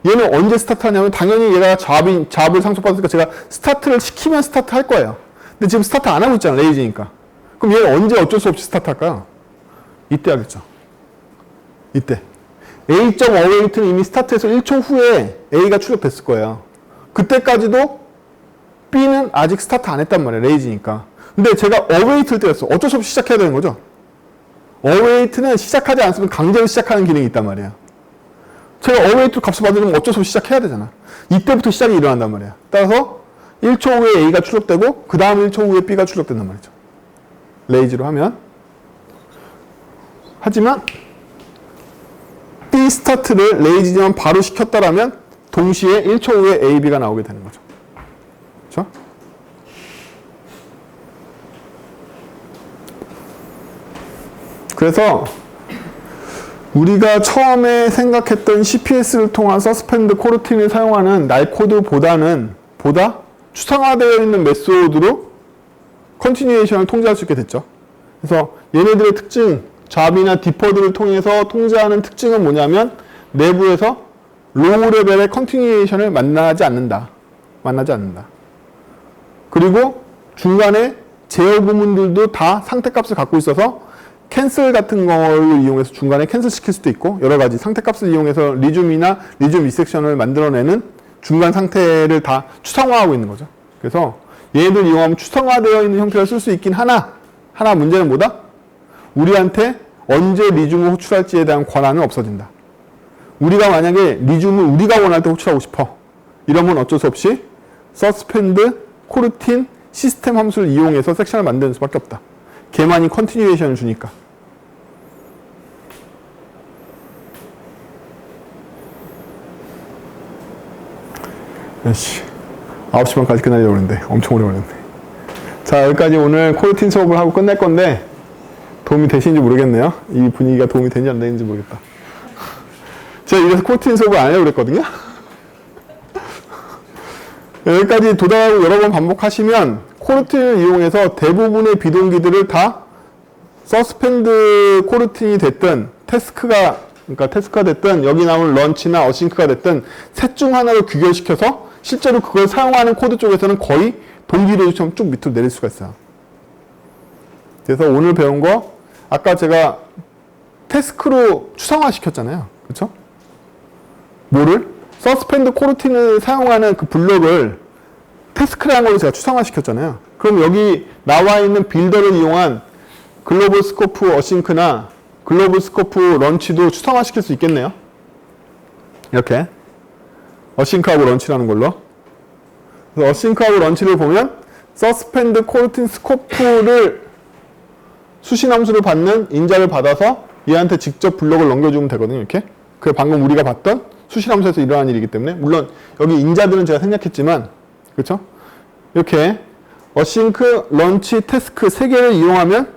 얘는 언제 스타트 하냐면 당연히 얘가 잡을 상속받았으니까 제가 스타트를 시키면 스타트 할 거예요. 근데 지금 스타트 안 하고 있잖아. 레이지니까. 그럼 얘는 언제 어쩔 수 없이 스타트 할까요? 이때 하겠죠. 이때. A.await는 이미 스타트해서 1초 후에 A가 출력됐을 거예요. 그때까지도 B는 아직 스타트 안 했단 말이에요. 레이지니까. 근데 제가 await를 때렸어. 어쩔 수 없이 시작해야 되는 거죠. await는 시작하지 않으면 강제로 시작하는 기능이 있단 말이에요. 제가 await로 값을 받으려면 어쩔 수 없이 시작해야 되잖아. 이때부터 시작이 일어난단 말이에요. 따라서 1초 후에 A가 출력되고 그 다음 1초 후에 B가 출력된단 말이죠. 레이지로 하면. 하지만 B 스타트를 레이지만 바로 시켰다라면 동시에 1초 후에 A, B가 나오게 되는 거죠. 그렇죠? 그래서 우리가 처음에 생각했던 CPS를 통한 서스펜드 코르틴을 사용하는 날코드보다는 보다 추상화되어 있는 메소드로 컨티뉴에이션을 통제할 수 있게 됐죠. 그래서 얘네들의 특징, 잡이나 디퍼드를 통해서 통제하는 특징은 뭐냐면 내부에서 로우 레벨의 컨티뉴에이션을 만나지 않는다. 그리고 중간에 제어 부문들도 다 상태값을 갖고 있어서 캔슬 같은 걸 이용해서 중간에 캔슬 시킬 수도 있고 여러 가지 상태값을 이용해서 리줌이나 리줌 리섹션을 만들어내는 중간 상태를 다 추상화하고 있는 거죠. 그래서 얘들 이용하면 추상화되어 있는 형태를 쓸 수 있긴 하나 문제는 뭐다? 우리한테 언제 리줌을 호출할지에 대한 권한은 없어진다. 우리가 만약에 리줌을 우리가 원할 때 호출하고 싶어. 이러면 어쩔 수 없이 서스펜드, 코르틴, 시스템 함수를 이용해서 섹션을 만드는 수밖에 없다. 걔만이 컨티뉴에이션을 주니까. 야씨, 9시 반까지 끝나려고 했는데 엄청 오래 걸렸네. 자, 여기까지 오늘 코르틴 수업을 하고 끝낼 건데 도움이 되시는지 모르겠네요. 이 분위기가 도움이 되는지 안 되는지 모르겠다. 제가 이래서 코르틴 수업을 안 하려고 그랬거든요. 여기까지 도달하고 여러 번 반복하시면 코르틴을 이용해서 대부분의 비동기들을 다 서스펜드 코르틴이 됐든 테스크가 됐든 여기 나오는 런치나 어싱크가 됐든 셋 중 하나를 귀결시켜서 실제로 그걸 사용하는 코드 쪽에서는 거의 동기로직처럼 쭉 밑으로 내릴 수가 있어요. 그래서 오늘 배운 거 아까 제가 태스크로 추상화 시켰잖아요. 그렇죠? 뭐를? 서스펜드 코르틴을 사용하는 그 블럭을 태스크라는 걸로 제가 추상화 시켰잖아요. 그럼 여기 나와 있는 빌더를 이용한 글로벌 스코프 어싱크나 글로벌 스코프 런치도 추상화 시킬 수 있겠네요. 이렇게 어싱크하고 런치라는 걸로. 그래서 어싱크하고 런치를 보면 서스펜드 코르틴 스코프를 수신함수를 받는 인자를 받아서 얘한테 직접 블럭을 넘겨주면 되거든요. 이렇게. 그 방금 우리가 봤던 수신함수에서 일어난 일이기 때문에 물론 여기 인자들은 제가 생략했지만 그렇죠? 이렇게 어싱크, 런치, 태스크 세 개를 이용하면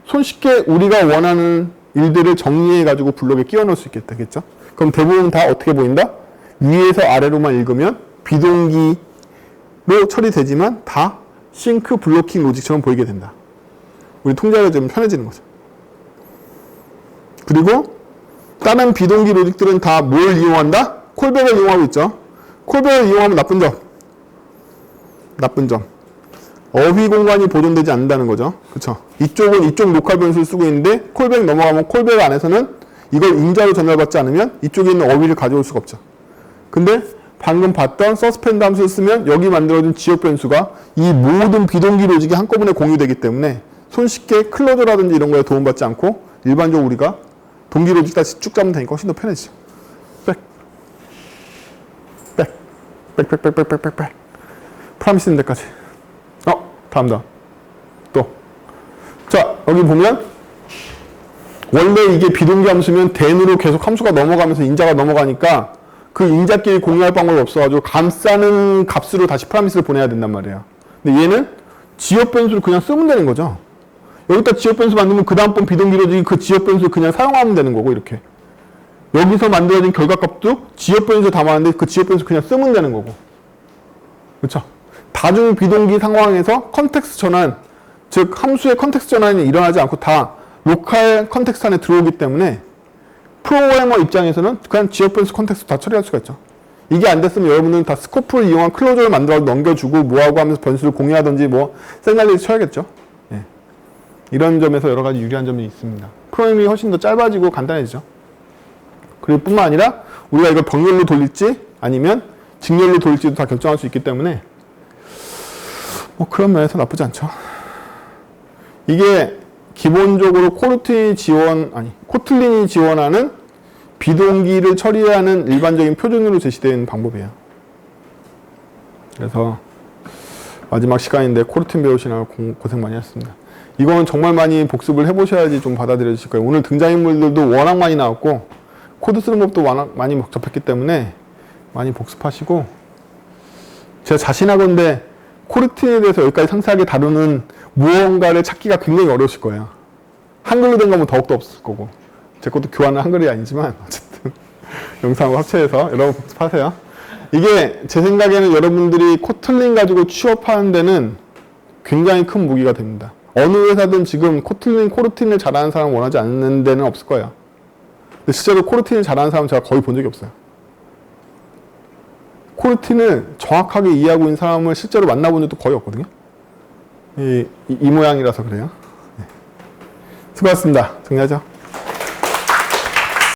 손쉽게 우리가 원하는 일들을 정리해가지고 블록에 끼워 넣을 수 있겠죠? 그럼 대부분 다 어떻게 보인다? 위에서 아래로만 읽으면 비동기로 처리되지만 다 싱크 블로킹 로직처럼 보이게 된다. 우리 통제하기가 좀 편해지는 거죠. 그리고 다른 비동기 로직들은 다 뭘 이용한다? 콜백을 이용하고 있죠. 콜백을 이용하면 나쁜 점. 어휘 공간이 보존되지 않는다는 거죠. 그쵸? 이쪽은 이쪽 로컬 변수를 쓰고 있는데 콜백 넘어가면 콜백 안에서는 이걸 인자로 전달받지 않으면 이쪽에 있는 어휘를 가져올 수가 없죠. 근데 방금 봤던 서스펜드 함수를 쓰면 여기 만들어진 지역 변수가 이 모든 비동기 로직이 한꺼번에 공유되기 때문에 손쉽게 클로저라든지 이런 거에 도움받지 않고 일반적으로 우리가 동기 로직 다시 쭉 잡으면 되니까 훨씬 더 편해지죠. 백. 프라미스 있는 데까지. 다음. 또. 자, 여기 보면 원래 이게 비동기 함수면 den으로 계속 함수가 넘어가면서 인자가 넘어가니까 그 인자끼리 공유할 방법이 없어가지고 감싸는 값으로 다시 프라미스를 보내야 된단 말이에요. 근데 얘는 지역 변수를 그냥 쓰면 되는 거죠. 여기다 지역 변수 만들면 그 다음번 비동기 로직이 그 지역 변수를 그냥 사용하면 되는 거고 이렇게. 여기서 만들어진 결과값도 지역 변수 담았는데 그 지역 변수 그냥 쓰면 되는 거고. 그렇죠? 다중 비동기 상황에서 컨텍스트 전환, 즉 함수의 컨텍스트 전환이 일어나지 않고 다 로컬 컨텍스트 안에 들어오기 때문에 프로그래머 입장에서는 그냥 지역 변수 컨텍스트 다 처리할 수가 있죠. 이게 안 됐으면 여러분들은 다 스코프를 이용한 클로저를 만들어 넘겨주고 뭐하고 하면서 변수를 공유하든지 뭐 생각을 쳐야겠죠. 예. 이런 점에서 여러 가지 유리한 점이 있습니다. 프로그램이 훨씬 더 짧아지고 간단해지죠. 그리고 뿐만 아니라 우리가 이걸 병렬로 돌릴지 아니면 직렬로 돌릴지도 다 결정할 수 있기 때문에 그런 면에서 나쁘지 않죠. 이게 기본적으로 코틀린이 지원하는 비동기를 처리하는 일반적인 표준으로 제시된 방법이에요. 그래서 마지막 시간인데 코르틴 배우시느라 고생 많이 하셨습니다. 이건 정말 많이 복습을 해보셔야지 좀 받아들여지실 거예요. 오늘 등장인물들도 워낙 많이 나왔고 코드 쓰는 법도 워낙 많이 접했기 때문에 많이 복습하시고 제가 자신하건대 코르틴에 대해서 여기까지 상세하게 다루는 무언가를 찾기가 굉장히 어려우실 거예요. 한글로 된 거면 더욱더 없을 거고 제 것도 교환은 한글이 아니지만 어쨌든 영상하고 합체해서 여러분 복습하세요. 이게 제 생각에는 여러분들이 코틀린 가지고 취업하는 데는 굉장히 큰 무기가 됩니다. 어느 회사든 지금 코르틴을 잘하는 사람 원하지 않는 데는 없을 거예요. 근데 실제로 코르틴을 잘하는 사람은 제가 거의 본 적이 없어요. 코르틴을 정확하게 이해하고 있는 사람을 실제로 만나본 적도 거의 없거든요. 이 모양이라서 그래요. 네. 수고하셨습니다. 정리하죠.